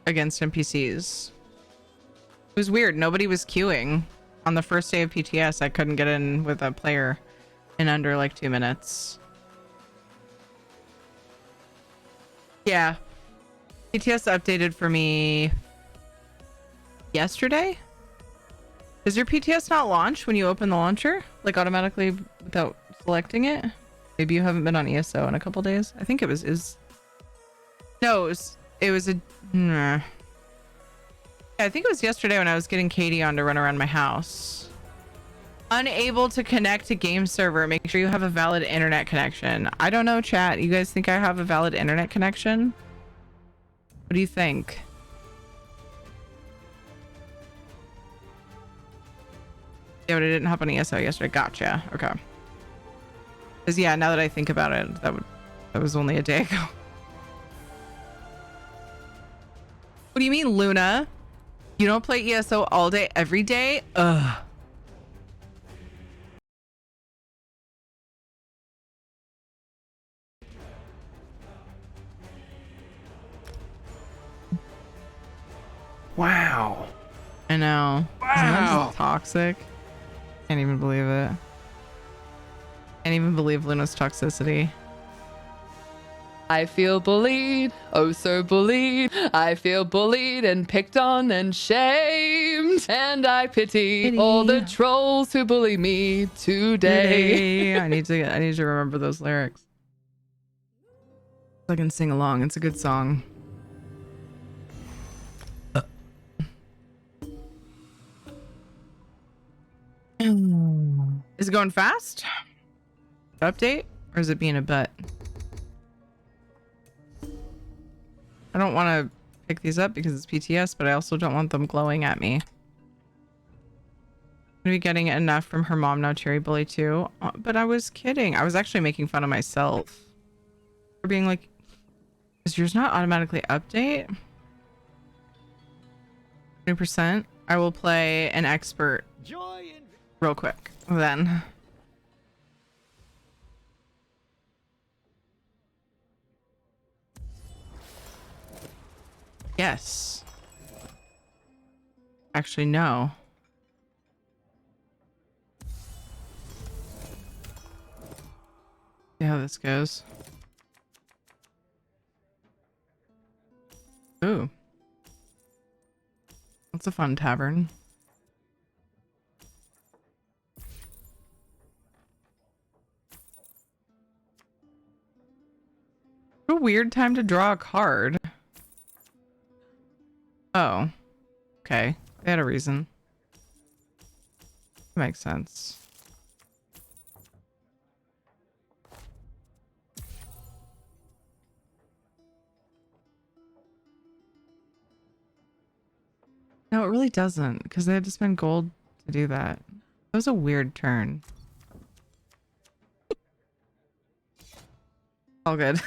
against NPCs. It was weird. Nobody was queuing. On the first day of PTS, I couldn't get in with a player in under like 2 minutes. Yeah. PTS updated for me yesterday. Does your PTS not launch when you open the launcher? Like automatically without selecting it? Maybe you haven't been on ESO in a couple days. I think it was no, it was a nah. I think it was yesterday when I was getting Katie on to run around my house. Unable to connect to game server. Make sure you have a valid internet connection. I don't know, chat. You guys think I have a valid internet connection? What do you think? Yeah, but I didn't hop on ESO yesterday. Gotcha. Okay. Because yeah, now that I think about it, that was only a day ago. What do you mean, Luna? You don't play ESO all day, every day? Ugh. Wow. I know. Wow. Isn't that just toxic? Can't even believe it. Can't even believe Luna's toxicity. I feel bullied, oh so bullied. I feel bullied and picked on and shamed. And I pity all the trolls who bully me today. I need to remember those lyrics. So I can sing along. It's a good song. Is it going fast? Update? Or is it being a butt? I don't want to pick these up because it's PTS, but I also don't want them glowing at me. I'm gonna be getting enough from her mom now, Cherry Bully too. But I was kidding. I was actually making fun of myself for being like, does yours not automatically update? 20%. I will play an expert real quick then. Yes. Actually, no. See how this goes. Ooh. That's a fun tavern. What a weird time to draw a card. Oh. Okay. They had a reason. Makes sense. No, it really doesn't, because they had to spend gold to do that. That was a weird turn. All good.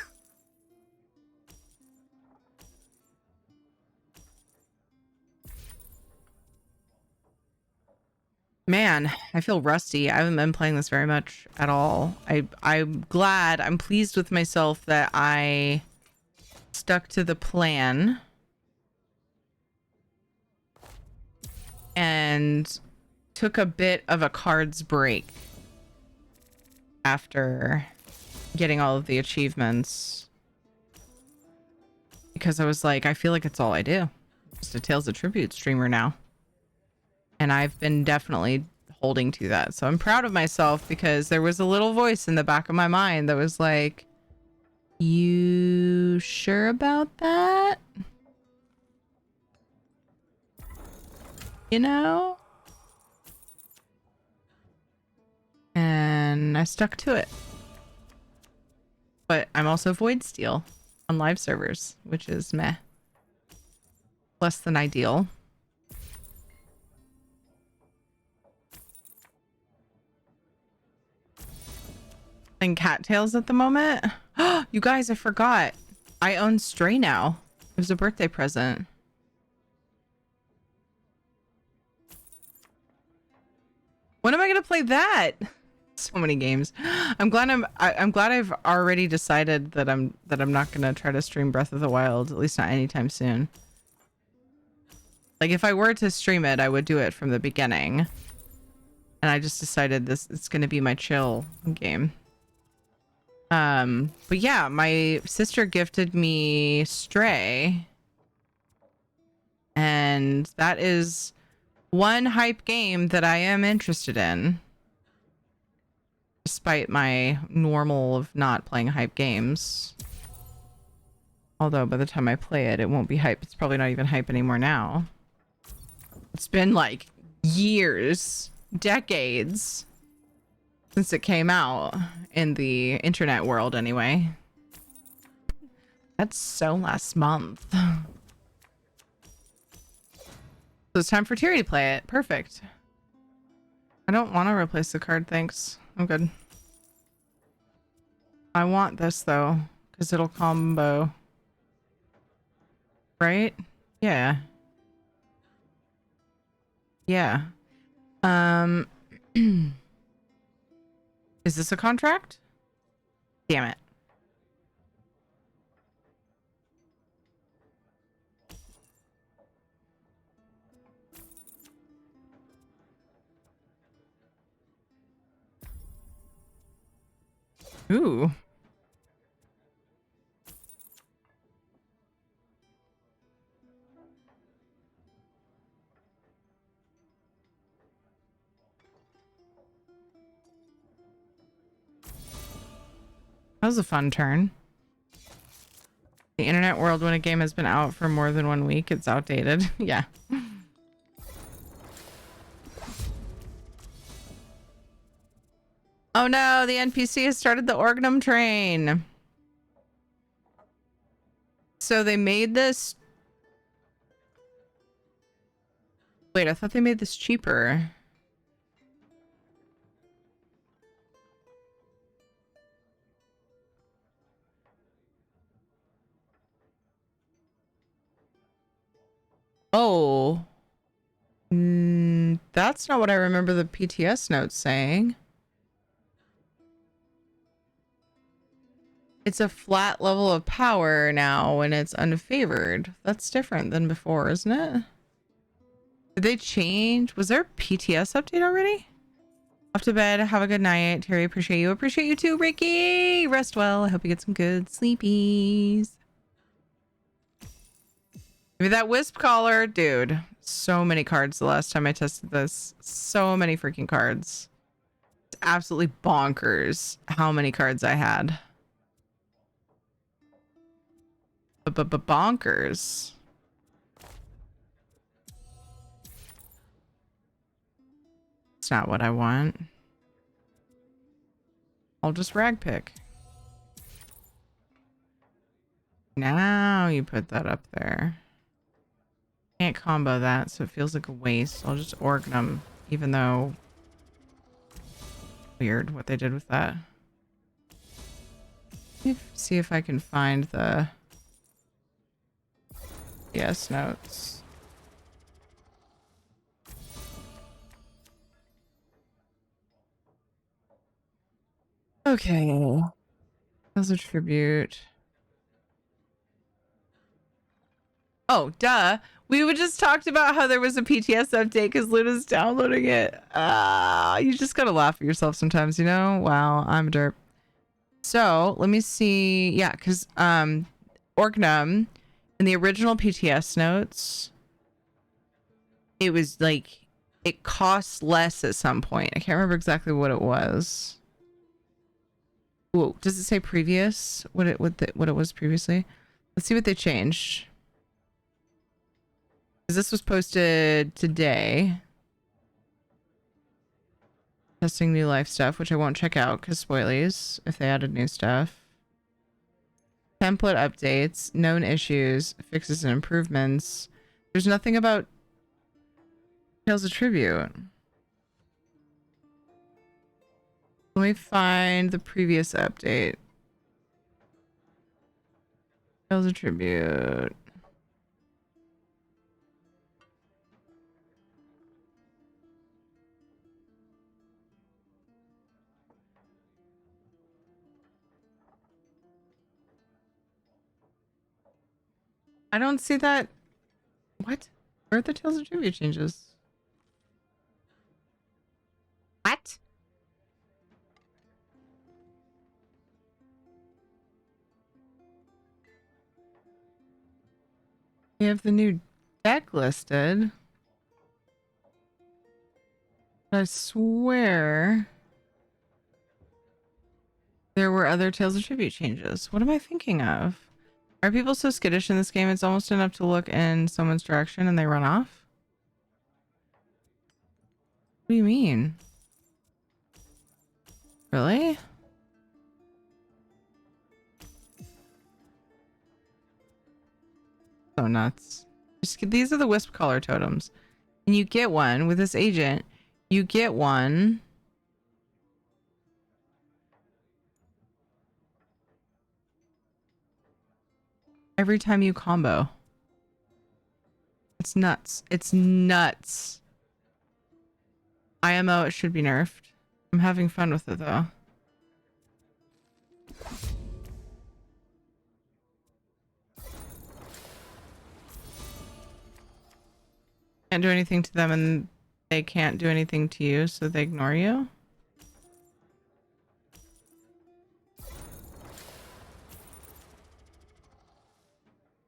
Man, I feel rusty. I haven't been playing this very much at all. I'm glad, I'm pleased with myself that I stuck to the plan and took a bit of a cards break after getting all of the achievements, because I was like, I feel like it's all I do. Just a Tales of Tribute streamer now. And I've been definitely holding to that. So I'm proud of myself, because there was a little voice in the back of my mind that was like, you sure about that? You know? And I stuck to it. But I'm also Void Steel on live servers, which is meh. Less than ideal. And cattails at the moment. You guys, I forgot. I own Stray now. It was a birthday present. When am I gonna play that? So many games. I'm glad I've already decided that I'm not gonna try to stream Breath of the Wild, at least not anytime soon. Like, if I were to stream it, I would do it from the beginning. And I just decided it's gonna be my chill game. But yeah, my sister gifted me Stray. And that is one hype game that I am interested in. Despite my normal of not playing hype games. Although by the time I play it, it won't be hype. It's probably not even hype anymore now. It's been like years, decades since it came out in the internet world anyway. That's so last month. So it's time for Tiri to play it. Perfect. I don't want to replace the card, thanks. I'm good. I want this though, because it'll combo. Right? Yeah. Yeah. Is this a contract? Damn it. Ooh. That was a fun turn. The internet world, when a game has been out for more than 1 week, it's outdated. Yeah. Oh no, the NPC has started the Orgnum train. So they made this... Wait, I thought they made this cheaper. Oh. That's not what I remember the PTS notes saying. It's a flat level of power now when it's unfavored. That's different than before, isn't it? Did they change? Was there a PTS update already? Off to bed. Have a good night. Terry, appreciate you. Appreciate you too, Ricky. Rest well. I hope you get some good sleepies. Give me that wisp collar. Dude, so many cards the last time I tested this. So many freaking cards. It's absolutely bonkers how many cards I had. Bonkers. It's not what I want. I'll just rag pick. Now you put that up there. Can't combo that, so it feels like a waste. I'll just Orgnum, even though... Weird what they did with that. Let me see if I can find the... Yes, notes. Okay. As a tribute. Oh, duh. We would just talked about how there was a PTS update because Luna's downloading it. You just gotta laugh at yourself sometimes, you know? Wow, I'm a derp. So let me see. Yeah, because Orgnum in the original PTS notes, it was like it costs less at some point. I can't remember exactly what it was. Whoa, does it say previous? What it was previously? Let's see what they changed. Because this was posted today. Testing new life stuff, which I won't check out because spoilies if they added new stuff. Template updates, known issues, fixes and improvements. There's nothing about Tales of Tribute. Let me find the previous update. Tales of Tribute. I don't see that. What? Where are the Tales of Tribute changes? What? We have the new deck listed. I swear there were other Tales of Tribute changes. What am I thinking of? Are people so skittish in this game? It's almost enough to look in someone's direction and they run off? What do you mean? Really? So nuts. These are the wisp collar totems. And you get one with this agent. You get one. Every time you combo. It's nuts. It's nuts. IMO, it should be nerfed. I'm having fun with it though. Can't do anything to them and they can't do anything to you, so they ignore you.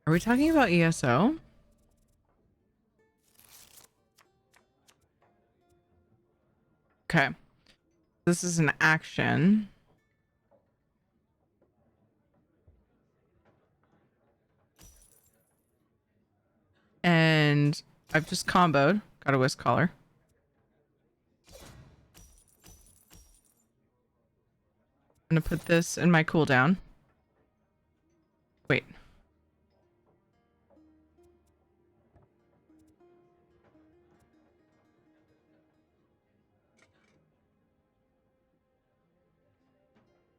Are we talking about ESO? Okay. This is an action. And I've just comboed. Got a wisp collar. I'm gonna put this in my cooldown. Wait.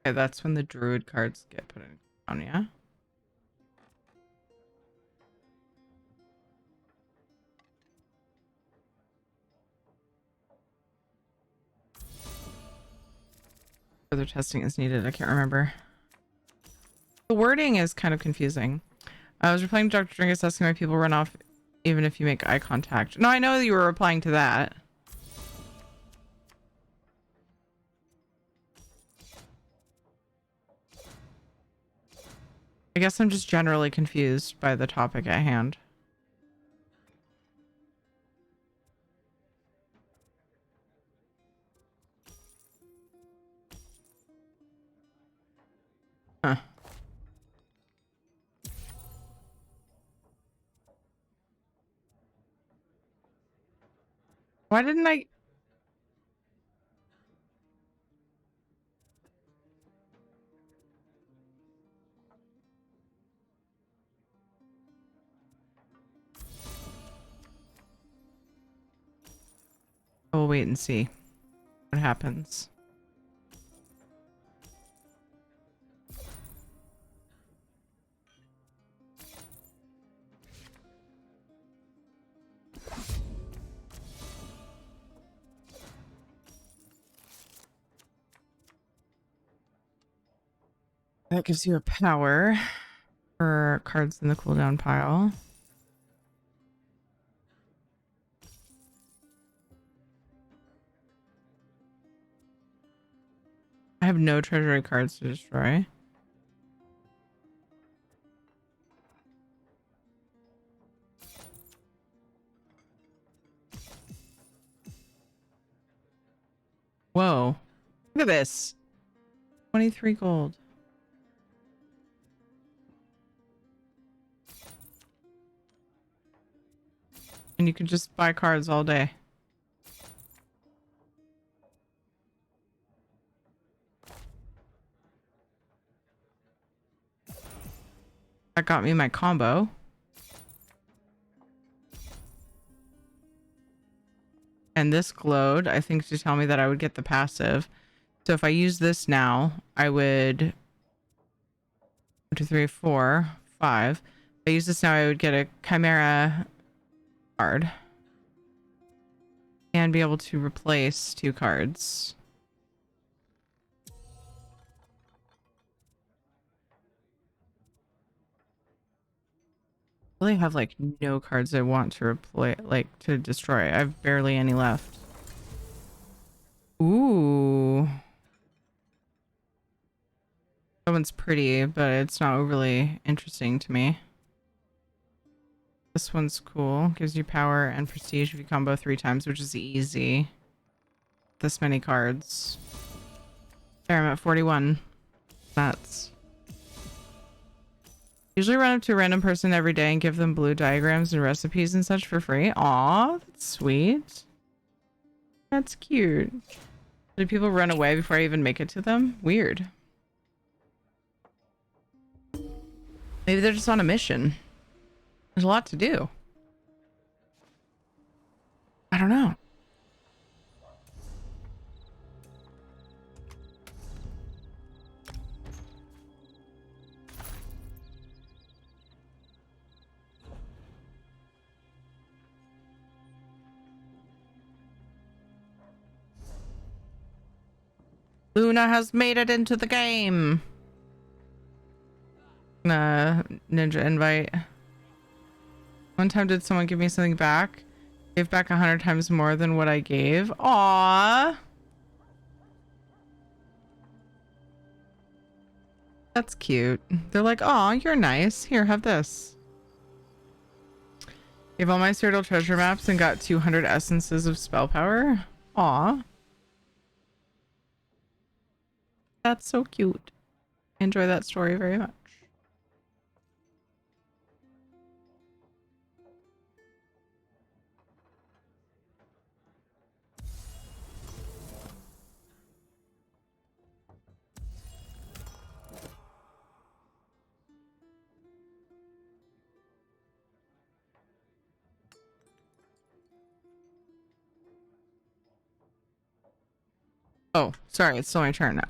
Okay, that's when the druid cards get put in down, yeah? Further testing is needed. I can't remember. The wording is kind of confusing. I was replying to Dr. Dringus asking why people run off even if you make eye contact. No, I know that you were replying to that. I guess I'm just generally confused by the topic at hand. Huh. Why didn't I... We'll wait and see what happens. That gives you a power for cards in the cooldown pile. I have no treasury cards to destroy. Whoa. Look at this. 23 gold. And you can just buy cards all day. That got me my combo. And this glowed, I think, to tell me that I would get the passive. So if I use this now, I would 1, 2, 3, 4, 5. If I use this now, I would get a Chimera card. And be able to replace 2 cards. I really have like no cards I want to replace, like to destroy. I have barely any left. Ooh. That one's pretty, but it's not overly interesting to me. This one's cool. Gives you power and prestige if you combo 3 times, which is easy. This many cards. There, I'm at 41. Nuts. Usually run up to a random person every day and give them blue diagrams and recipes and such for free. Aw, that's sweet. That's cute. Do people run away before I even make it to them? Weird. Maybe they're just on a mission. There's a lot to do. I don't know. Luna has made it into the game. Ninja invite. One time did someone give me something back? Gave back 100 times more than what I gave. Aww. That's cute. They're like, aw, you're nice. Here, have this. Gave all my Cyrodiil treasure maps and got 200 essences of spell power. Aw. That's so cute. I enjoy that story very much. Oh, sorry, it's still my turn.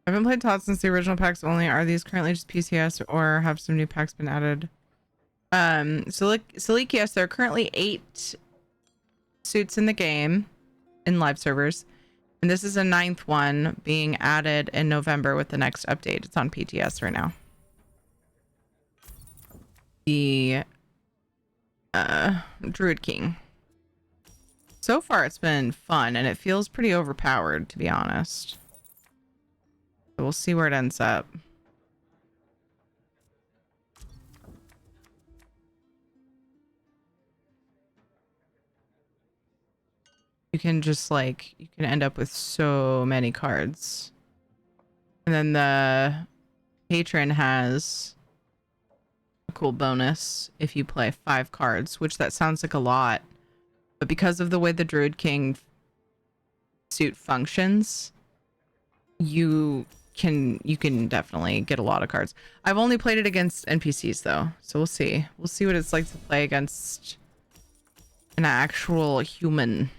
I haven't played TOTS since the original packs only. Are these currently just PCS or have some new packs been added? Yes, there are currently 8 suits in the game in live servers. And this is a 9th one being added in November with the next update. It's on PTS right now. The Druid King. So far it's been fun and it feels pretty overpowered, to be honest. So we'll see where it ends up. You can just like, you can end up with so many cards. And then the patron has a cool bonus if you play 5 cards, which that sounds like a lot. But because of the way the Druid King suit functions, you you can definitely get a lot of cards. I've only played it against NPCs though, so we'll see. We'll see what it's like to play against an actual human.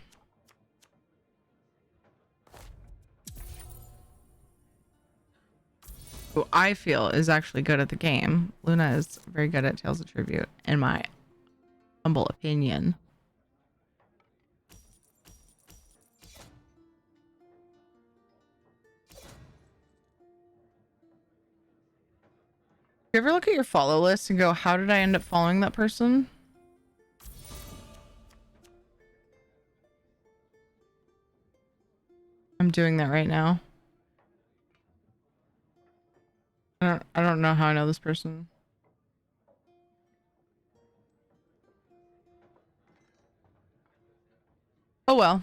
Who I feel is actually good at the game. Luna is very good at Tales of Tribute, in my humble opinion. You ever look at your follow list and go, how did I end up following that person? I'm doing that right now. I don't know how I know this person. Oh well.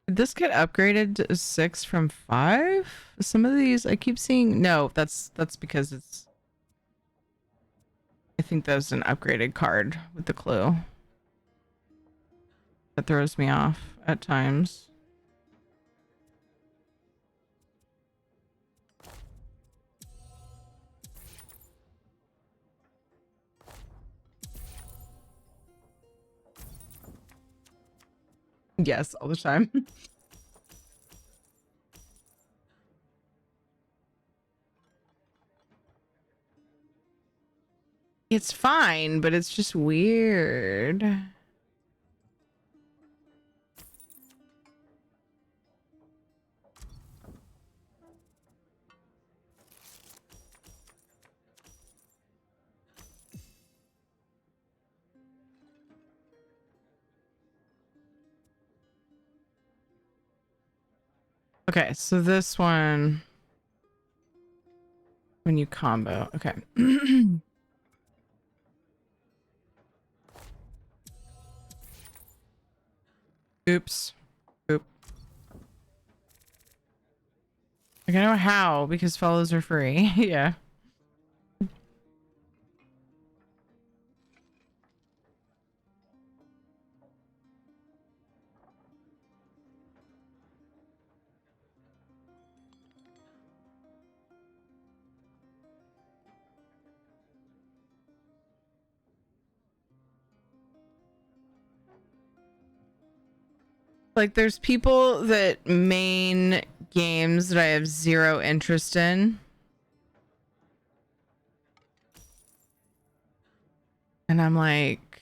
Did this get upgraded to 6 from 5? Some of these I keep seeing. No, that's because it's. I think that's an upgraded card with the clue. That throws me off at times. Yes, all the time. It's fine, but it's just weird. Okay, so this one, when you combo, okay. Oops. Oop. I know how, because follows are free. Yeah. Like, there's people that main games that I have zero interest in. And I'm like,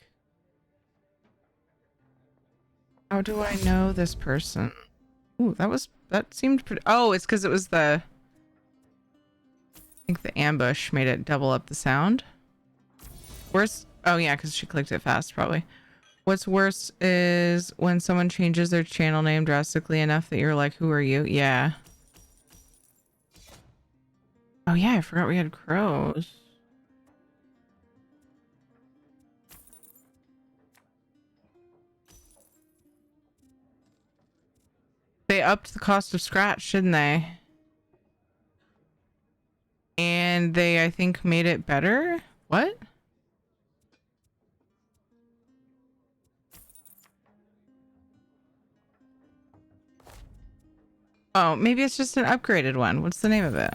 how do I know this person? Ooh, that seemed pretty. Oh, it's because it was I think the ambush made it double up the sound. Worse. Oh, yeah, because she clicked it fast, probably. What's worse is when someone changes their channel name drastically enough that you're like, who are you? Yeah. Oh, yeah, I forgot we had crows. They upped the cost of Scratch, didn't they? And they, I think, made it better? What? Oh, maybe it's just an upgraded one. What's the name of it?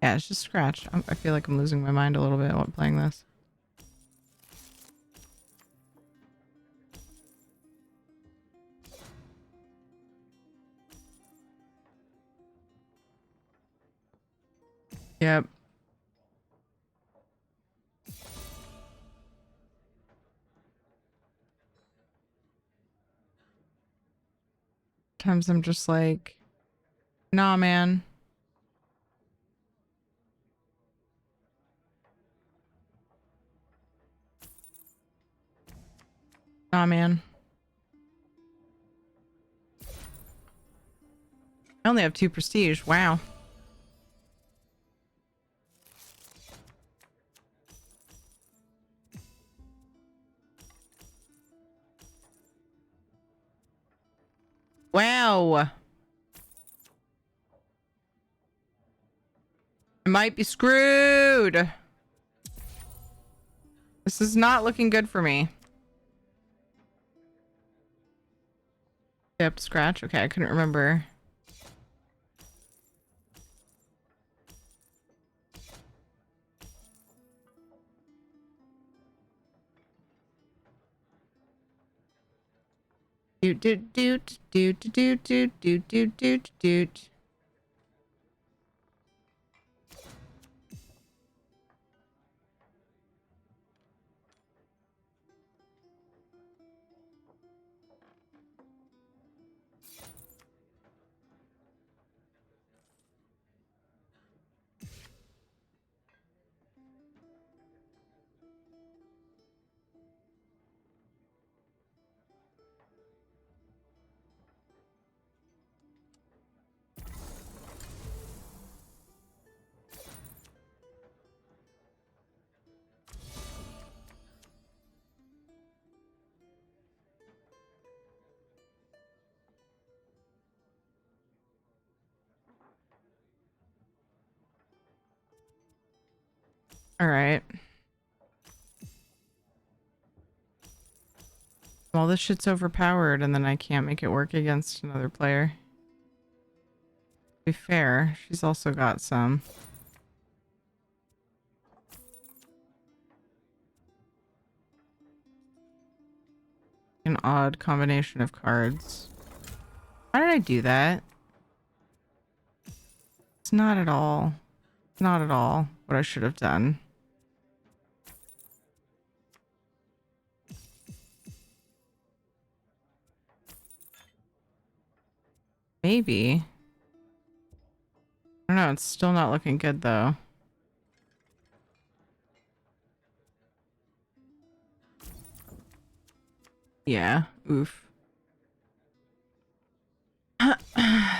Yeah, it's just Scratch. I feel like I'm losing my mind a little bit while playing this. Yep. Sometimes I'm just like, nah, man. Nah, man. I only have 2 prestige. Wow. Wow. I might be screwed. This is not looking good for me. Yep, scratch. Okay, I couldn't remember. Doot doot doot doot doot doot doot doot doot doot. All right. Well, this shit's overpowered, and then I can't make it work against another player. To be fair, she's also got some. An odd combination of cards. Why did I do that? It's not at all what I should have done. Maybe. I don't know. It's still not looking good, though. Yeah. Oof.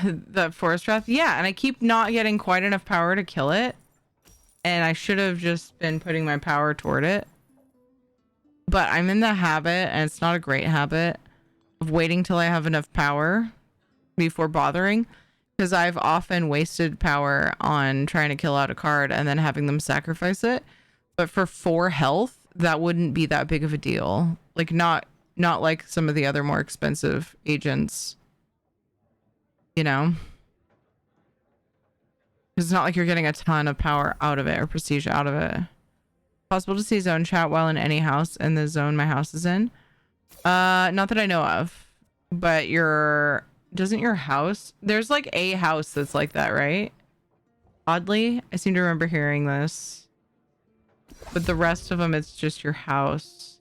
The Forest Wrath. Yeah, and I keep not getting quite enough power to kill it. And I should have just been putting my power toward it. But I'm in the habit, and it's not a great habit, of waiting till I have enough power before bothering, because I've often wasted power on trying to kill out a card and then having them sacrifice it. But for 4 health, that wouldn't be that big of a deal. Like not like some of the other more expensive agents, you know, it's not like you're getting a ton of power out of it or prestige out of it. Possible to see zone chat while in any house in the zone my house is in. Not that I know of, but doesn't your house, there's like a house that's like that, right? Oddly, I seem to remember hearing this, but the rest of them, it's just your house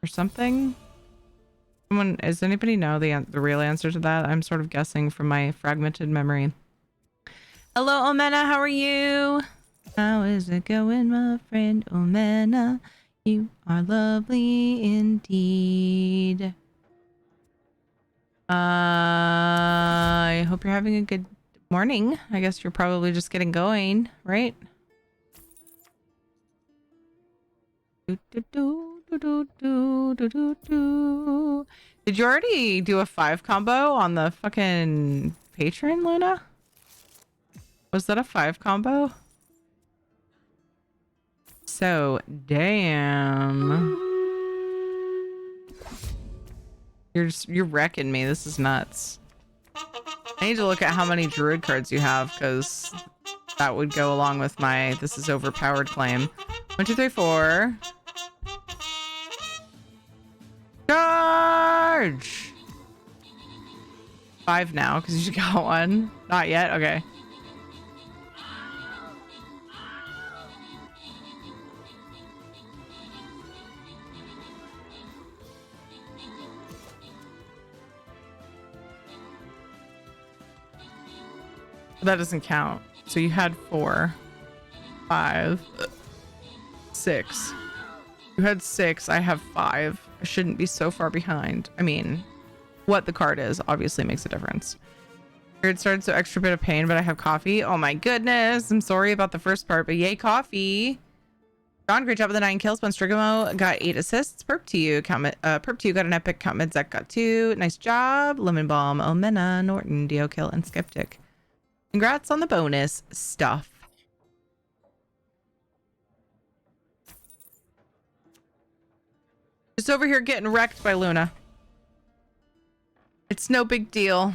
or something. Does anybody know the real answer to that? I'm sort of guessing from my fragmented memory. Hello, Omena, how are you? How is it going, my friend Omena? You are lovely indeed. I hope you're having a good morning. I guess you're probably just getting going, right? Did you already do a 5 combo on the fucking patron, Luna? Was that a 5 combo? So, damn. You're wrecking me. This is nuts. I need to look at how many druid cards you have, because that would go along with my this is overpowered claim. 1, 2, 3, 4. Charge! 5 now, because you got 1. Not yet? Okay. That doesn't count. So you had 4, 5, 6. You had 6. I have 5. I shouldn't be so far behind. I mean, what the card is obviously makes a difference. It started so extra bit of pain, but I have coffee. Oh my goodness. I'm sorry about the first part, but yay, coffee. John, great job with the 9 kills. Bonstrigamo got 8 assists. Perp to you. Perp to you got an epic. Count Medzek got 2. Nice job. Lemon Bomb, Omena, Norton, Dio Kill, and Skeptic. Congrats on the bonus stuff. Just over here getting wrecked by Luna. It's no big deal.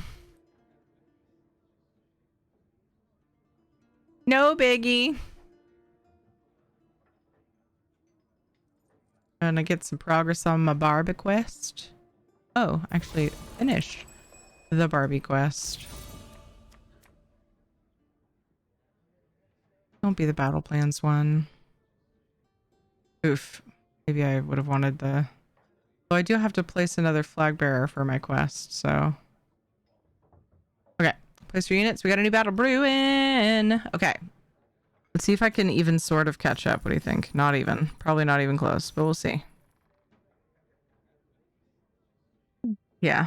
No biggie. Gonna get some progress on my Barbie quest. Oh, actually finished the Barbie quest. Don't be the battle plans one. Oof. Maybe I would have wanted the... Oh, I do have to place another flag bearer for my quest, so... Okay. Place your units. We got a new battle brewing. Okay. Let's see if I can even sort of catch up. What do you think? Not even. Probably not even close, but we'll see. Yeah.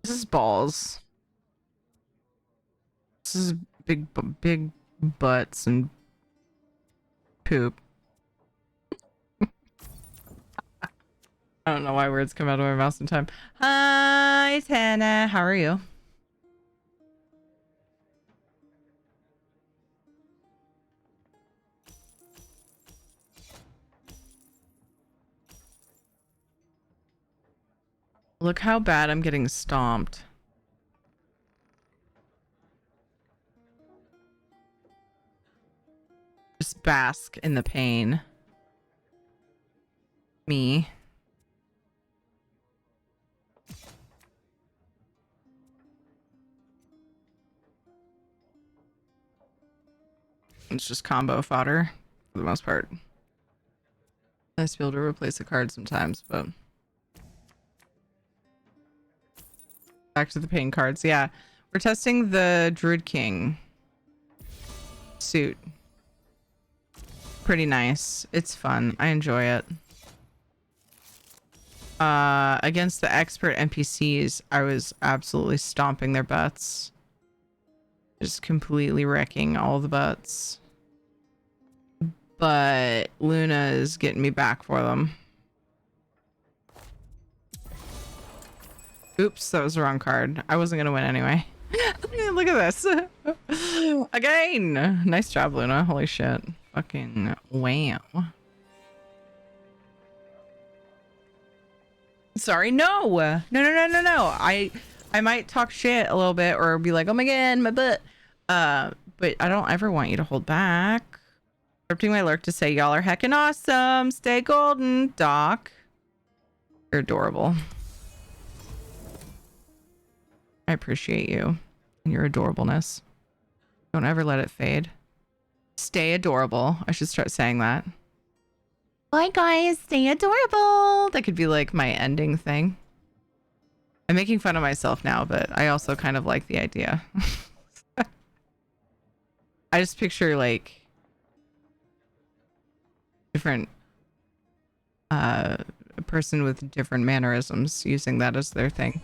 This is balls. This is big butts and poop. I don't know why words come out of my mouth sometimes. Hi, Tana. How are you? Look how bad I'm getting stomped. Just bask in the pain. Me. It's just combo fodder for the most part. Nice to be able to replace a card sometimes, but back to the pain cards. Yeah, we're testing the Druid King suit. Pretty nice. It's fun. I enjoy it. Against the expert NPCs, I was absolutely stomping their butts. Just completely wrecking all the butts. But Luna is getting me back for them. Oops, that was the wrong card. I wasn't gonna win anyway. Look at this. Again. Nice job, Luna. Holy shit. Fucking wow. Sorry, no. No. I might talk shit a little bit or be like, oh my god, my butt. But I don't ever want you to hold back. Interrupting my lurk to say y'all are heckin' awesome. Stay golden, Doc. You're adorable. I appreciate you and your adorableness. Don't ever let it fade. Stay adorable. I should start saying that. Bye guys, stay adorable. That could be like my ending thing. I'm making fun of myself now, but I also kind of like the idea. I just picture like different a person with different mannerisms using that as their thing.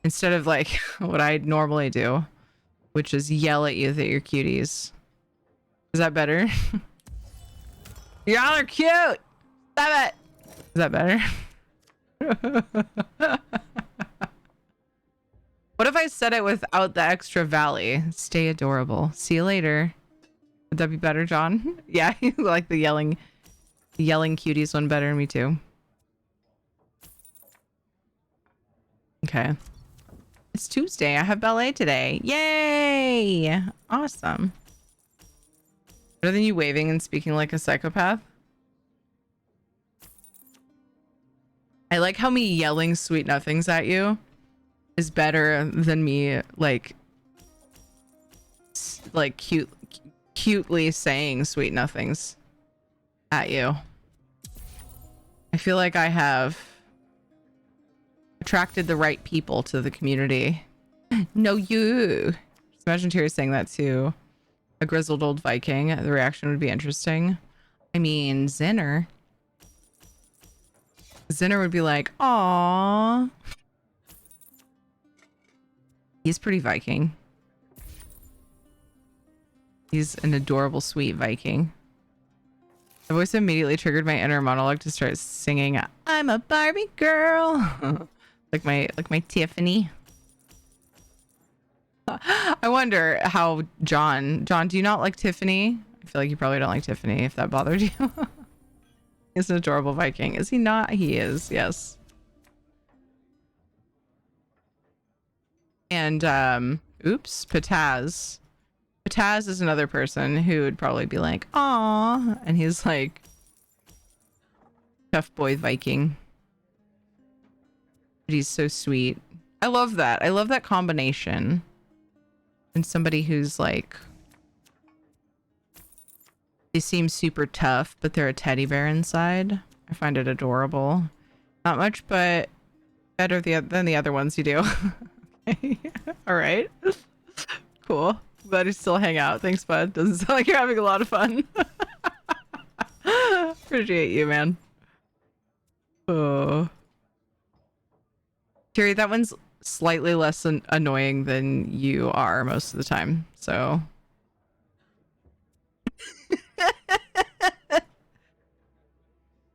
Instead of like what I normally do, which is yell at you that you're cuties. Is that better? Y'all are cute! Stop it! Is that better? What if I said it without the extra valley? Stay adorable. See you later. Would that be better, John? Yeah, you like the yelling cuties one better. Me too. Okay. It's Tuesday. I have ballet today. Yay! Awesome. Better than you waving and speaking like a psychopath. I like how me yelling sweet nothings at you is better than me like cutely saying sweet nothings at you. I feel like I have attracted the right people to the community. No, you. Just imagine Tyria saying that to a grizzled old Viking. The reaction would be interesting. I mean, Zinner would be like, "Aww." He's pretty Viking. He's an adorable, sweet Viking. The voice immediately triggered my inner monologue to start singing I'm a Barbie girl. like my Tiffany. I wonder how John, do you not like Tiffany? I feel like you probably don't like Tiffany if that bothered you. He's an adorable Viking. Is he not? He is, yes. And oops, Pataz. Pataz is another person who would probably be like, "Aw," and he's like, tough boy Viking. But he's so sweet. I love that. I love that combination. And somebody who's like, they seem super tough, but they're a teddy bear inside. I find it adorable. Not much, but better than the other ones you do. Okay. All right. Cool. Glad you still hang out. Thanks, bud. Doesn't sound like you're having a lot of fun. Appreciate you, man. Oh. Terry, that one's slightly less annoying than you are most of the time. So.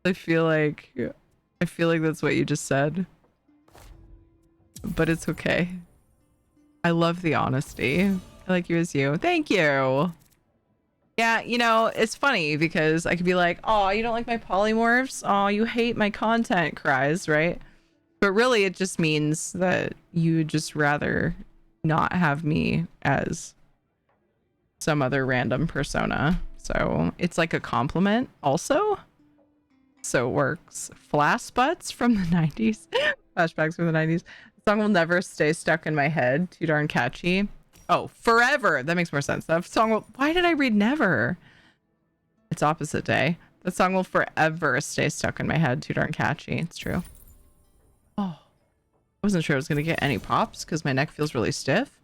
I feel like that's what you just said. But it's okay. I love the honesty. I like you as you. Thank you. Yeah, you know, it's funny because I could be like, oh, you don't like my polymorphs? Oh, you hate my content cries, right? But really it just means that you would just rather not have me as some other random persona. So it's like a compliment also. So it works. Flash butts from the 90s. Flashbacks from the 90s. The song will never stay stuck in my head. Too darn catchy. Oh, forever. That makes more sense. That song will... Why did I read never? It's opposite day. The song will forever stay stuck in my head. Too darn catchy. It's true. Oh. I wasn't sure I was going to get any pops because my neck feels really stiff.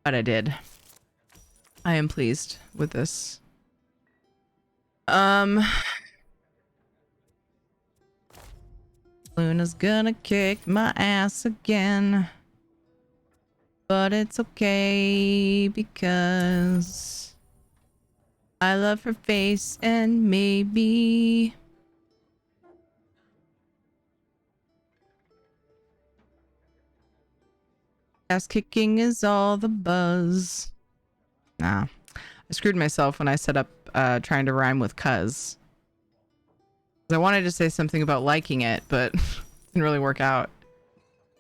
But I did. I am pleased with this. Luna's gonna kick my ass again. But it's okay because I love her face and maybe ass kicking is all the buzz. Nah, I screwed myself when I set up trying to rhyme with cuz. I wanted to say something about liking it, but didn't really work out.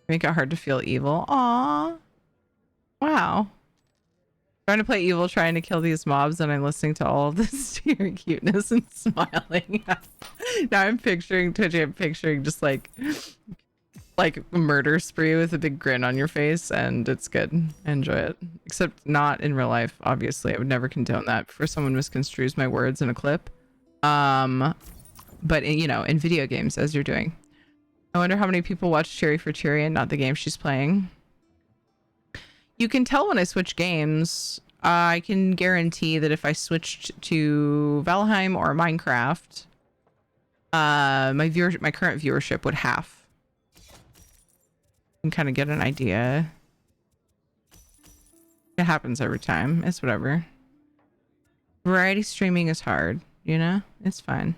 Make it hard to feel evil. Aww. Wow. Trying to play evil, trying to kill these mobs, and I'm listening to all of this sheer cuteness and smiling. Now I'm picturing Twitchy, I'm picturing just like a murder spree with a big grin on your face, and it's good. I enjoy it. Except not in real life, obviously. I would never condone that before someone misconstrues my words in a clip. But in, you know, in video games, as you're doing. I wonder how many people watch Cherry for Cherry and not the game she's playing. You can tell when I switch games. I can guarantee that if I switched to Valheim or Minecraft, my current viewership would half. You can kind of get an idea. It happens every time. It's whatever. Variety streaming is hard, you know? It's fine.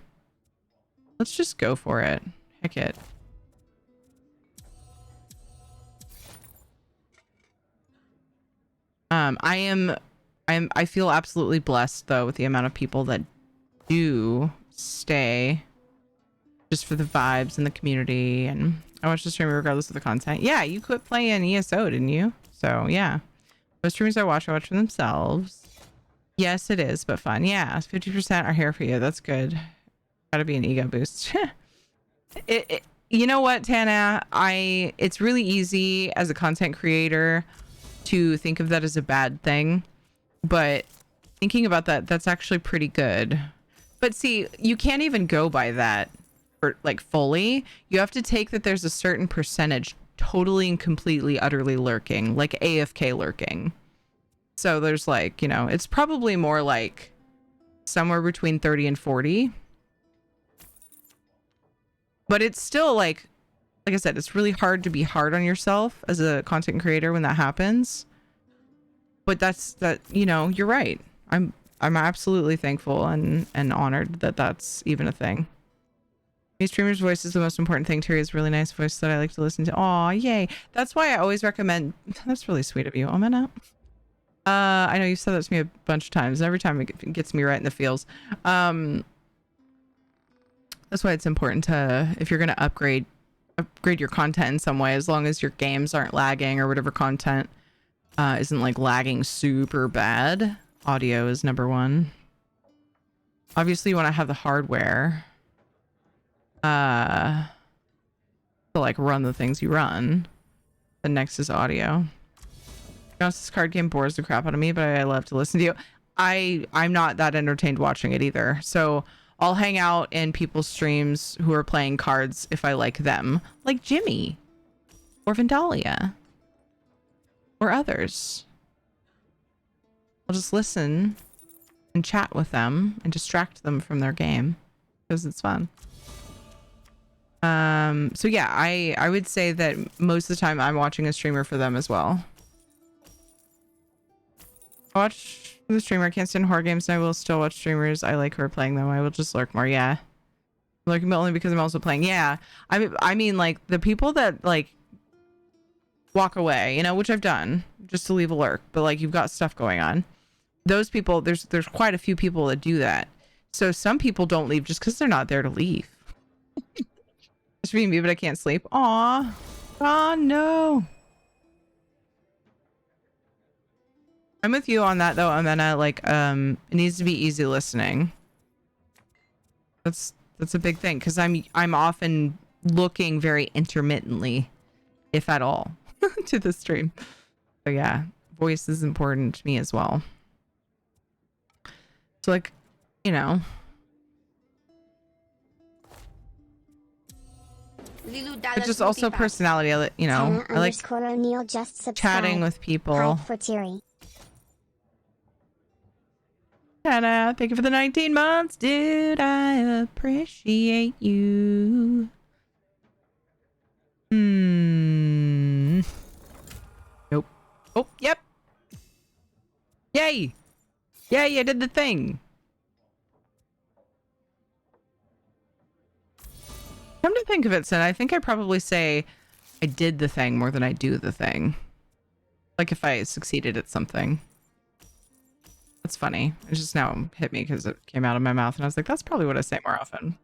Let's just go for it. Heck it. I feel absolutely blessed though with the amount of people that do stay just for the vibes and the community, and I watch the stream regardless of the content. Yeah, you quit playing ESO, didn't you? So yeah. Most streamers I watch for themselves. Yes, it is, but fun. Yeah, 50% are here for you. That's good. Gotta be an ego boost. You know what, Tana? It's really easy as a content creator to think of that as a bad thing, but thinking about that, that's actually pretty good. But see, you can't even go by that for like fully. You have to take that there's a certain percentage totally and completely utterly lurking, like AFK lurking. So there's like, you know, it's probably more like somewhere between 30 and 40. But it's still like I said, it's really hard to be hard on yourself as a content creator when that happens. But that, you know, you're right. I'm I'm absolutely thankful and honored that that's even a thing. My streamer's voice is the most important thing. Terry has a really nice voice that I like to listen to. Aw, yay. That's why I always recommend. That's really sweet of you. Omena. I know you've said that to me a bunch of times. Every time it gets me right in the feels. That's why it's important to, if you're going to upgrade your content in some way, as long as your games aren't lagging or whatever content isn't like lagging super bad. Audio is number one. Obviously you want to have the hardware to like run the things you run. The next is audio. This card game bores the crap out of me, but I love to listen to you. I'm not that entertained watching it either. So I'll hang out in people's streams who are playing cards if I like them, like Jimmy or Vandalia or others. I'll just listen and chat with them and distract them from their game because it's fun. So yeah, I would say that most of the time I'm watching a streamer for them as well. I watch the streamer. I can't stand horror games and I will still watch streamers. I like who are playing them. I will just lurk more. Yeah. Lurking only because I'm also playing. Yeah. I mean like the people that like walk away, you know, which I've done just to leave a lurk, but like you've got stuff going on. Those people, there's quite a few people that do that. So some people don't leave just because they're not there to leave. It's me, but I can't sleep. Aw. Oh no. I'm with you on that though, Amena. Like, it needs to be easy listening. That's a big thing because I'm often looking very intermittently, if at all, to the stream. So yeah, voice is important to me as well. So like, you know. But just also personality. You know, I like chatting with people. For Terry. Tana, thank you for the 19 months, dude. I appreciate you. Nope. Oh, yep. Yay. Yay, I did the thing. Come to think of it, Sin, I think I probably say I did the thing more than I do the thing. Like if I succeeded at something. That's funny. It just now hit me because it came out of my mouth and I was like, that's probably what I say more often.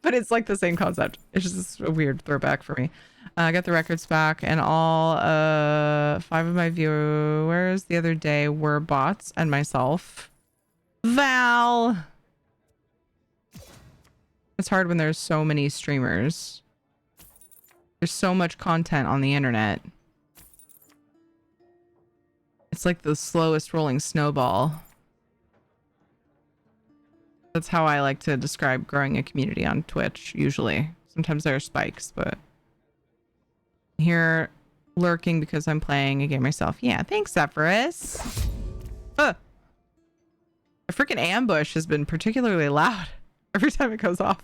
But it's like the same concept. It's just a weird throwback for me. I got the records back and all 5 of my viewers the other day were bots and myself. Val! It's hard when there's so many streamers. There's so much content on the internet. It's like the slowest rolling snowball. That's how I like to describe growing a community on Twitch, usually. Sometimes there are spikes, but I'm here lurking because I'm playing a game myself. Yeah, thanks, Zephyrus. The freaking ambush has been particularly loud every time it goes off.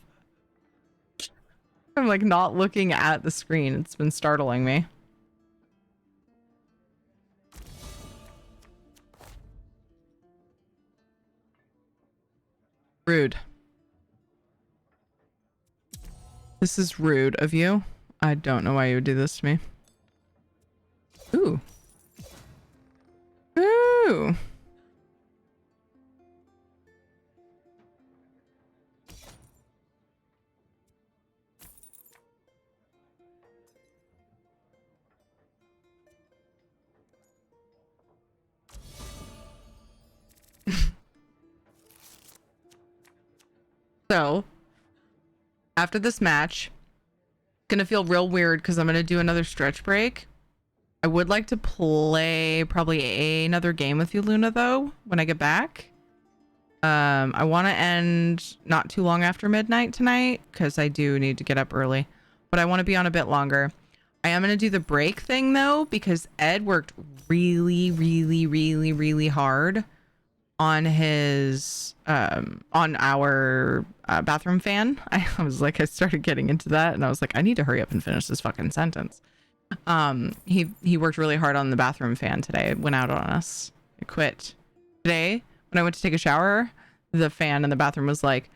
I'm like not looking at the screen. It's been startling me. Rude. This is rude of you. I don't know why you would do this to me. Ooh. Ooh. So, after this match, gonna feel real weird because I'm gonna do another stretch break. I would like to play probably another game with you, Luna, though, when I get back. I want to end not too long after midnight tonight because I do need to get up early, but I want to be on a bit longer. I am gonna do the break thing though because Ed worked really, really, really, really hard on his on our bathroom fan. I was like, I started getting into that and I was like, I need to hurry up and finish this fucking sentence. He worked really hard on the bathroom fan today. It went out on us. It quit today when I went to take a shower, the fan in the bathroom was like,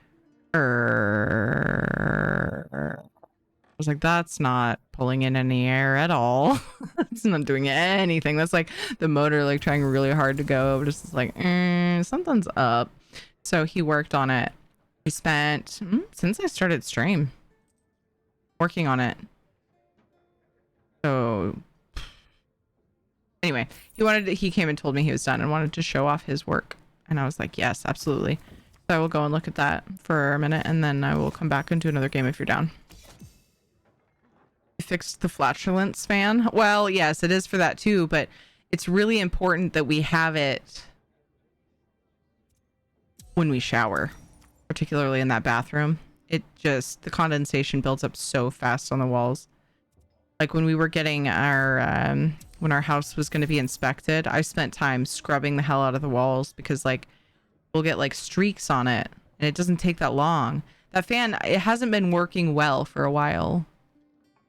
I was like, that's not pulling in any air at all. It's not doing anything. That's like the motor like trying really hard to go. Just like, something's up. So he worked on it. We spent, since I started stream, working on it. So anyway, he came and told me he was done and wanted to show off his work. And I was like, yes, absolutely. So I will go and look at that for a minute and then I will come back and do another game if you're down. You fixed the flatulence fan? Well, yes, it is for that too, but it's really important that we have it when we shower, particularly in that bathroom. The condensation builds up so fast on the walls. Like when we were getting when our house was going to be inspected, I spent time scrubbing the hell out of the walls because like we'll get like streaks on it and it doesn't take that long. That fan, it hasn't been working well for a while.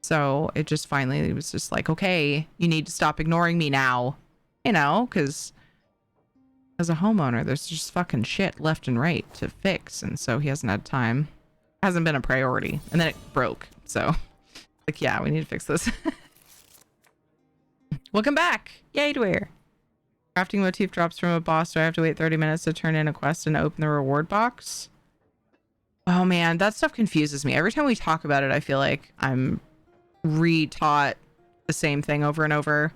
So it was just like, okay, you need to stop ignoring me now, because as a homeowner, there's just fucking shit left and right to fix. And so he hasn't had time. Hasn't been a priority. And then it broke. So like, yeah, we need to fix this. Welcome back. Yay, Dwyer. Crafting motif drops from a boss. Do I have to wait 30 minutes to turn in a quest and open the reward box? Oh man, that stuff confuses me. Every time we talk about it, I feel like I'm re-taught the same thing over and over.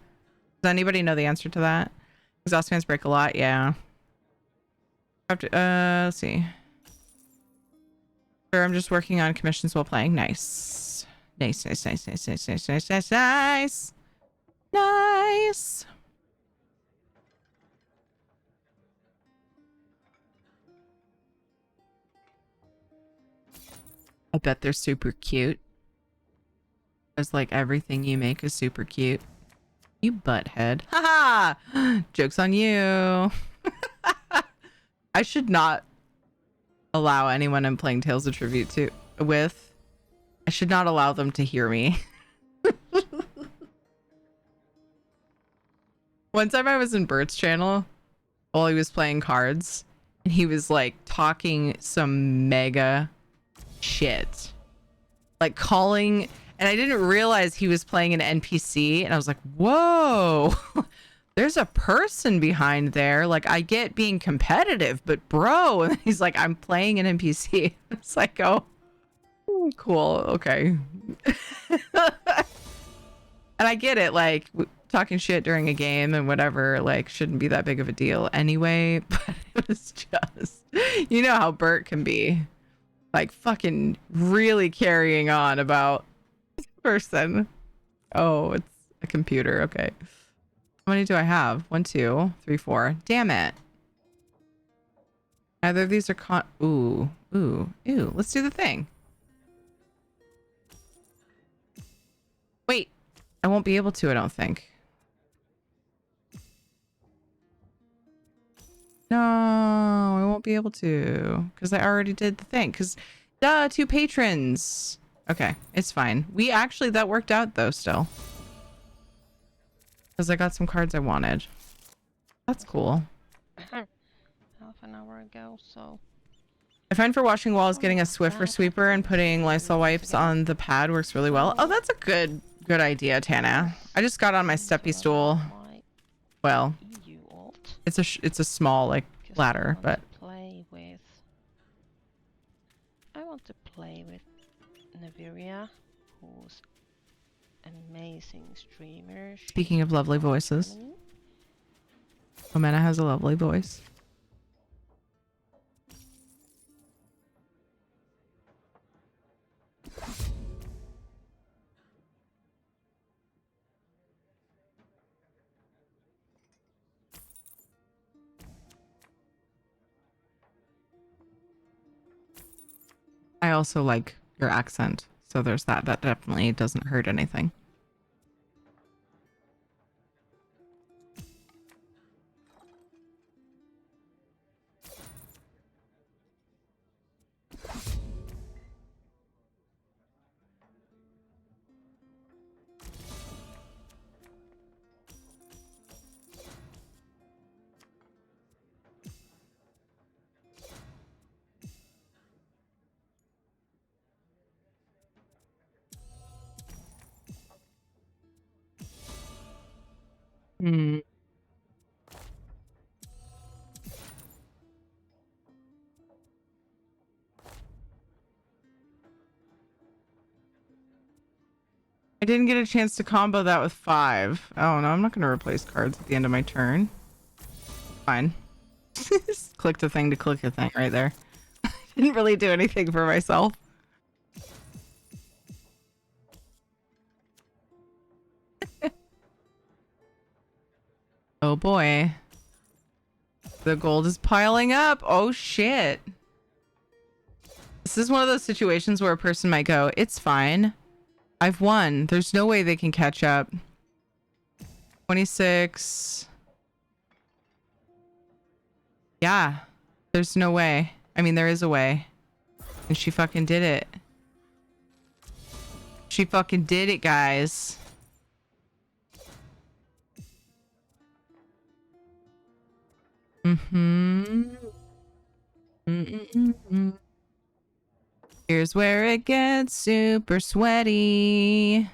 Does anybody know the answer to that? Exhaust fans break a lot. Yeah. Let's see. Sure, I'm just working on commissions while playing. Nice. Nice. I bet they're super cute. It's like everything you make is super cute. You butthead. Haha! Joke's on you. I should not allow anyone I'm playing Tales of Tribute with. I should not allow them to hear me. One time I was in Bert's channel while he was playing cards and he was like talking some mega shit. Like calling, and I didn't realize he was playing an NPC and I was like, whoa, there's a person behind there. Like I get being competitive, but bro, and he's like, I'm playing an NPC. It's like, oh, cool. Okay. And I get it. Like talking shit during a game and whatever, like shouldn't be that big of a deal anyway, but it was just, you know how Bert can be. Like fucking really carrying on about this person. Oh, it's a computer. Okay. How many do I have? 1, 2, 3, 4. Damn it. Either of these are ooh. Let's do the thing. Wait. I won't be able to, I don't think. No, I won't be able to because I already did the thing. Because, duh, 2 patrons. Okay, it's fine. That worked out though still. Because I got some cards I wanted. That's cool. Half an hour ago, so. I find for washing walls, getting a Swiffer sweeper and putting Lysol wipes on the pad works really well. Oh, that's a good idea, Tana. I just got on my steppy stool. Well, it's a small like ladder, but I want to play with Naviria, who's an amazing streamer. Speaking of lovely voices, Omena has a lovely voice. I also like your accent, so there's that. That definitely doesn't hurt anything. Hmm. I didn't get a chance to combo that with 5. Oh no, I'm not going to replace cards at the end of my turn. Fine. Just click the thing to click the thing right there. Didn't really do anything for myself. Oh boy. The gold is piling up. Oh shit. This is one of those situations where a person might go, it's fine. I've won. There's no way they can catch up. 26. Yeah. There's no way. I mean, there is a way. And she fucking did it. She fucking did it, guys. Here's where it gets super sweaty.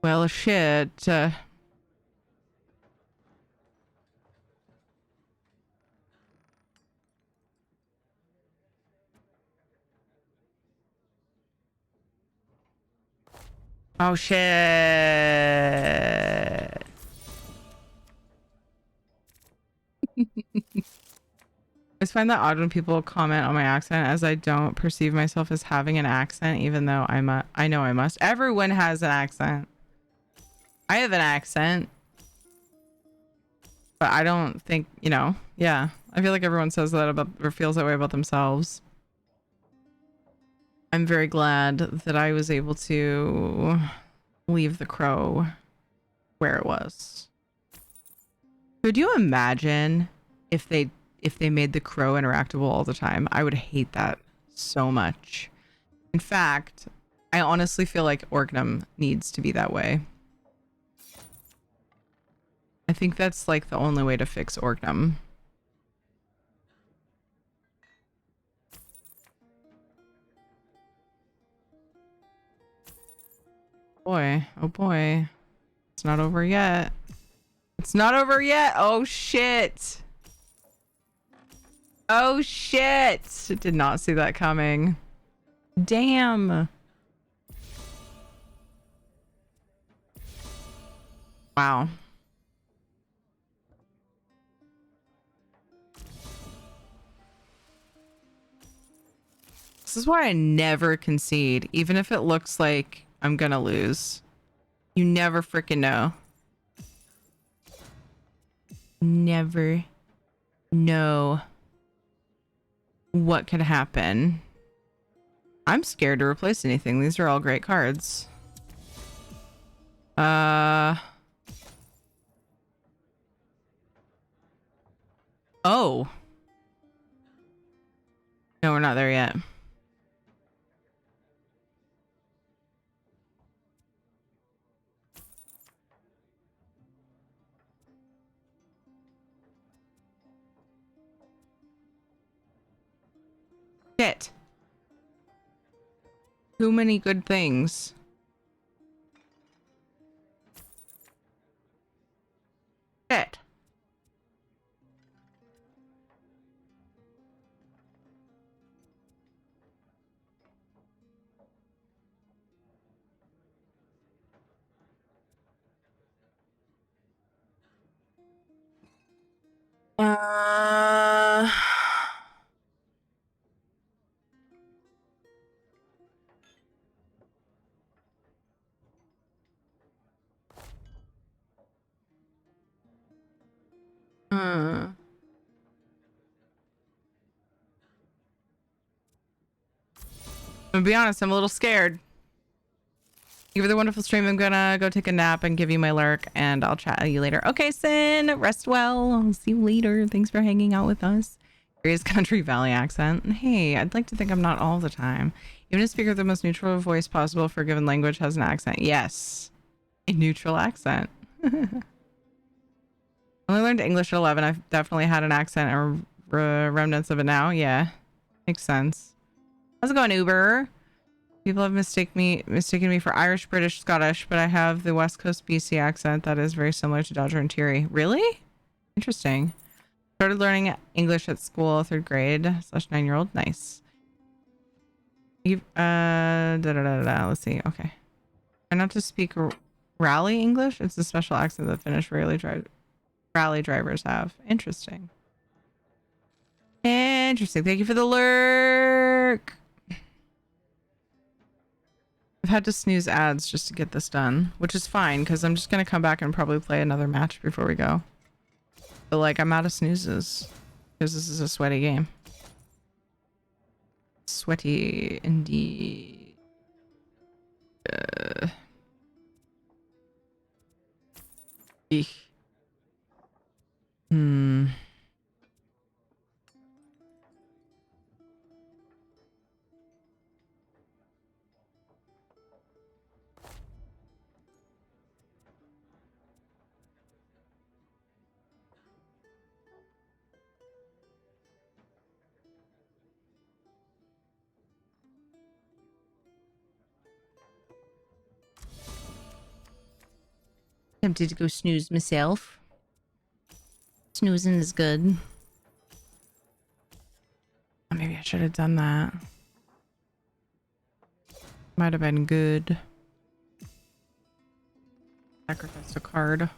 Well, shit. Oh shit. I just find that odd when people comment on my accent, as I don't perceive myself as having an accent, even though I know I must. Everyone has an accent. I have an accent. But I don't think, you know, yeah. I feel like everyone says that about, or feels that way about themselves. I'm very glad that I was able to leave the crow where it was. Could you imagine if they made the crow interactable all the time? I would hate that so much. In fact, I honestly feel like Orgnum needs to be that way. I think that's like the only way to fix Orgnum. Boy, oh boy. It's not over yet. It's not over yet. Oh shit. Oh shit. Did not see that coming. Damn. Wow. This is why I never concede, even if it looks like I'm gonna lose. You never freaking know. Never know what could happen. I'm scared to replace anything. These are all great cards. Oh. No, we're not there yet. Shit. Too many good things. Shit. I'm gonna be honest, I'm a little scared. Give you the wonderful stream. I'm gonna go take a nap and give you my lurk, and I'll chat with you later. Okay, Sin, rest well. I'll see you later. Thanks for hanging out with us. Serious Country Valley accent. Hey, I'd like to think I'm not all the time. Even a speaker with the most neutral voice possible for a given language has an accent. Yes, a neutral accent. I only learned English at 11. I've definitely had an accent or remnants of it now. Yeah, makes sense. How's it going, Uber? People have mistaken me for Irish, British, Scottish, but I have the West Coast BC accent that is very similar to Dodger and Thierry. Really? Interesting. Started learning English at school, 3rd grade / 9-year-old. Nice. Let's see. Okay. Try not to speak rally English. It's a special accent that Finnish rally drivers have. Interesting. Interesting. Thank you for the lurk. I've had to snooze ads just to get this done, which is fine because I'm just going to come back and probably play another match before we go. But like, I'm out of snoozes because this is a sweaty game. Sweaty indeed. Eek. Tempted to go snooze myself. Snoozing is good. Oh, maybe I should have done that. Might have been good. Sacrifice a card.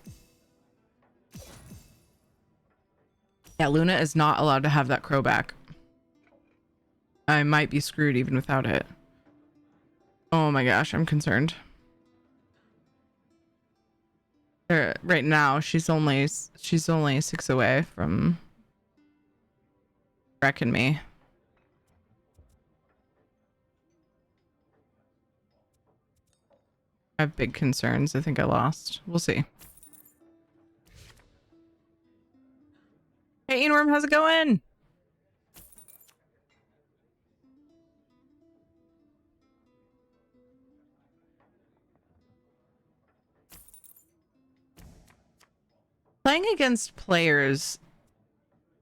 Yeah, Luna is not allowed to have that crow back. I might be screwed even without it. Oh my gosh, I'm concerned. Right now, she's only 6 away from wrecking me. I have big concerns. I think I lost. We'll see. Hey, Inworm, how's it going? Playing against players,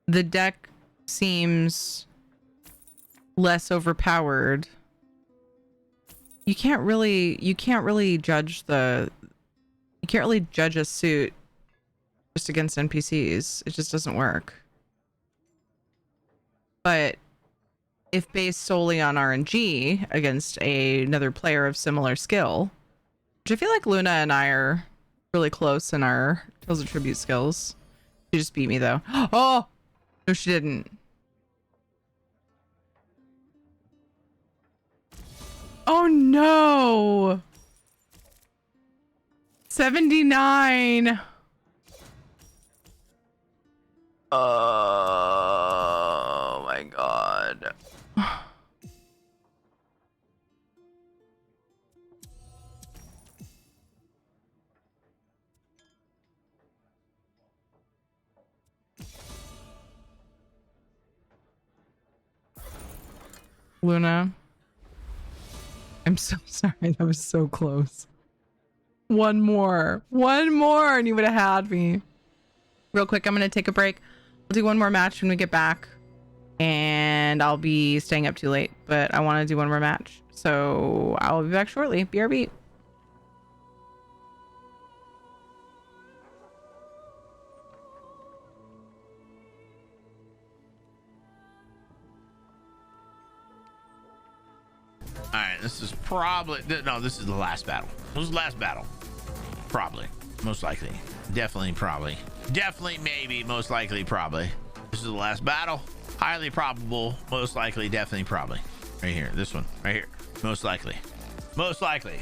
the deck seems less overpowered. You can't really judge a suit just against NPCs. It just doesn't work. But if based solely on RNG against another player of similar skill, which I feel like Luna and I are really close in our Tales of Tribute skills. She just beat me though. Oh! No, she didn't. Oh no! 79! Oh my god. Luna, I'm so sorry. That was so close. One more, and you would have had me. Real quick, I'm going to take a break. We'll do one more match when we get back, and I'll be staying up too late, but I want to do one more match. So I'll be back shortly. BRB. All right, this is probably no. This is the last battle. This is the last battle. Probably, most likely, definitely, probably, definitely, maybe, most likely, probably. This is the last battle. Highly probable, most likely, definitely, probably. Right here, this one, right here. Most likely, most likely.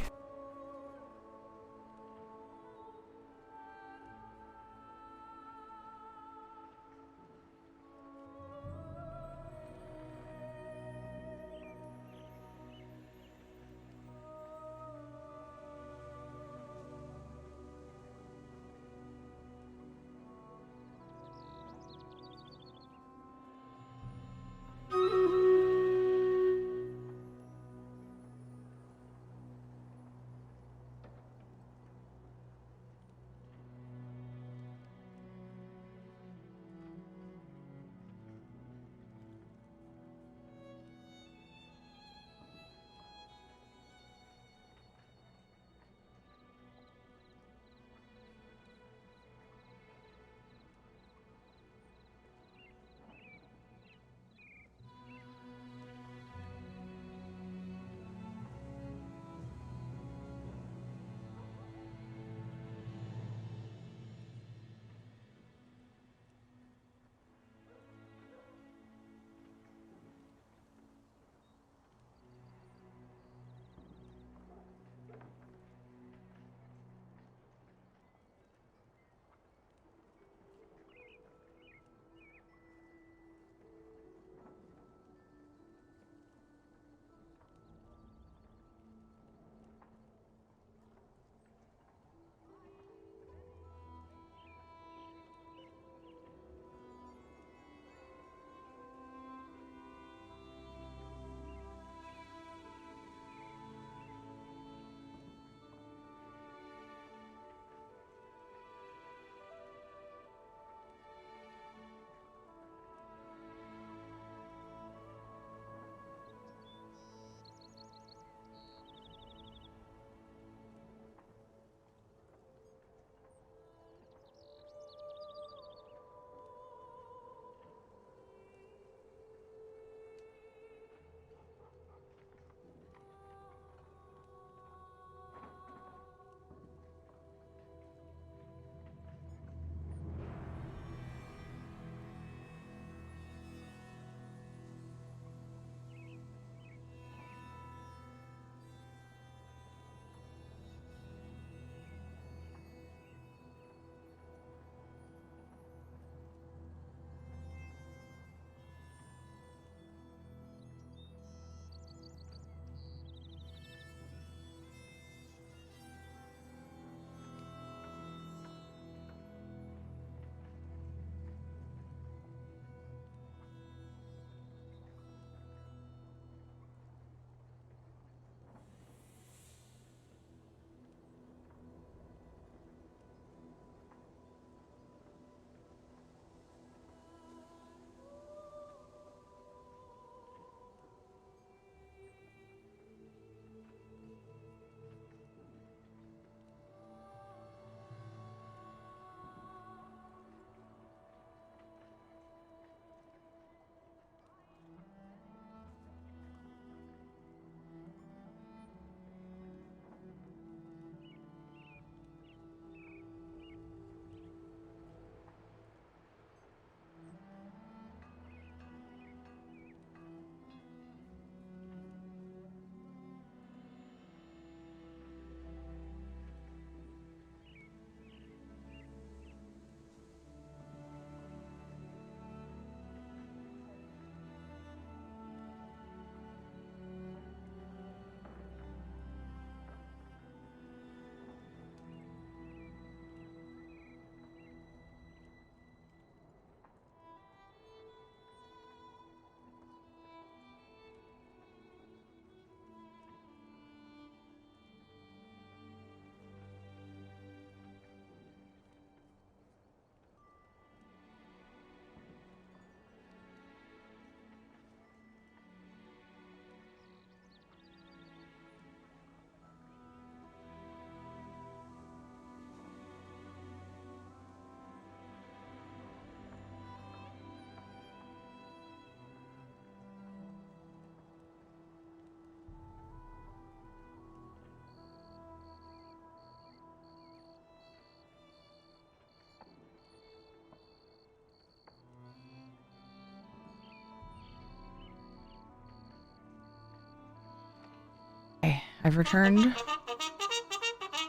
I've returned.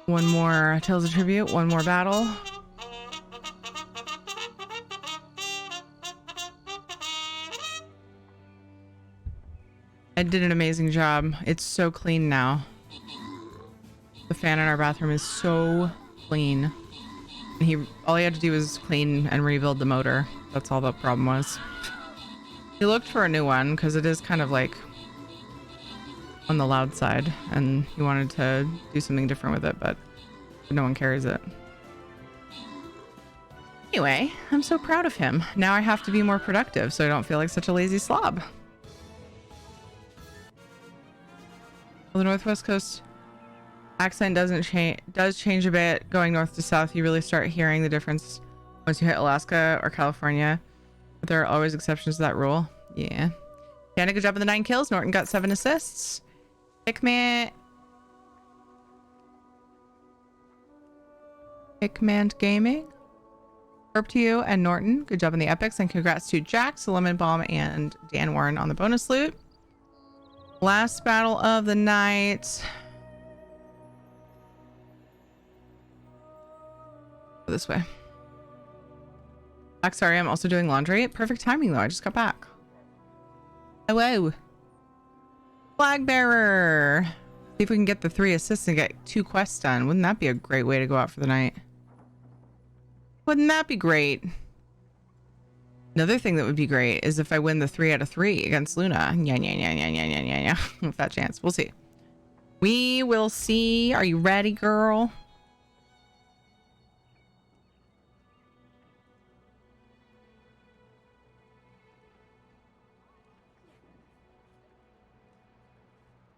One more Tales of Tribute, one more battle. I did an amazing job. It's so clean now. The fan in our bathroom is so clean. And all he had to do was clean and rebuild the motor. That's all the problem was. He looked for a new one because it is kind of like on the loud side, and he wanted to do something different with it, but no one carries it. Anyway, I'm so proud of him. Now I have to be more productive so I don't feel like such a lazy slob. Well, the Northwest Coast accent does change a bit going north to south. You really start hearing the difference once you hit Alaska or California. But there are always exceptions to that rule. Yeah. Danny, good job on the 9 kills. Norton got 7 assists. Hickman Gaming. Herb to you and Norton. Good job on the epics, and congrats to Jax, Lemon Bomb, and Dan Warren on the bonus loot. Last battle of the night. Go this way. Sorry, I'm also doing laundry. Perfect timing though. I just got back. Hello. Flag bearer. See if we can get the 3 assists and get 2 quests done. Wouldn't that be a great way to go out for the night? Wouldn't that be great? Another thing that would be great is if I win the 3 out of 3 against Luna. Yeah. With that chance. We'll see. We will see. Are you ready, girl?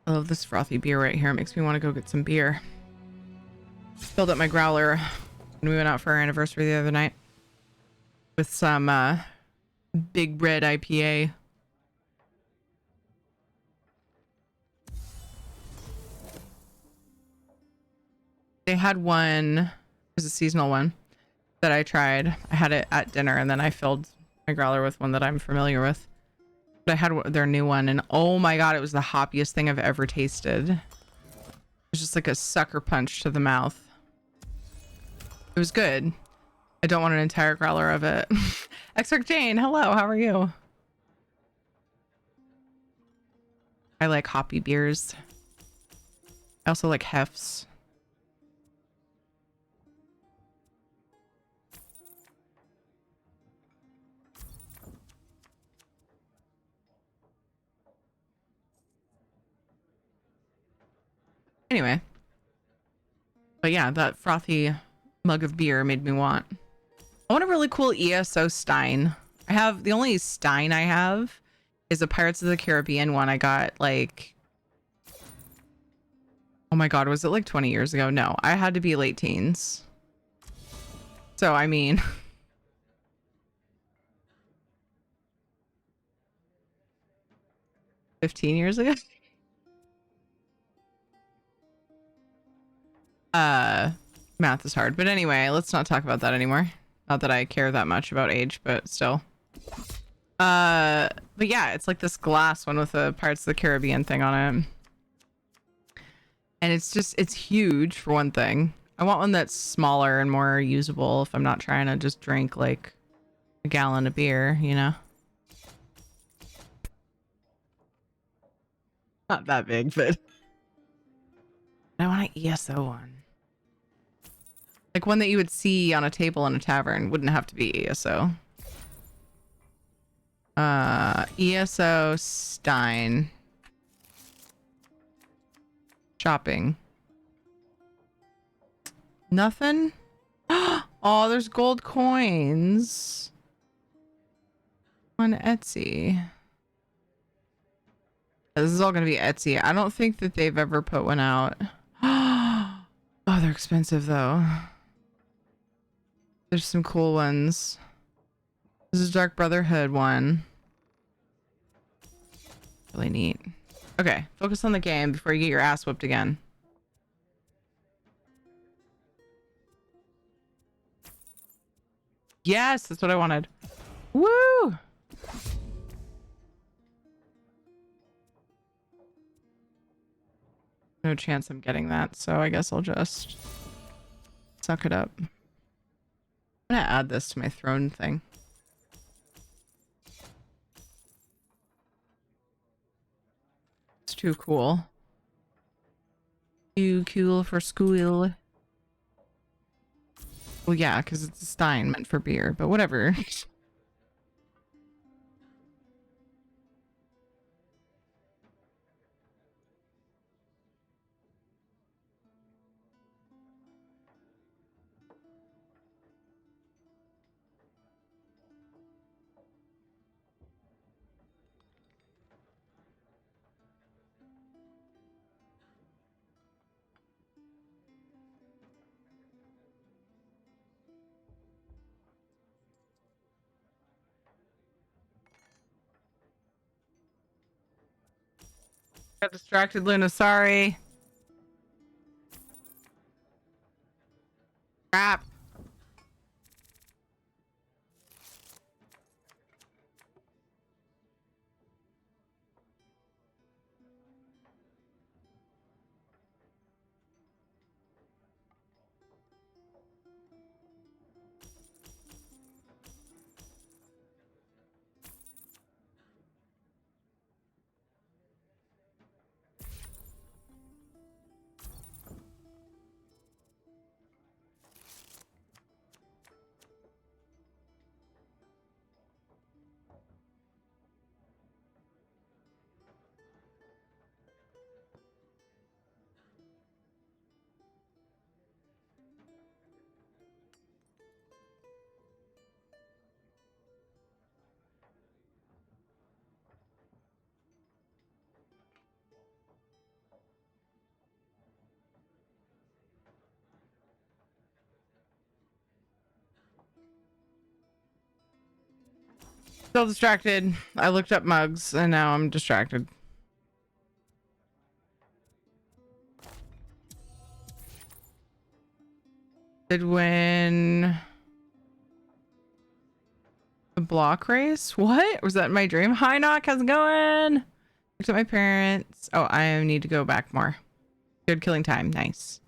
I love this frothy beer right here. It makes me want to go get some beer. Filled up my growler when we went out for our anniversary the other night with some Big Red IPA. They had one, it was a seasonal one that I tried. I had it at dinner and then I filled my growler with one that I'm familiar with. But I had their new one and oh my god, it was the hoppiest thing I've ever tasted. It was just like a sucker punch to the mouth. It was good. I don't want an entire growler of it. Exarch Jane, hello, how are you? I like hoppy beers. I also like hefts. Anyway. But yeah, that frothy mug of beer made me want. I want a really cool ESO Stein. I have, the only Stein I have is a Pirates of the Caribbean one I got like, oh my god, was it like 20 years ago? No, I had to be late teens. So, I mean... 15 years ago? Math is hard, but anyway, let's not talk about that anymore. Not that I care that much about age, but still. But yeah, it's like this glass one with a Pirates of the Caribbean thing on it. And it's just, it's huge for one thing. I want one that's smaller and more usable if I'm not trying to just drink like a gallon of beer, you know? Not that big, but I want an ESO one. Like one that you would see on a table in a tavern. Wouldn't have to be ESO. ESO Stein. Shopping. Nothing? Oh, there's gold coins on Etsy. This is all going to be Etsy. I don't think that they've ever put one out. Oh, they're expensive though. There's some cool ones. This is Dark Brotherhood one. Really neat. Okay, focus on the game before you get your ass whipped again. Yes, that's what I wanted. Woo! No chance I'm getting that, so I guess I'll just suck it up. I'm gonna add this to my throne thing. It's too cool. Too cool for school. Well, yeah, because it's a stein meant for beer, but whatever. Got distracted, Luna. Sorry. Crap. Still distracted. I looked up mugs and now I'm distracted. Did win the block race? What? Was that my dream? Hi, Knock. How's it going? Looked at my parents. Oh, I need to go back more. Good killing time. Nice.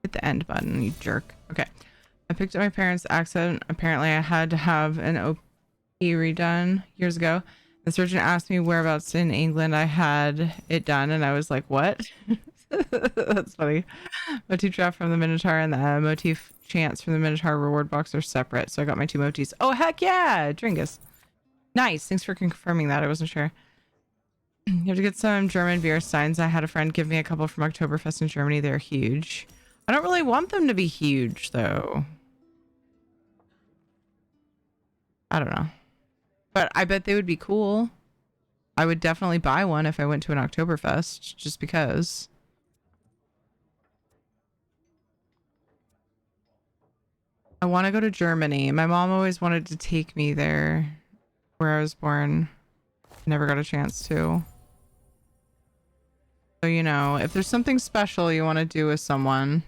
Hit the end button, you jerk. Okay. I picked up my parents' accent. Apparently, I had to have an OP redone years ago. The surgeon asked me whereabouts in England I had it done, and I was like, what? That's funny. Motif draft from the Minotaur and the motif chance from the Minotaur reward box are separate, so I got my two motifs. Oh, heck yeah! Dringus. Nice. Thanks for confirming that. I wasn't sure. You have to get some German beer steins. I had a friend give me a couple from Oktoberfest in Germany. They're huge. I don't really want them to be huge, though. I don't know. But I bet they would be cool. I would definitely buy one if I went to an Oktoberfest, just because. I want to go to Germany. My mom always wanted to take me there, where I was born. Never got a chance to. So, you know, if there's something special you want to do with someone,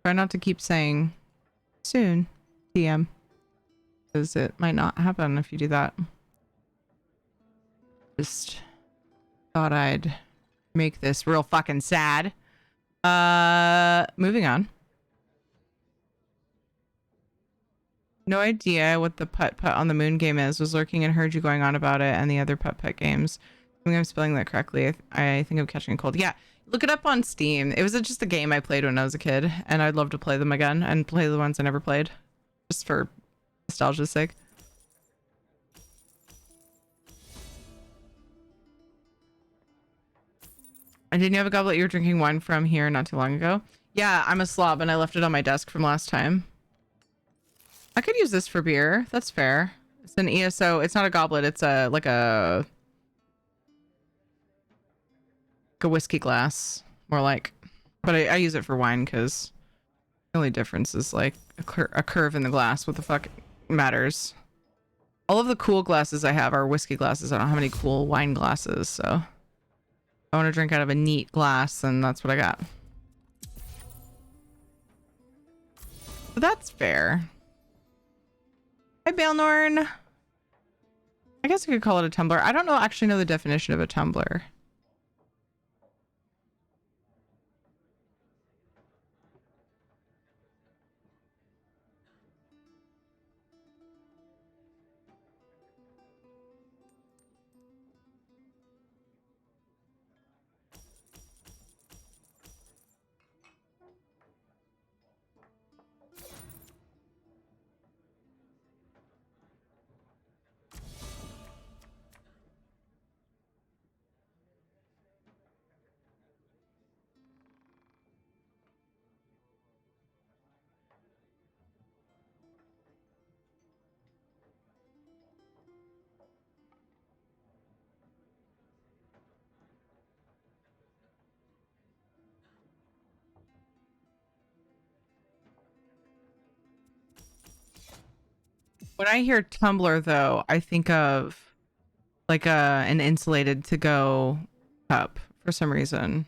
try not to keep saying soon, DM. Because it might not happen if you do that. Just thought I'd make this real fucking sad. Moving on. No idea what the putt-putt on the moon game is. Was lurking and heard you going on about it and the other putt-putt games. I think I'm spelling that correctly. I think I'm catching a cold. Yeah, look it up on Steam. It was just a game I played when I was a kid, and I'd love to play them again and play the ones I never played. Just for nostalgia's sake. And didn't you have a goblet you were drinking wine from here not too long ago? Yeah, I'm a slob and I left it on my desk from last time. I could use this for beer. That's fair. It's an ESO. It's not a goblet. It's like a whiskey glass, more like. But I use it for wine because the only difference is like a curve in the glass. What the fuck matters? All of the cool glasses I have are whiskey glasses. I don't have any cool wine glasses, so I want to drink out of a neat glass, and that's what I got. But that's fair. Hi, Balnorn. I guess I could call it a tumbler. I don't actually know the definition of a tumbler. When I hear tumbler, though, I think of like an insulated to-go cup for some reason.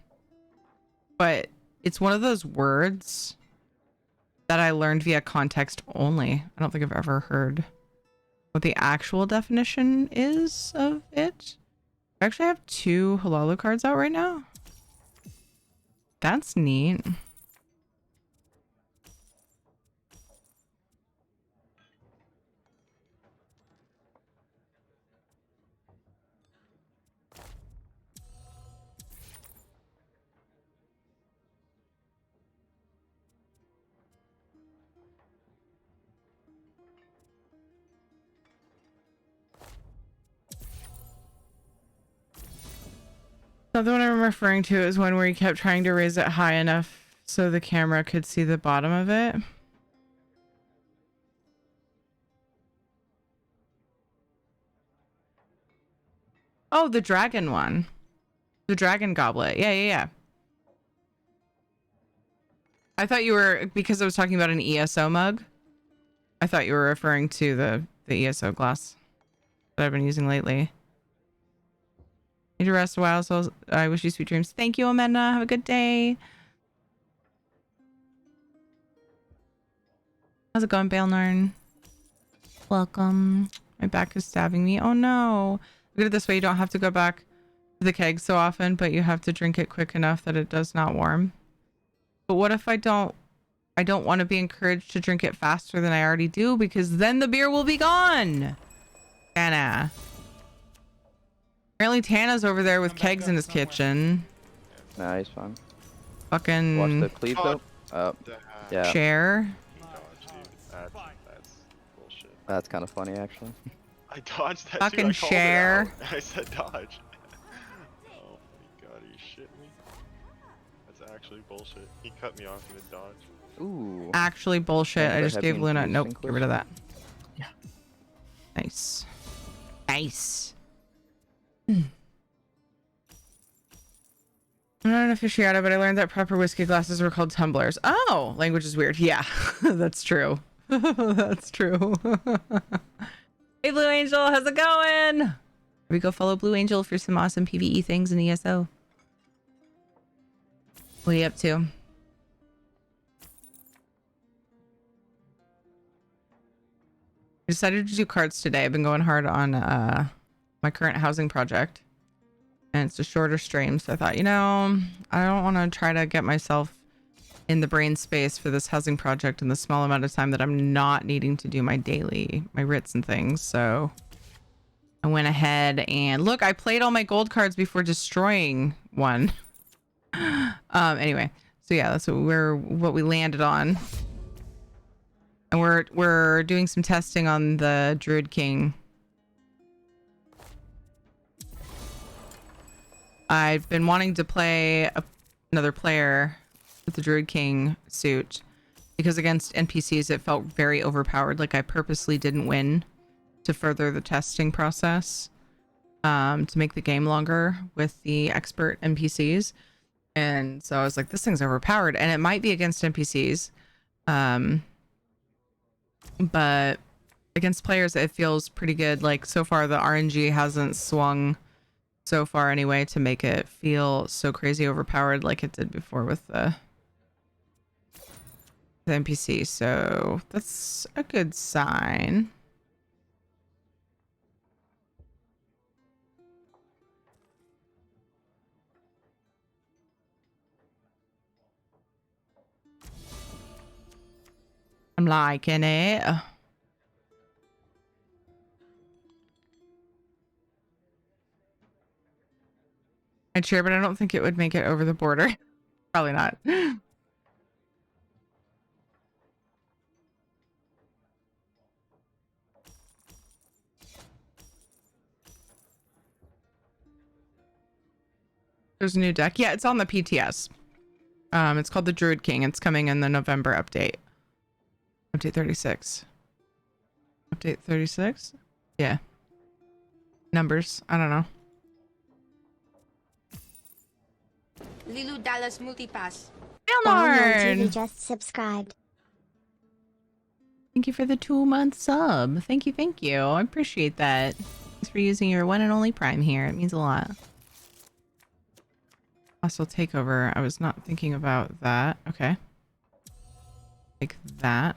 But it's one of those words that I learned via context only. I don't think I've ever heard what the actual definition is of it. I actually have 2 Halalu cards out right now. That's neat. So the one I'm referring to is one where you kept trying to raise it high enough so the camera could see the bottom of it. Oh, the dragon one. The dragon goblet. Yeah. I thought you were, because I was talking about an ESO mug, I thought you were referring to the ESO glass that I've been using lately. Need to rest a while, so I wish you sweet dreams. Thank you, Amanda. Have a good day. How's it going, Baelnarn? Welcome. My back is stabbing me. Oh no. Look at it this way. You don't have to go back to the keg so often, but you have to drink it quick enough that it does not warm. But what if I don't want to be encouraged to drink it faster than I already do, because then the beer will be gone. Tana. Apparently Tana's over there with kegs in his kitchen. Nah, he's fine. Fucking Watch the cleave though. Yeah. Chair. That's bullshit. That's kind of funny actually. I dodged that Fucking too. share. I said dodge. Oh my god, are you shitting me? That's actually bullshit. He cut me off in a dodge. Ooh. Actually bullshit. Yeah, I just gave Luna. Nope. increased Get rid of that. Yeah. Nice. Nice. I'm not an aficionado, but I learned that proper whiskey glasses were called tumblers. Oh, language is weird. Yeah, that's true. That's true. Hey, Blue Angel, how's it going? Here we go follow Blue Angel for some awesome PvE things in ESO. What are you up to? I decided to do cards today. I've been going hard on my current housing project. And it's a shorter stream, so I thought, you know, I don't want to try to get myself in the brain space for this housing project in the small amount of time that I'm not needing to do my writs and things. So I went ahead and look, I played all my gold cards before destroying one. Anyway, so yeah, that's what we landed on. And we're doing some testing on the Druid King. I've been wanting to play another player with the Druid King suit because against NPCs it felt very overpowered. Like I purposely didn't win to further the testing process to make the game longer with the expert NPCs. And so I was like, this thing's overpowered, and it might be against NPCs. But against players it feels pretty good. Like so far the RNG hasn't swung so far anyway to make it feel so crazy overpowered like it did before with the NPC. So that's a good sign. I'm liking it. I'd share, but I don't think it would make it over the border. Probably not. There's a new deck. Yeah, it's on the PTS. It's called the Druid King. It's coming in the November update. Update 36. Update 36? Yeah. Numbers. I don't know. Lilu Dallas Multipass. Baelnarn! Julie just subscribed. Thank you for the 2-month sub. Thank you, thank you. I appreciate that. Thanks for using your one and only Prime here. It means a lot. Hostile takeover. I was not thinking about that. Okay. Like that.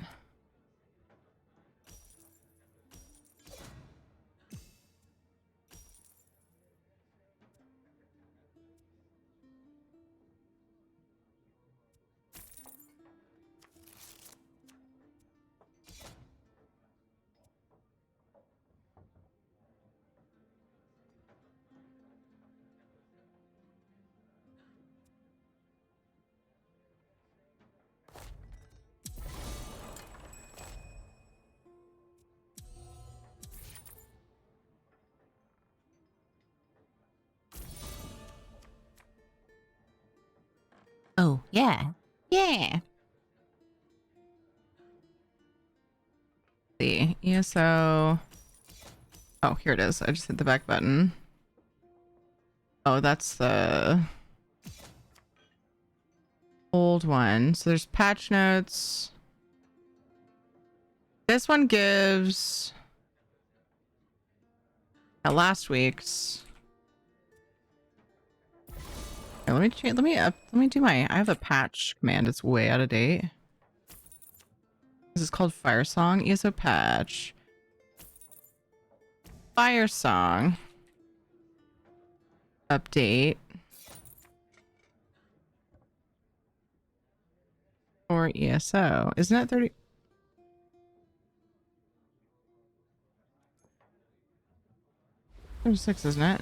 Oh, yeah. Yeah. See, ESO. Oh, here it is. I just hit the back button. Oh, that's the old one. So there's patch notes. This one gives last week's. Let me change, let me do my, I have a patch command. It's way out of date. This is called Firesong. ESO patch. Firesong. Update. Or ESO. Isn't it 30? Six, isn't it?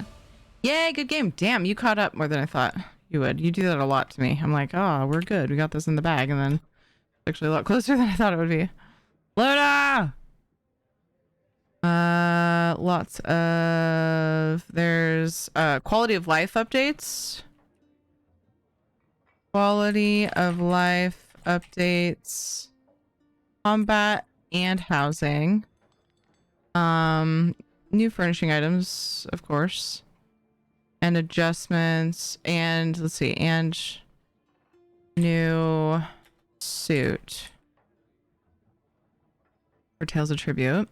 Yay, good game. Damn, you caught up more than I thought you would. You do that a lot to me. I'm like, oh, we're good. We got this in the bag. And then it's actually a lot closer than I thought it would be. Luna! Lots of... There's quality of life updates. Quality of life updates. Combat and housing. New furnishing items, of course. And adjustments, and let's see, and new suit for Tales of Tribute.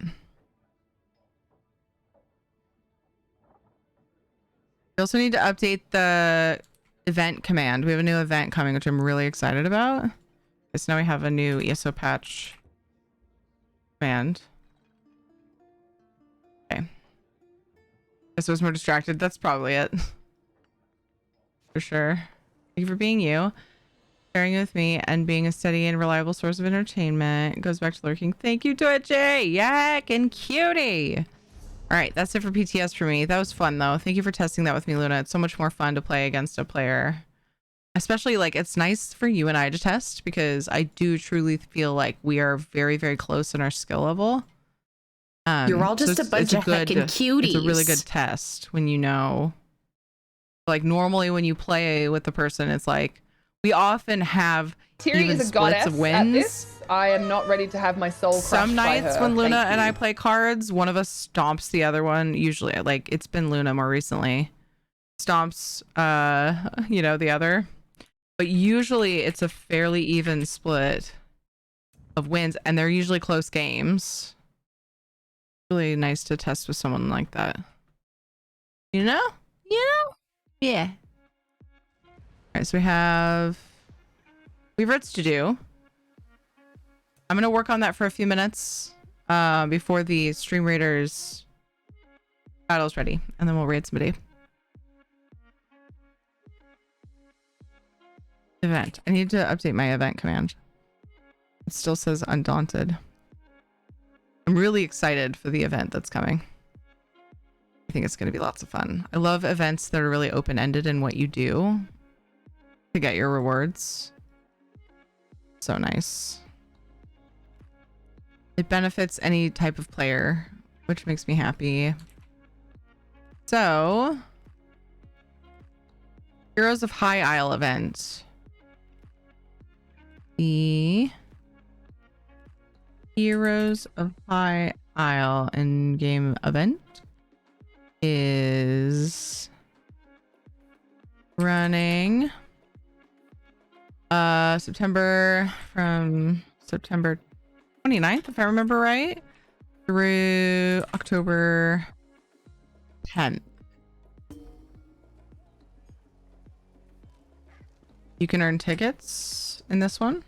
We also need to update the event command. We have a new event coming, which I'm really excited about. Okay, so now we have a new ESO patch command. Okay. Guess I was more distracted. That's probably it. For sure. Thank you for being you. Sharing with me and being a steady and reliable source of entertainment. It goes back to lurking. Thank you, Twitchy. Yak and Cutie. All right, that's it for PTS for me. That was fun, though. Thank you for testing that with me, Luna. It's so much more fun to play against a player. Especially, like, it's nice for you and I to test because I do truly feel like we are very, very close in our skill level. You're all just a bunch of heckin' cuties. It's a really good test when you know. Like, normally when you play with the person, it's like, we often have Tiri even is a splits goddess of at wins. this. I am not ready to have my soul crushed Some by nights her. when Luna Thank and you. I play cards, one of us stomps the other one. Usually, like, it's been Luna more recently. Stomps, you know, the other. But usually it's a fairly even split of wins, and they're usually close games. Really nice to test with someone like that. You know? Yeah. All right, so we have Roots to do. I'm gonna work on that for a few minutes before the Stream Raiders battle's ready, and then we'll raid somebody. Event. I need to update my event command. It still says Undaunted. I'm really excited for the event that's coming. I think it's going to be lots of fun. I love events that are really open-ended in what you do to get your rewards. So nice. It benefits any type of player, which makes me happy. So, Heroes of High Isle event. The Heroes of High Isle in-game event is running from September 29th, if I remember right, through October 10th. You can earn tickets in this one.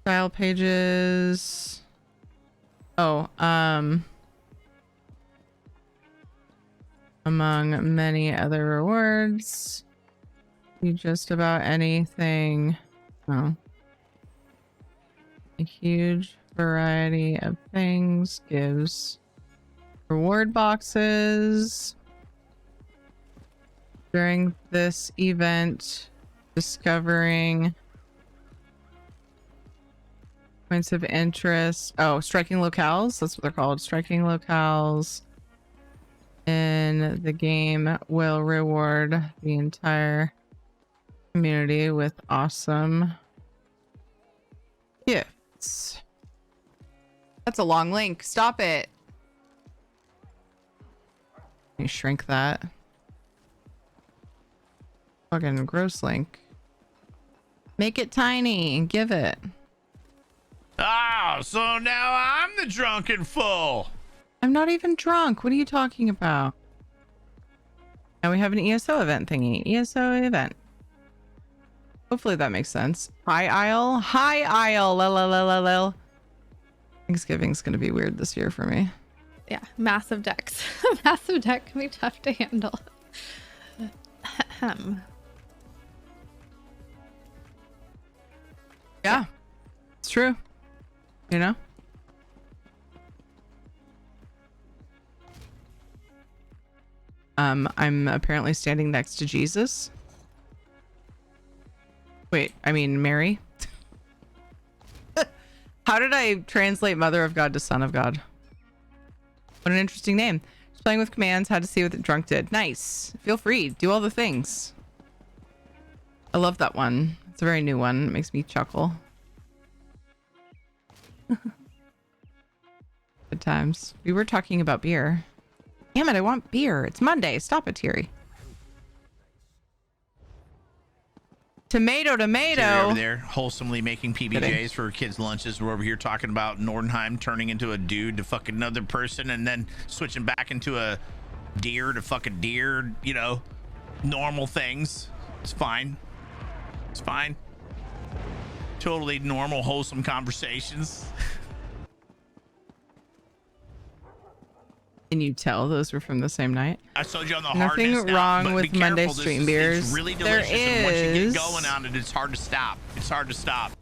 Style pages. Oh, among many other rewards, do just about anything. Oh, a huge variety of things gives reward boxes during this event. Discovering points of interest. Oh, striking locales. That's what they're called. Striking locales in the game will reward the entire community with awesome gifts. That's a long link. Stop it. Let me shrink that. Fucking gross link. Make it tiny and give it. Oh, so now I'm the drunken fool. I'm not even drunk. What are you talking about? Now we have an ESO event thingy. ESO event. Hopefully that makes sense. High Isle. High Isle. Lil. Thanksgiving's gonna be weird this year for me. Yeah, massive decks. Massive deck can be tough to handle. Yeah, it's true. You know? I'm apparently standing next to Jesus. Wait, I mean Mary? How did I translate Mother of God to Son of God? What an interesting name. Just playing with commands, had to see what the drunk did. Nice. Feel free. Do all the things. I love that one. It's a very new one. It makes me chuckle. Good times. We were talking about beer. Damn it, I want beer. It's Monday. Stop it, Thierry. Tomato. They're over there wholesomely making PBJs for kids' lunches. We're over here talking about Nordenheim turning into a dude to fucking another person and then switching back into a deer to fucking deer, you know, normal things. It's fine. It's fine. Totally normal, wholesome conversations. Can you tell those were from the same night? I told you on the Nothing hardness wrong now, with be Monday careful. stream It's beers. really There delicious, and once you is. get going on it, it's hard to stop. It's hard to stop.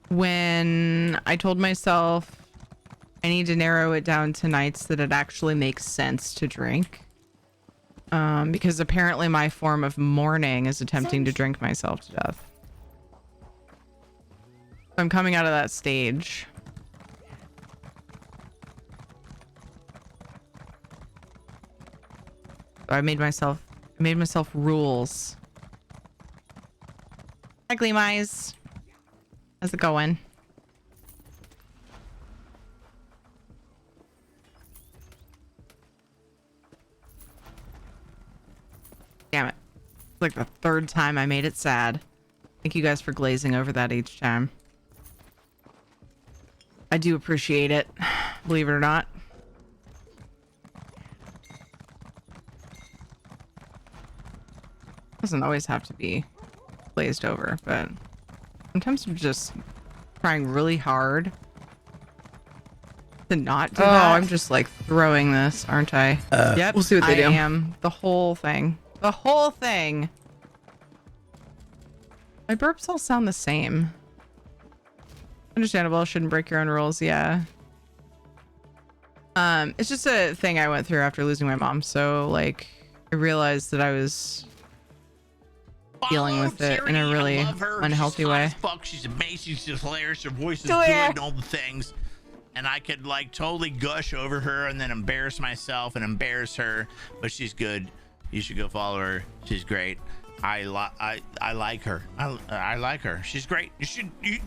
When I told myself I need to narrow it down to nights that it actually makes sense to drink. Because apparently my form of mourning is attempting to drink myself to death. I'm coming out of that stage. So I made myself rules. Hi, Gleamize. How's it going? Damn it. It's like the third time I made it sad. Thank you guys for glazing over that each time. I do appreciate it, believe it or not. Doesn't always have to be glazed over, but sometimes I'm just trying really hard to not do that. I'm just like throwing this, aren't I? Yep. We'll see what they do. I am. The whole thing. The whole thing. My burps all sound the same. Understandable. Shouldn't break your own rules. Yeah. It's just a thing I went through after losing my mom. So like, I realized that I was dealing with it in a really unhealthy way. Fuck, she's amazing. She's hilarious. Her voice is Oh, good yeah. and all the things. And I could like totally gush over her and then embarrass myself and embarrass her. But she's good. You should go follow her. She's great. I like her. I like her. She's great.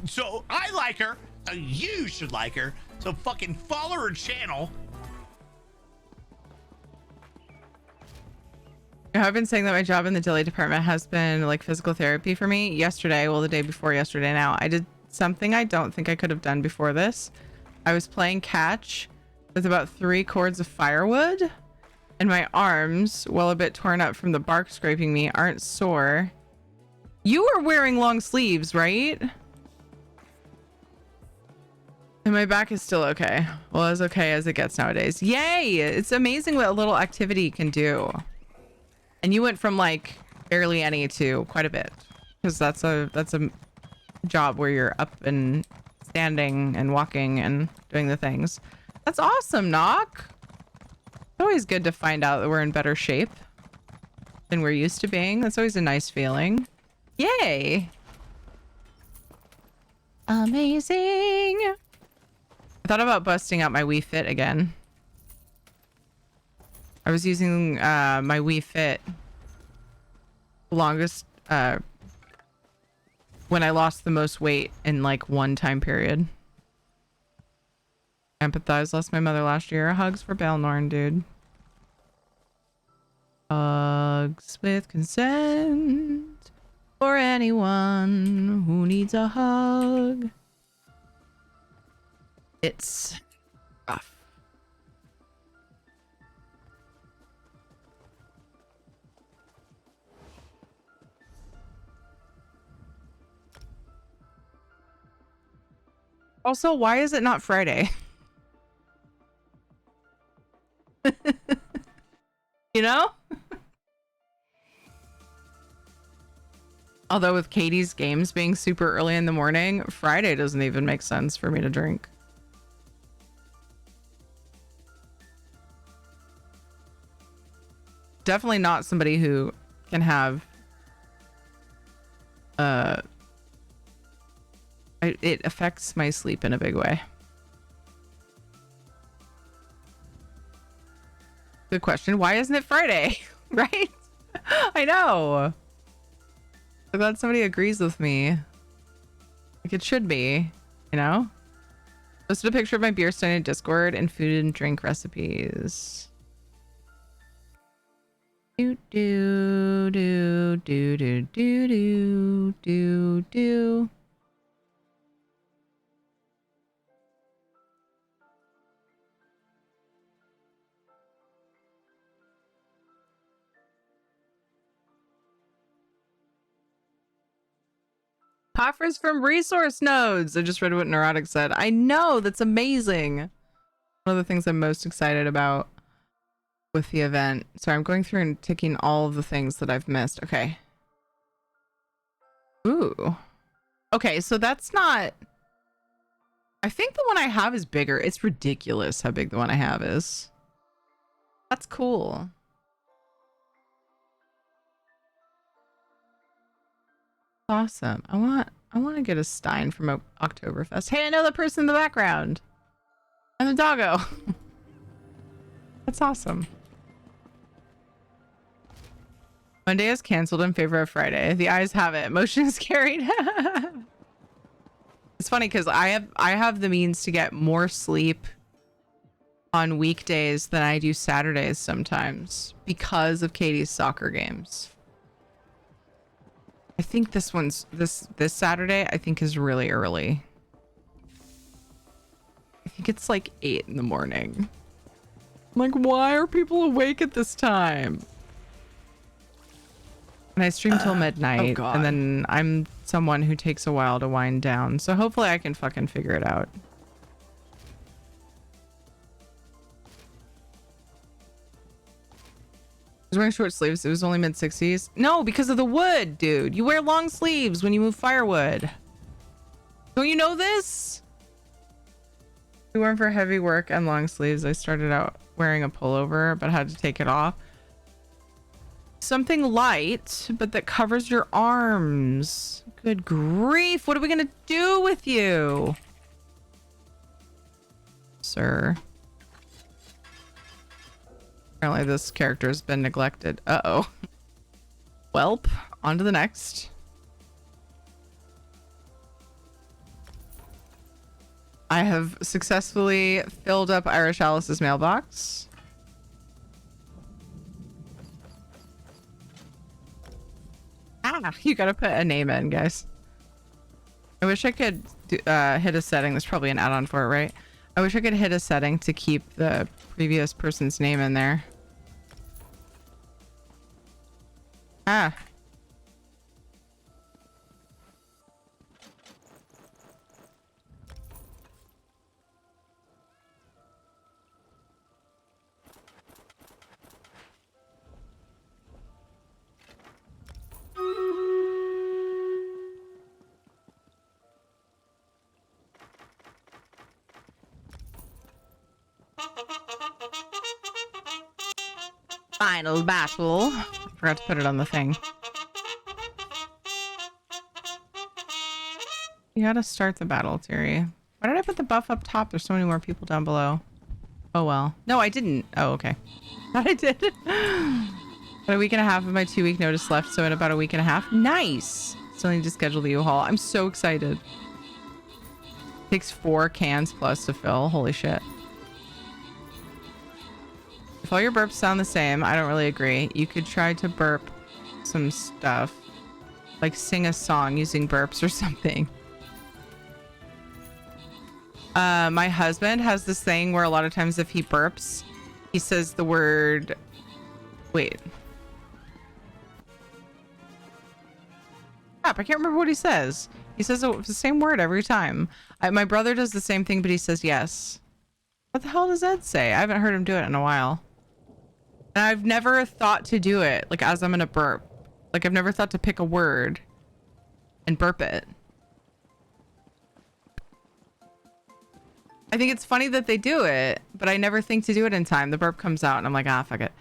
So I like her. So you should like her. So fucking follow her channel. I Now, I've been saying that my job in the deli department has been like physical therapy for me. Yesterday, well, the day before yesterday now, I did something I don't think I could have done before this. I was playing catch with about 3 cords of firewood, and my arms, while a bit torn up from the bark scraping me, aren't sore. You are wearing long sleeves, right? And my back is still okay. Well, as okay as it gets nowadays. Yay! It's amazing what a little activity can do. And you went from like barely any to quite a bit, because that's a job where you're up and standing and walking and doing the things. That's awesome, Knock. It's always good to find out that we're in better shape than we're used to being. That's always a nice feeling. Yay! Amazing. I thought about busting out my Wii Fit again. I was using my Wii Fit longest when I lost the most weight in like one time period. I empathize. Lost my mother last year. Hugs for Balnorn, dude. Hugs with consent for anyone who needs a hug. It's rough. Also, why is it not Friday? You know? Although with Katie's games being super early in the morning, Friday doesn't even make sense for me to drink. Definitely not somebody who can have it affects my sleep in a big way. Good question. Why isn't it Friday? Right? I know. I'm glad somebody agrees with me. Like it should be, you know? Posted a picture of my beer stand in Discord and food and drink recipes. Do do do do do do do do do. Offers from resource nodes. I just read what Neurotic said. I know, that's amazing. One of the things I'm most excited about with the event. So I'm going through and ticking all of the things that I've missed. Okay. Ooh. Okay, so that's not... I think the one I have is bigger. It's ridiculous how big the one I have is. That's cool. Awesome. I want to get a Stein from Oktoberfest. Hey, I know the person in the background. And the doggo. That's awesome. Monday is canceled in favor of Friday. The eyes have it. Motion is carried. It's funny because I have the means to get more sleep on weekdays than I do Saturdays sometimes because of Katie's soccer games. I think this one's this Saturday I think is really early. I think it's like 8 in the morning. I'm like, why are people awake at this time? And I stream till midnight, and then I'm someone who takes a while to wind down. So hopefully I can fucking figure it out. I was wearing short sleeves. It was only mid-60s. No, because of the wood, dude. You wear long sleeves when you move firewood. Don't you know this? We went for heavy work and long sleeves. I started out wearing a pullover, but had to take it off. Something light, but that covers your arms. Good grief. What are we going to do with you, sir? Apparently this character has been neglected. Uh-oh. Welp, on to the next. I have successfully filled up Irish Alice's mailbox. You gotta put a name in, guys. I wish I could hit a setting. There's probably an add-on for it, right? I wish I could hit a setting to keep the previous person's name in there. Final battle. Forgot to put it on the thing. You gotta start the battle, Terry. Why did I put the buff up top? There's so many more people down below. Oh well. No, I didn't. Oh, okay. Thought I did. Got a week and a half of my 2-week notice left, so in about a week and a half. Nice! Still need to schedule the U-Haul. I'm so excited. Takes 4 cans plus to fill. Holy shit. If all your burps sound the same, I don't really agree. You could try to burp some stuff. Like sing a song using burps or something. My husband has this thing where a lot of times if he burps, he says the word... Wait. Crap, I can't remember what he says. He says the same word every time. My brother does the same thing, but he says yes. What the hell does Ed say? I haven't heard him do it in a while. And I've never thought to do it, like as I'm gonna burp. Like I've never thought to pick a word and burp it. I think it's funny that they do it, but I never think to do it in time. The burp comes out and I'm like, ah, fuck it.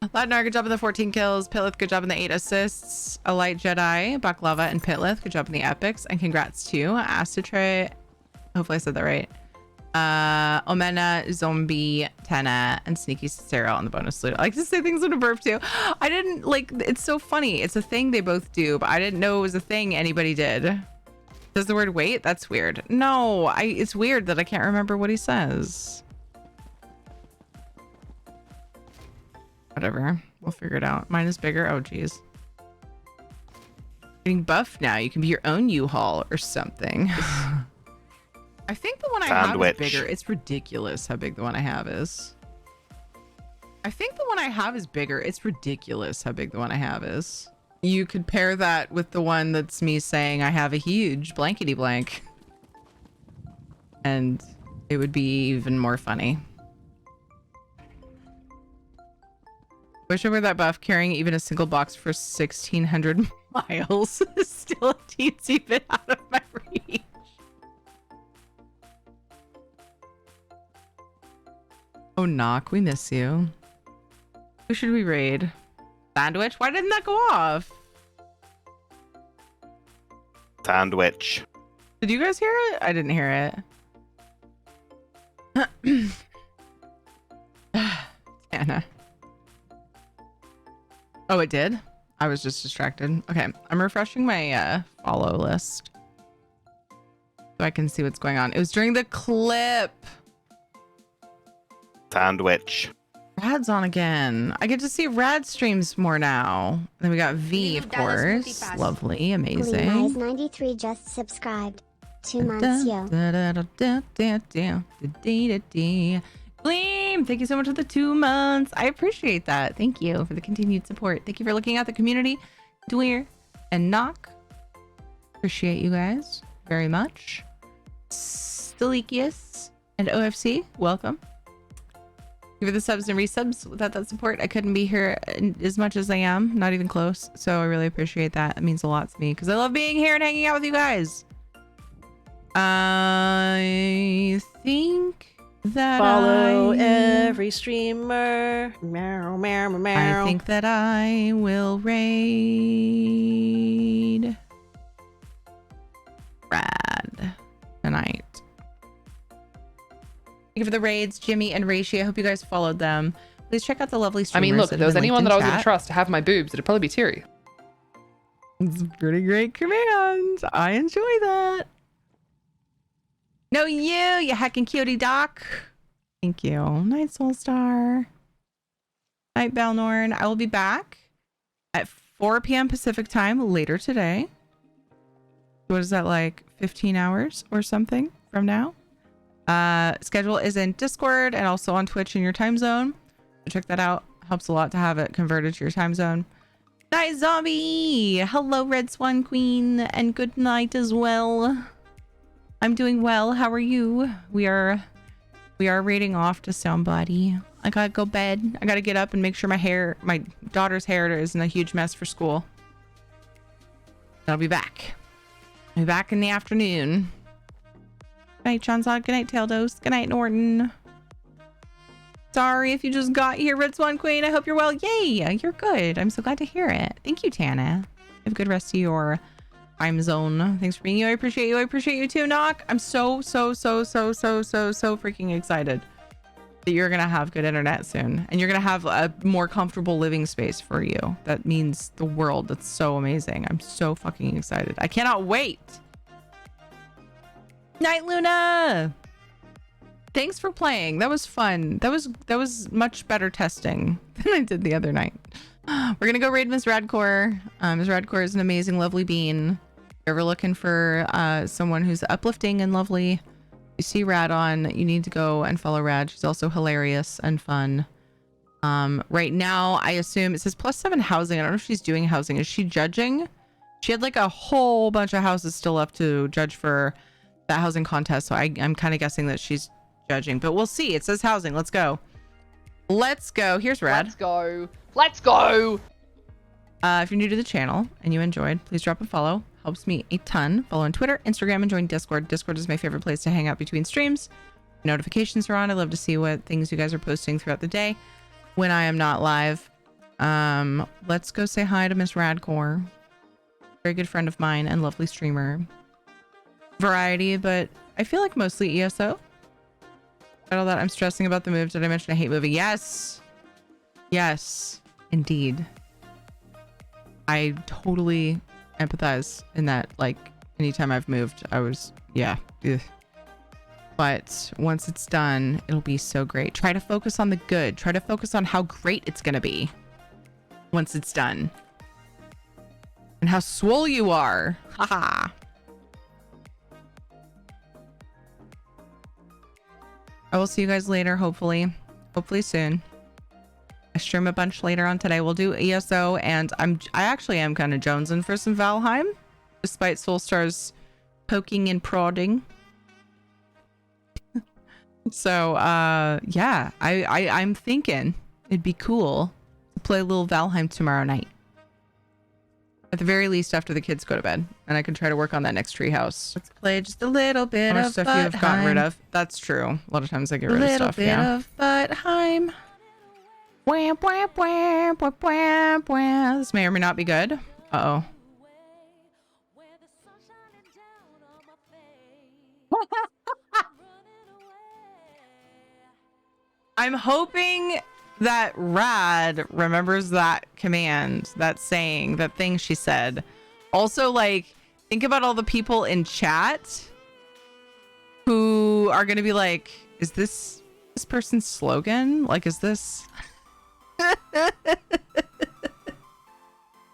Ladnar, good job in the 14 kills. Pitlith, good job in the 8 assists. A Light Jedi, Baklava, and Pitlith, good job in the epics. And congrats to Acitre. Hopefully I said that right. Omena, Zombie, Tena, and Sneaky Cicero on the bonus loot. I like to say things in a burp too. I didn't like, it's so funny. It's a thing they both do, but I didn't know it was a thing anybody did. Does the word wait? That's weird. No, it's weird that I can't remember what he says. Whatever. We'll figure it out. Mine is bigger. Oh, geez. Getting buffed now. You can be your own U-Haul or something. I think the one I have is bigger. It's ridiculous how big the one I have is. I think the one I have is bigger. It's ridiculous how big the one I have is. You could pair that with the one that's me saying I have a huge blankety blank. And it would be even more funny. Wish I were that buff. Carrying even a single box for 1,600 miles is still a teensy bit out of my reach. Oh, Knock, we miss you. Who should we raid? Sandwich? Why didn't that go off? Sandwich. Did you guys hear it? I didn't hear it. Anna. Oh, it did? I was just distracted. Okay, I'm refreshing my follow list so I can see what's going on. It was during the clip. Sandwich. Rad's on again. I get to see Rad streams more now. Then we got V, of course. Lovely, amazing. 93 just subscribed. 2 months, yo. Gleam, thank you so much for the 2 months. I appreciate that. Thank you for the continued support. Thank you for looking at the community. Dweer and Knock. Appreciate you guys very much. Stelikius and OFC, welcome. Thank you for the subs and resubs. Without that support, I couldn't be here as much as I am. Not even close. So I really appreciate that. It means a lot to me because I love being here and hanging out with you guys. I think that follow every streamer. Meow, meow, meow. I think that I will raid Rad tonight. Thank you for the raids, Jimmy and Reishi. I hope you guys followed them. Please check out the lovely streamers. I mean, look, if there was anyone that I was going to chat. trust to have my boobs, it'd probably be Tiri. It's a pretty great command. I enjoy that. No, you heckin' cutie doc. Thank you. Night Soul Star. Night Balnorn. I will be back at 4 p.m. Pacific time later today. What is that, like 15 hours or something from now? Schedule is in Discord and also on Twitch in your time zone. So check that out. Helps a lot to have it converted to your time zone. Night Zombie! Hello, Red Swan Queen, and good night as well. I'm doing well. How are you? We are raiding off to somebody. I gotta go bed. I gotta get up and make sure my daughter's hair isn't a huge mess for school. I'll be back. I'll be back in the afternoon. Good night, Johnson. Good night, Taildos. Good night, Norton. Sorry if you just got here, Red Swan Queen. I hope you're well. Yay, you're good. I'm so glad to hear it. Thank you, Tana. Have a good rest of your time zone. Thanks for being here. I appreciate you. I appreciate you too, Knock. I'm so freaking excited that you're gonna have good internet soon, and you're gonna have a more comfortable living space for you. That means the world. That's so amazing. I'm so fucking excited. I cannot wait. Night Luna, thanks for playing. That was fun. That was much better testing than I did the other night. We're gonna go raid Ms. Radcore. Ms. Radcore is an amazing, lovely bean. If you're ever looking for someone who's uplifting and lovely, you see Rad on, you need to go and follow Rad. She's also hilarious and fun. Right now, I assume it says +7 housing. I don't know if she's doing housing. Is she judging? She had like a whole bunch of houses still left to judge for that housing contest. So I'm kind of guessing that she's judging, but we'll see. It says housing. Let's go. Let's go. Here's Rad. Let's go. Let's go. If you're new to the channel and you enjoyed, please drop a follow. Helps me a ton. Follow on Twitter, Instagram, and join Discord. Discord is my favorite place to hang out between streams. Notifications are on. I love to see what things you guys are posting throughout the day when I am not live. Let's go say hi to Miss Radcore. Very good friend of mine and lovely streamer. Variety, but I feel like mostly ESO. All that I'm stressing about the move. Did I mention I hate moving? Yes. Yes, indeed. I totally empathize in that. Like, anytime I've moved, I was, yeah. Ugh. But once it's done, it'll be so great. Try to focus on the good. Try to focus on how great it's going to be once it's done. And how swole you are. Haha. I will see you guys later, hopefully soon. I stream a bunch later on today. We'll do ESO, and I actually am kind of jonesing for some Valheim, despite Soulstar's poking and prodding. So yeah, I'm thinking it'd be cool to play a little Valheim tomorrow night. At the very least, after the kids go to bed, and I can try to work on that next treehouse. Let's play just a little bit of stuff you have gotten rid of. That's true. A lot of times I get rid of stuff. Yeah. Of Buttheim. Wham, wham, wham, wham, wham, wham. This may or may not be good. Uh-oh. I'm hoping that Rad remembers that command, that saying, that thing she said. Also, like, think about all the people in chat who are going to be like, is this person's slogan? Like, is this...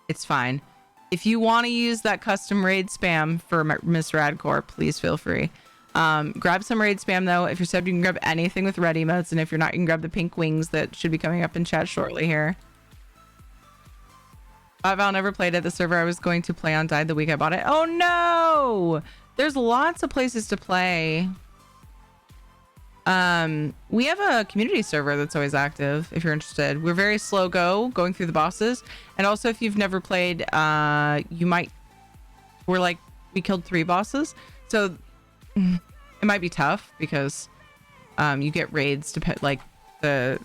It's fine. If you want to use that custom raid spam for Miss Radcore, please feel free. Grab some raid spam though. If you're subbed, you can grab anything with red emotes, and if you're not, you can grab the pink wings that should be coming up in chat shortly here. Val never played it. The server I was going to play on died the week I bought it. Oh no! There's lots of places to play. We have a community server that's always active if you're interested. We're very slow going through the bosses, and also if you've never played, you might, we killed 3 bosses, so it might be tough because you get raids to like the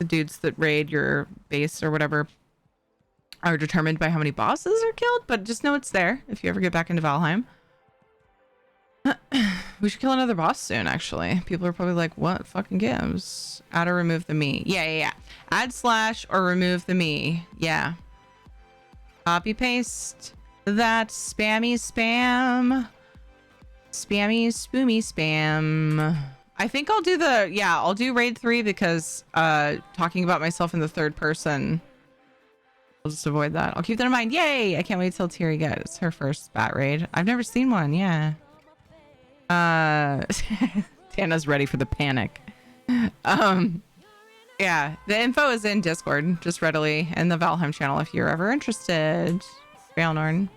dudes that raid your base or whatever are determined by how many bosses are killed, but just know it's there if you ever get back into Valheim. We should kill another boss soon, actually. People are probably like, what fucking gives? Add or remove the me. Yeah. Add / or remove the me. Yeah. Copy paste that spammy spam. Spammy spoomy spam. I think I'll do I'll do raid 3 because talking about myself in the third person We'll just avoid that. I'll keep that in mind. Yay! I can't wait till Tiri gets her first bat raid. I've never seen one. Yeah. Tana's ready for the panic. Yeah, the info is in Discord, just readily, and the Valheim channel if you're ever interested. Balnorn.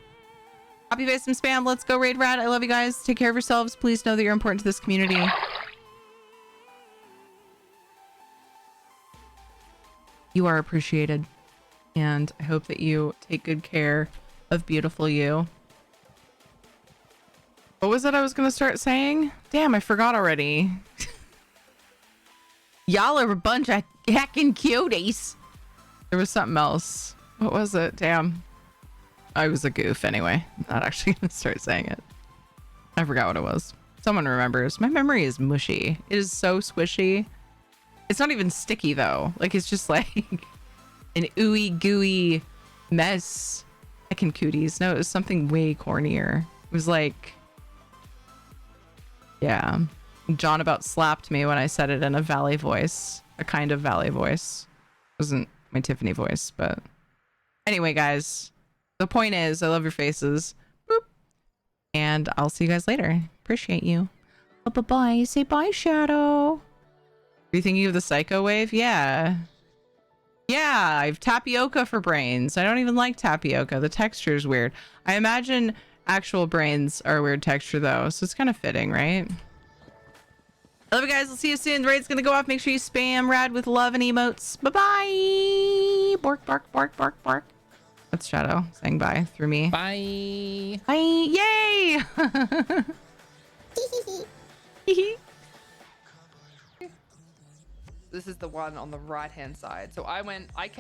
Copy paste some spam. Let's go raid rat. I love you guys. Take care of yourselves. Please know that you're important to this community. You are appreciated. And I hope that you take good care of beautiful you. What was it I was going to start saying? Damn, I forgot already. Y'all are a bunch of heckin' cuties. There was something else. What was it? Damn. I was a goof anyway. I'm not actually going to start saying it. I forgot what it was. Someone remembers. My memory is mushy. It is so squishy. It's not even sticky though. Like it's just like an ooey gooey mess. Heckin' cooties. No, it was something way cornier. It was like, yeah. John about slapped me when I said it in a Valley voice. A kind of Valley voice. It wasn't my Tiffany voice, but anyway, guys, the point is I love your faces. Boop. And I'll see you guys later. Appreciate you. Oh, bye-bye. Say bye, Shadow. Are you thinking of the Psycho Wave? Yeah. Yeah, I have tapioca for brains. I don't even like tapioca. The texture is weird. I imagine actual brains are a weird texture though, so it's kind of fitting, right? I love you guys. I'll see you soon. The raid's gonna go off. Make sure you spam rad with love and emotes. Bye-bye. Bark, bark, bark, bark, bark. That's Shadow saying bye through me. Bye. Bye. Yay! This is the one on the right hand side. So I